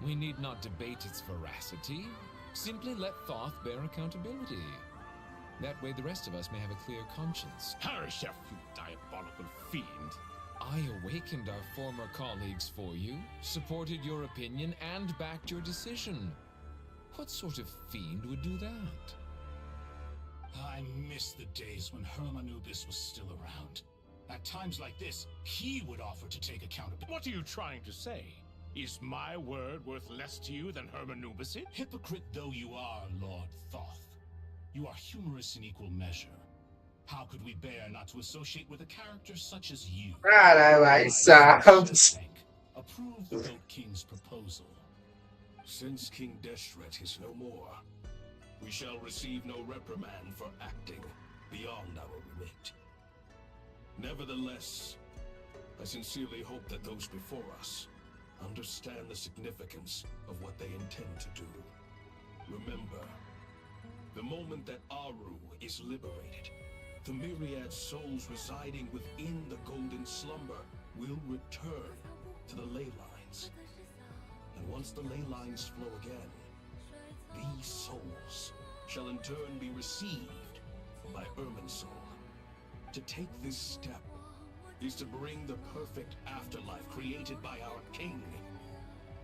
We need not debate its veracity. Simply let Thoth bear accountability. That way the rest of us may have a clear conscience. Herreshoff, you diabolical fiend! I awakened our former colleagues for you, supported your opinion, and backed your decision. What sort of fiend would do that? I miss the days when Hermanubis was still around. At times like this, he would offer to take accountability. What are you trying to say? Is my word worth less to you than Hermanubis'? Hypocrite though you are, Lord Thoth, you are humorous in equal measure. How could we bear not to associate with a character such as you? Approve the Goat King's proposal. Since King Deshret is no more, We shall receive no reprimand for acting beyond our remit. Nevertheless, I sincerely hope that those before us understand the significance of what they intend to do. Remember, the moment that Aru is liberated, the myriad souls residing within the Golden Slumber will return to the ley lines. And once the ley lines flow again, these souls shall in turn be received by Irminsul. To take this step is to bring the perfect afterlife created by our king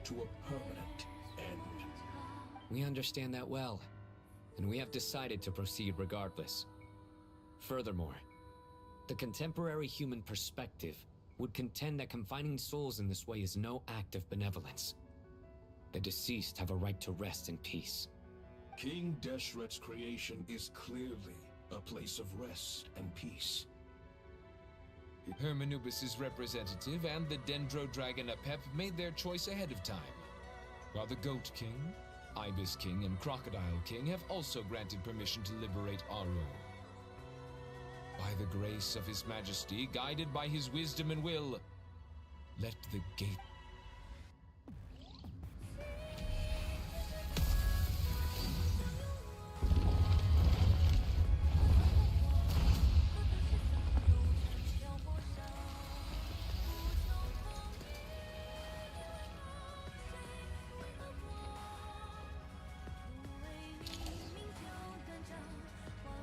to a permanent end. We understand that well, and we have decided to proceed regardless. Furthermore, the contemporary human perspective would contend that confining souls in this way is no act of benevolence. The deceased have a right to rest in peace. King Deshret's creation is clearly a place of rest and peace. Hermanubis' representative and the Dendro Dragon Apep made their choice ahead of time, while the Goat King, Ibis King, and Crocodile King have also granted permission to liberate Aru. By the grace of His Majesty, guided by his wisdom and will, let the gate...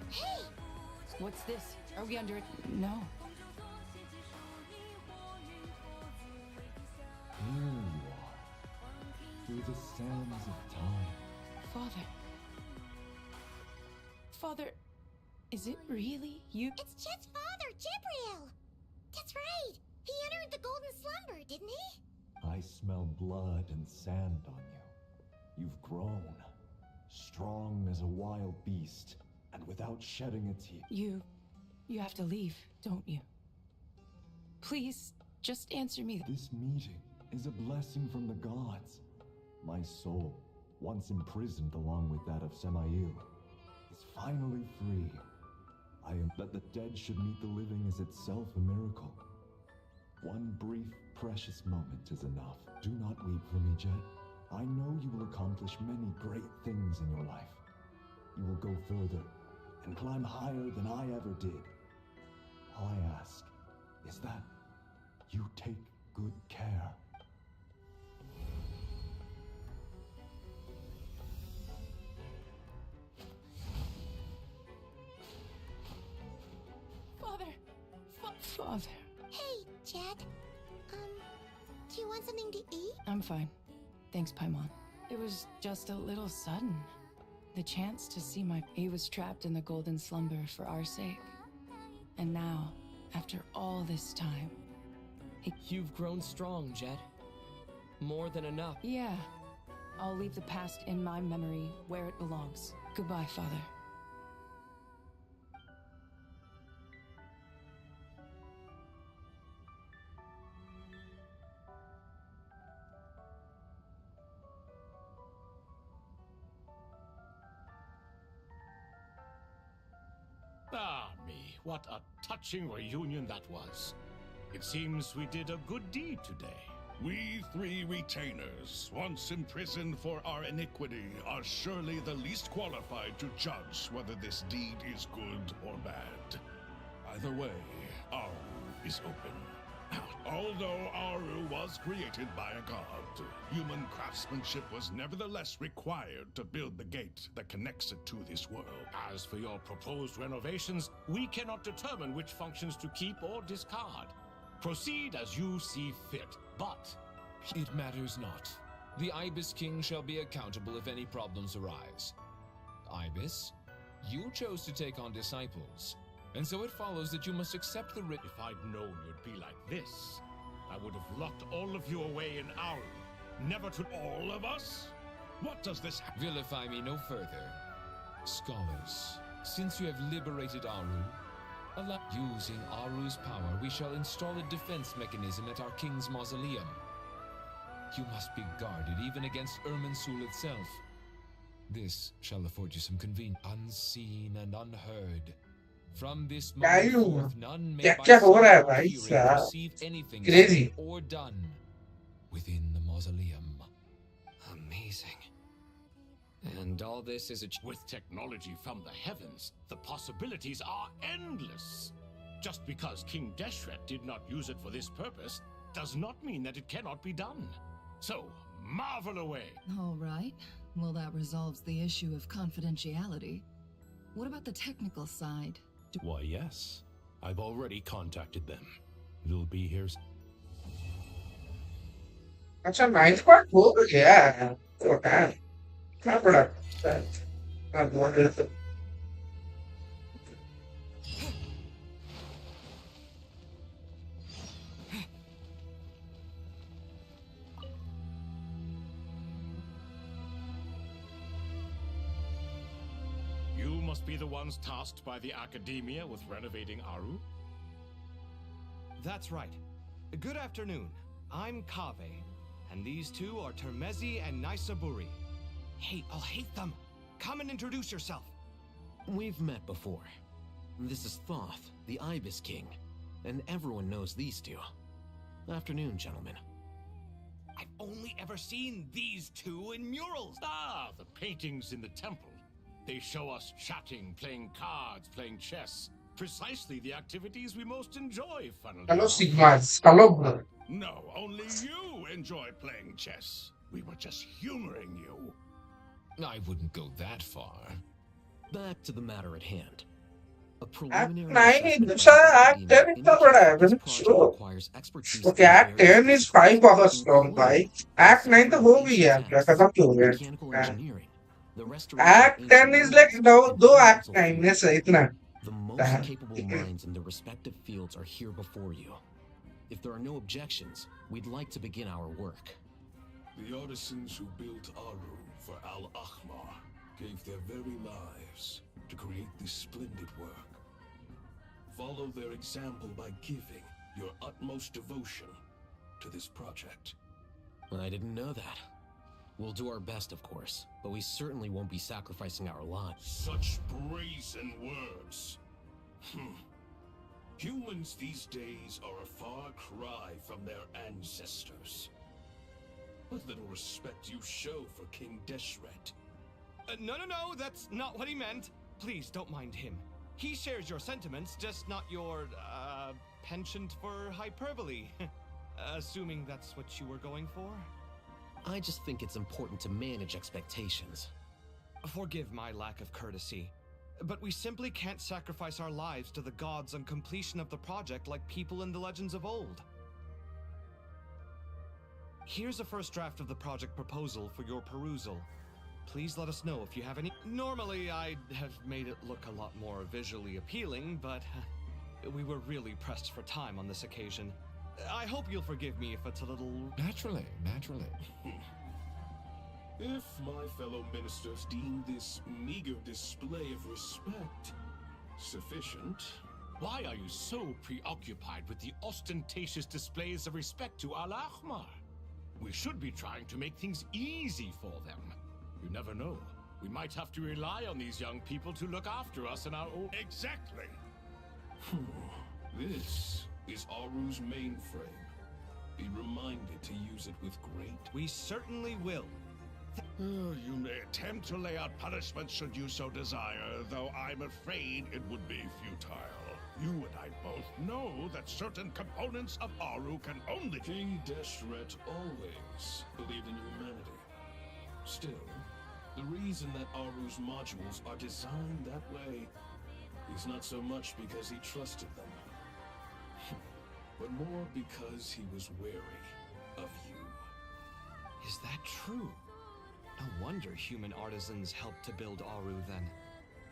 Hey! What's this? Are we under it? No. Here you are, through the sands of time. Father. Father, is it really you? It's Chet's father, Jibril! That's right! He entered the Golden Slumber, didn't he? I smell blood and sand on you. You've grown, strong as a wild beast, and without shedding a tear. You have to leave, don't you? Please, just answer me. This meeting is a blessing from the gods. My soul, once imprisoned along with that of Semail, is finally free. That the dead should meet the living is itself a miracle. One brief, precious moment is enough. Do not weep for me, Jet. I know you will accomplish many great things in your life. You will go further and climb higher than I ever did. All I ask is that you take good care. Father! Father. Hey, Jet. Do you want something to eat? I'm fine. Thanks, Paimon. It was just a little sudden. The chance to see he was trapped in the Golden Slumber for our sake. And now, after all this time, You've grown strong, Jed. More than enough. Yeah. I'll leave the past in my memory where it belongs. Goodbye, Father. Ah, me, what a touching reunion that was. It seems we did a good deed today. We three retainers, once imprisoned for our iniquity, are surely the least qualified to judge whether this deed is good or bad. Either way, Aru is open. Although Aru was created by a god, human craftsmanship was nevertheless required to build the gate that connects it to this world. As for your proposed renovations, we cannot determine which functions to keep or discard. Proceed as you see fit, but... It matters not. The Ibis King shall be accountable if any problems arise. Ibis, you chose to take on disciples, and so it follows that you must accept the If I'd known you'd be like this, I would have locked all of you away in Aru. Never to all of us? What does this Vilify me no further. Scholars, since you have liberated Aru, using Aru's power, we shall install a defense mechanism at our king's mausoleum. You must be guarded even against Irminsul itself. This shall afford you some convenience, unseen and unheard. From this क्या ही moment हुआ? forth, none may क्या by क्या हो रहा sight है or भाई hearing साहब? perceive anything Crazy. said or done within the mausoleum. Amazing. And all this is With technology from the heavens, the possibilities are endless. Just because King Deshret did not use it for this purpose does not mean that it cannot be done. So, marvel away. All right. Well, that resolves the issue of confidentiality. What about the technical side? Why, yes. I've already contacted them. They'll be here. अच्छा 9th part हो गया है तो है क्या बड़ा हाँ, बहुत देर से। You must be the ones tasked by the Academia with renovating Aru? That's right. Good afternoon. I'm Kave, and these two are Termezi and Naisaburi. Hey, I'll hate them. Come and introduce yourself. We've met before. This is Thoth, the Ibis King, and everyone knows these two. Afternoon, gentlemen. I've only ever seen these two in murals. Ah, the paintings in the temple. They show us chatting, playing cards, playing chess. Precisely the activities we most enjoy, funnily Hello enough. Sigmas. Hello brother. No, only you enjoy playing chess. We were just humoring you. I wouldn't go that far. Back to the matter at hand. A Act preliminary 9 assessment by दूसरा the Act 10 Academia इतना बड़ा है indicates मैंने that this project slow. requires expertise Okay, in Act various 10 is disciplines, 5 hours long भाई. including Act 9 तो हो ancient गया क्या texts, खत्म क्यों हो गया? mechanical हाँ. engineering, the restoration of Act 10 ancient is like ruins, no and दो Act elemental 9 में fields. से इतना. The most capable minds in their respective fields are here before you. If there are no objections, we'd like to begin our work. The artisans who built Aru for Al-Ahmar gave their very lives to create this splendid work. Follow their example by giving your utmost devotion to this project. I didn't know that. We'll do our best, of course, but we certainly won't be sacrificing our lives. Such brazen words. Humans these days are a far cry from their ancestors. What little respect you show for King Deshret. No, that's not what he meant. Please don't mind him. He shares your sentiments, just not your, penchant for hyperbole. Assuming that's what you were going for? I just think it's important to manage expectations. Forgive my lack of courtesy, but we simply can't sacrifice our lives to the gods on completion of the project like people in the legends of old. Here's a first draft of the project proposal for your perusal. Please let us know if you have any. Normally, I'd have made it look a lot more visually appealing, but we were really pressed for time on this occasion. I hope you'll forgive me if it's a little... Naturally. If my fellow ministers deem this meager display of respect sufficient... Why are you so preoccupied with the ostentatious displays of respect to Al-Ahmar? We should be trying to make things easy for them. You never know. We might have to rely on these young people to look after us in our own... Exactly. This is Aru's mainframe. Be reminded to use it with great... We certainly will. You may attempt to lay out punishment should you so desire, though I'm afraid it would be futile. You and I both know that certain components of Aru can only... King Deshret always believed in humanity. Still, the reason that Aru's modules are designed that way is not so much because he trusted them, but more because he was wary of you. Is that true? No wonder human artisans helped to build Aru then.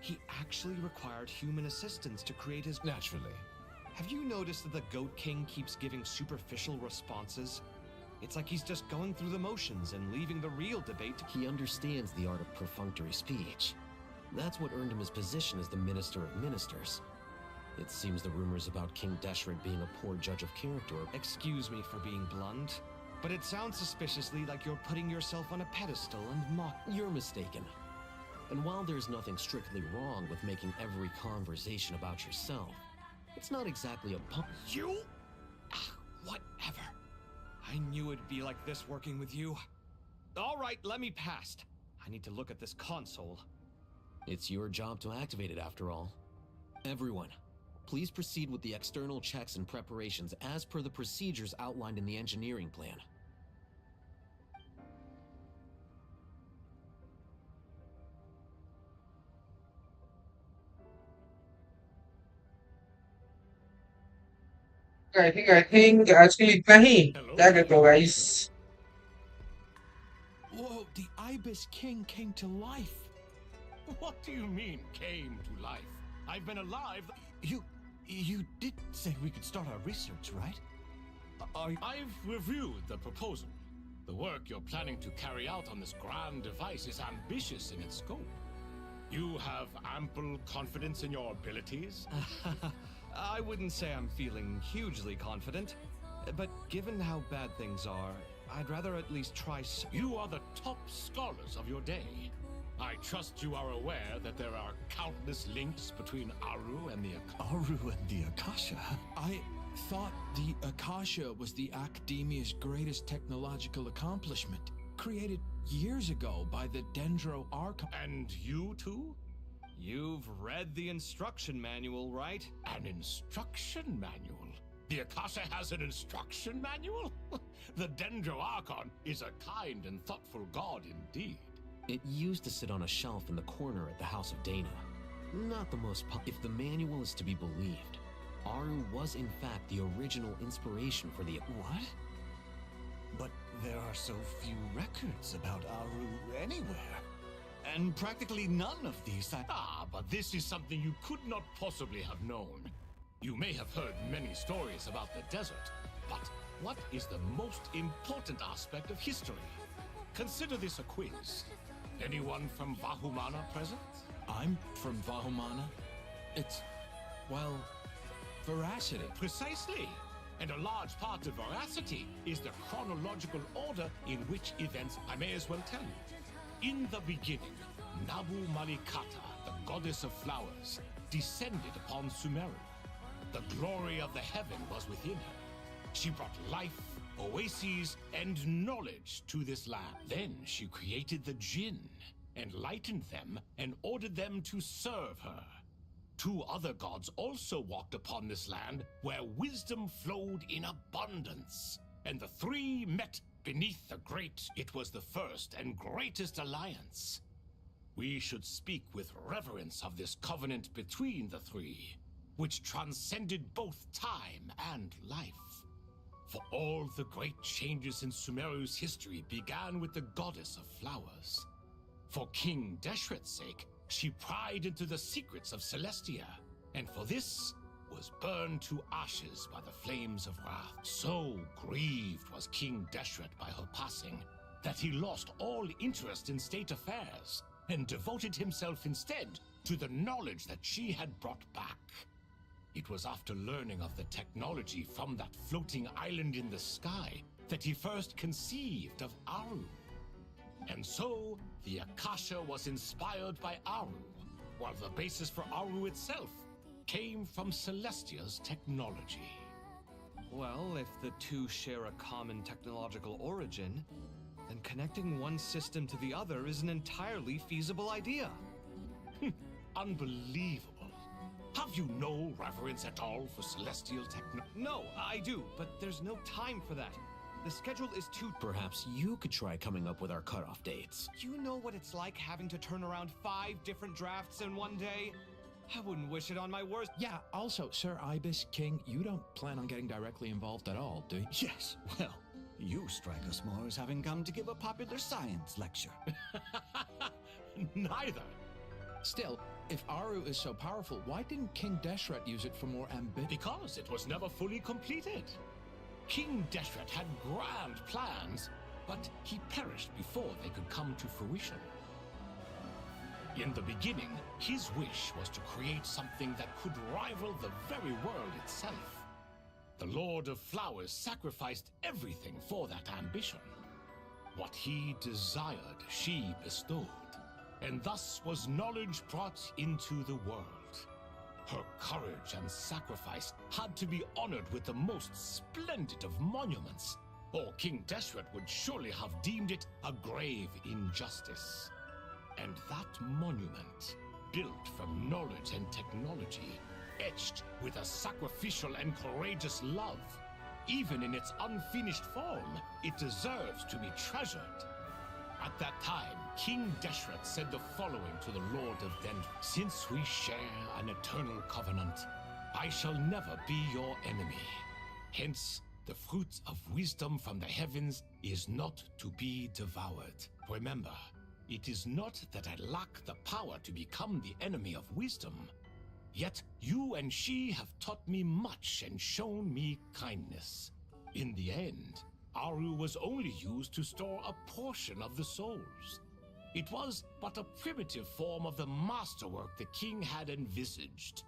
He actually required human assistance to create his... Naturally. Have you noticed that the Goat King keeps giving superficial responses? It's like he's just going through the motions and leaving the real debate to... He understands the art of perfunctory speech. That's what earned him his position as the Minister of Ministers. It seems the rumors about King Deshret being a poor judge of character... Excuse me for being blunt, but it sounds suspiciously like you're putting yourself on a pedestal and mock... You're mistaken. And while there's nothing strictly wrong with making every conversation about yourself, it's not exactly a You? Whatever. I knew it'd be like this working with you. All right, let me past. I need to look at this console. It's your job to activate it after all. Everyone, please proceed with the external checks and preparations as per the procedures outlined in the engineering plan. I think actually इतना ही क्या कहते हो guys? Whoa, the Ibis King came to life. What do you mean, came to life? I've been alive. You did say we could start our research, right? I've reviewed the proposal. The work you're planning to carry out on this grand device is ambitious in its scope. You have ample confidence in your abilities? I wouldn't say I'm feeling hugely confident, but given how bad things are, I'd rather at least try. You are the top scholars of your day. I trust you are aware that there are countless links between Aru and the Akasha. Aru and the Akasha? I thought the Akasha was the Academia's greatest technological accomplishment, created years ago by the Dendro Archon. And you too? You've read the instruction manual, right? An instruction manual? The Akasha has an instruction manual? The Dendro Archon is a kind and thoughtful god indeed. It used to sit on a shelf in the corner at the House of Dana. Not the most if the manual is to be believed, Aru was in fact the original inspiration for the— What? But there are so few records about Aru anywhere. And practically none of these— but this is something you could not possibly have known. You may have heard many stories about the desert, but what is the most important aspect of history? Consider this a quiz. Anyone from Vahumana present? I'm from Vahumana. It's, well, veracity. Precisely. And a large part of veracity is the chronological order in which events— I may as well tell you. In the beginning, Nabu Malikata, the goddess of flowers, descended upon Sumeru. The glory of the heaven was within her. She brought life, oases, and knowledge to this land. Then she created the Jinn, enlightened them, and ordered them to serve her. Two other gods also walked upon this land where wisdom flowed in abundance, and the three met beneath the great— It was the first and greatest alliance. We should speak with reverence of this covenant between the three, which transcended both time and life. For all the great changes in Sumeru's history began with the goddess of flowers. For King Deshret's sake, she pried into the secrets of Celestia, and for this was burned to ashes by the flames of wrath. So grieved was King Deshret by her passing that he lost all interest in state affairs and devoted himself instead to the knowledge that she had brought back. It was after learning of the technology from that floating island in the sky that he first conceived of Aru. And so, the Akasha was inspired by Aru, while the basis for Aru itself came from Celestia's technology. Well, if the two share a common technological origin, then connecting one system to the other is an entirely feasible idea. Unbelievable. Have you no reverence at all for celestial technology? No, I do, but there's no time for that. The schedule is too— Perhaps you could try coming up with our cutoff dates. You know what it's like having to turn around 5 different drafts in one day? I wouldn't wish it on my worst— Yeah, also, Sir Ibis King, you don't plan on getting directly involved at all, do you? Yes, well, you strike us more as having come to give a popular science lecture. Neither. Still, if Aru is so powerful, why didn't King Deshret use it for more ambition? Because it was never fully completed. King Deshret had grand plans, but he perished before they could come to fruition. In the beginning, his wish was to create something that could rival the very world itself. The Lord of Flowers sacrificed everything for that ambition. What he desired, she bestowed. and thus was knowledge brought into the world. Her courage and sacrifice had to be honored with the most splendid of monuments, or King Deshret would surely have deemed it a grave injustice. And that monument, built from knowledge and technology, etched with a sacrificial and courageous love, even in its unfinished form, it deserves to be treasured. At that time, King Deshret said the following to the Lord of Dendro: "Since we share an eternal covenant, I shall never be your enemy. Hence, the fruit of wisdom from the heavens is not to be devoured. Remember, it is not that I lack the power to become the enemy of wisdom. Yet you and she have taught me much and shown me kindness. In the end, Aru was only used to store a portion of the souls. It was but a primitive form of the masterwork the king had envisaged.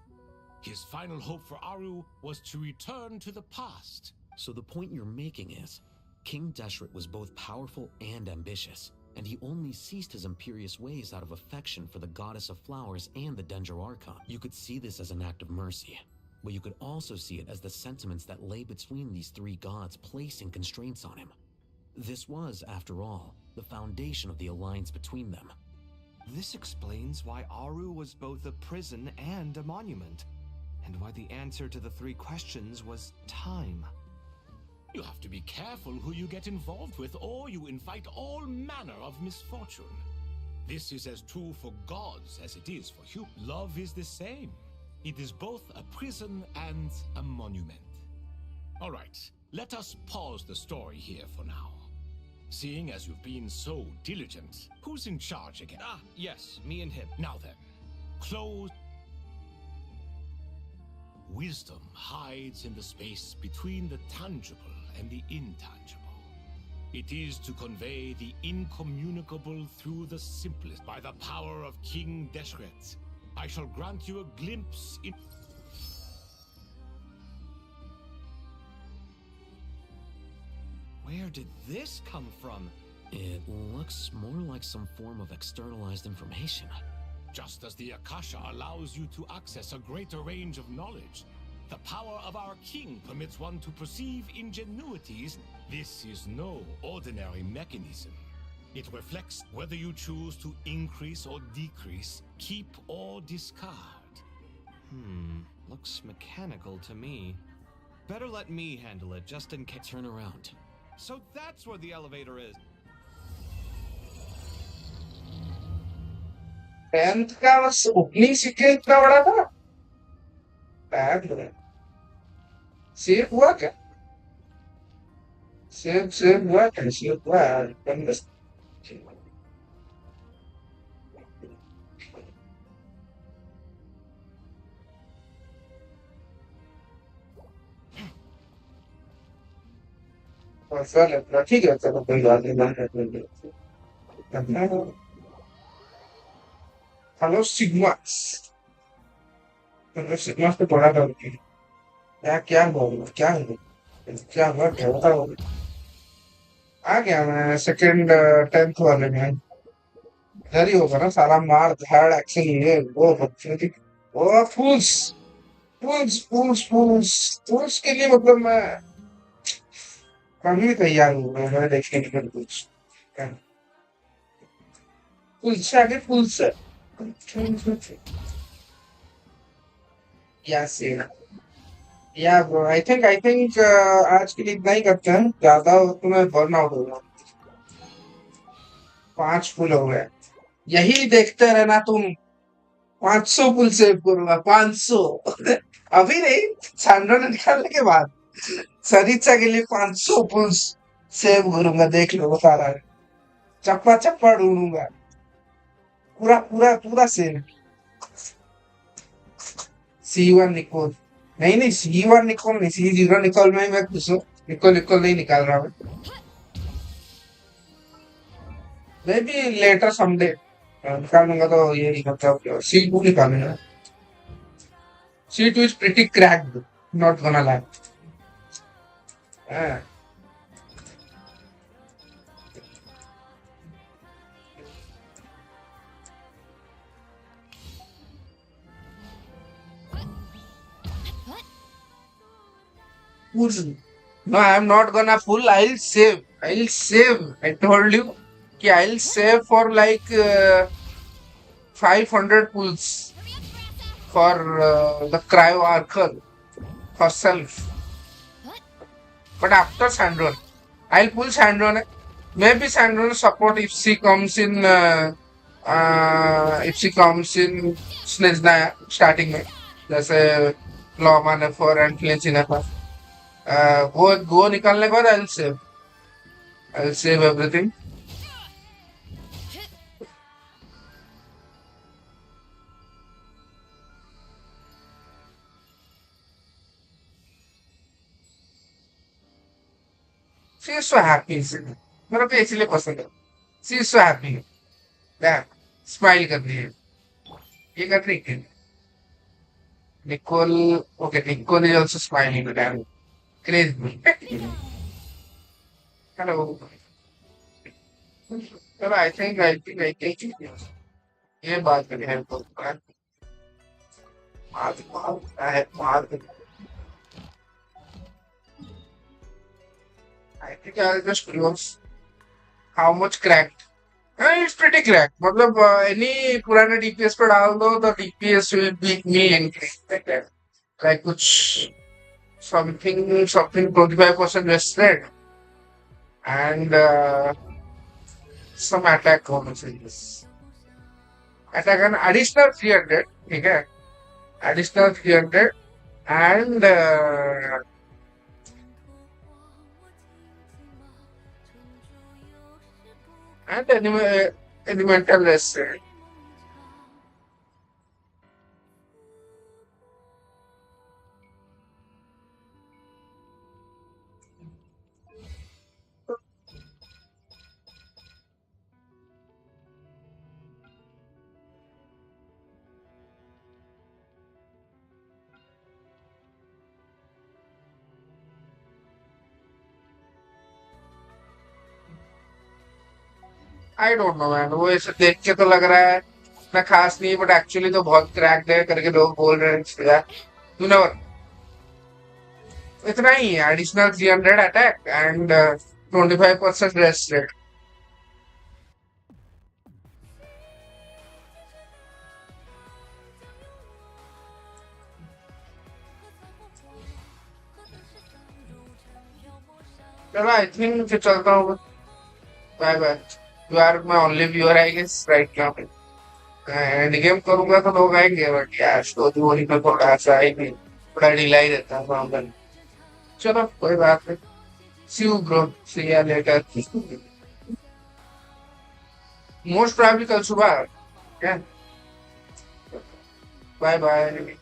His final hope for Aru was to return to the past." So the point you're making is, King Deshret was both powerful and ambitious, and he only ceased his imperious ways out of affection for the goddess of flowers and the Dendro Archon. You could see this as an act of mercy, but you could also see it as the sentiments that lay between these three gods placing constraints on him. This was, after all, the foundation of the alliance between them. This explains why Aru was both a prison and a monument, and why the answer to the three questions was time. You have to be careful who you get involved with, or you invite all manner of misfortune. This is as true for gods as it is for humans. Love is the same. It is both a prison and a monument. All right, let us pause the story here for now. Seeing as you've been so diligent, who's in charge again? Ah, yes, me and him. Now then, close. Wisdom hides in the space between the tangible and the intangible. It is to convey the incommunicable through the simplest. By the power of King Deshret, I shall grant you a glimpse in... Where did this come from? It looks more like some form of externalized information. Just as the Akasha allows you to access a greater range of knowledge, the power of our king permits one to perceive ingenuities. This is no ordinary mechanism. It reflects whether you choose to increase or decrease, keep or discard. Looks mechanical to me. Better let me handle it, just in case. Turn around. So that's where the elevator is. 10th का बस opening sequence इतना बड़ा था। Bad save हुआ क्या? Save हुआ क्या? Save हुआ बंद। चलो ठीक है, चलो कोई बात नहीं। हेलो सिग्मास, सिग्मास तो पढ़ा था क्या क्या हुआ क्या बताओ। आ गया मैं सेकंड 10th वाले में। इधर ही होगा ना सारा मार धाड़ एक्शन ये वो बच्चे वो फूल्स के लिए मतलब मैं कभी तैयार हूँ मैं देखने के लिए फूल्स आगे फूल्स या ब्रो आई थिंक आज के लिए इतना ही करते हैं, ज्यादा तो मैं बर्न आउट हो रहा हूँ। 5 पुल हो गए, यही देखते रहना तुम। 500 पुल सेव करूंगा, 500 अभी नहीं, 100 निकालने के बाद सरिता के लिए 500 पुल सेव करूंगा। देख लो सारा चप्पा चप्पा ढूंढूंगा, पूरा पूरा पूरा सेव। C1 निकोल नहीं C1 निकोल नहीं, C0 निकोल में मैं खुश हूँ। निकोल नहीं निकाल रहा मैं। Maybe later someday निकालूंगा तो ये मतलब C2 निकालूंगा। C2 is pretty cracked, not gonna lie. Pull. No, I'm not gonna pull. I'll save. I'll save. I told you. कि I'll save for like 500 pulls for the cryo archer herself. But after Sandron, I'll pull Sandron. Maybe Sandron support if she comes in. If she comes in Snezna starting में जैसे Lawman F4 and Flinch in F4. वो निकालने के बाद I'll save everything. She is so happy. मेरे को इसलिए पसंद है. She is so happy. That smile कर रही है. ये कर रही है. Nicole, okay, Nicole is also smiling. Damn, crazy. Hello. But I think ये बात करें है तो I think I'll just close. How much cracked? It's pretty cracked. मतलब any पुराने DPS पर डाल दो तो DPS will beat me increase like that. Like कुछ something 25% wasted and some attack bonuses. Attack an additional 300. ठीक है? Additional 300 and elemental resist. I don't no man वो ऐसे देख के तो लग रहा है इतना खास नहीं बट एक्चुअली तो बहुत क्रैक्ड है करके लोग बोल रहे हैं यू नो इतना ही है additional 300 attack and 25% rest rate चलो आई थिंक फिर चलता हूँ bye bye you are my only viewer I guess right now end game करूंगा तो लोग आएंगे बट यार स्टोरी वोरी का थोड़ा सा ही थोड़ा डिले रहता है प्रॉब्लम चलो कोई बात नहीं सी यू ब्रो सी या लेटर मोस्ट प्रॉब्ली कल सुबह बाय बाय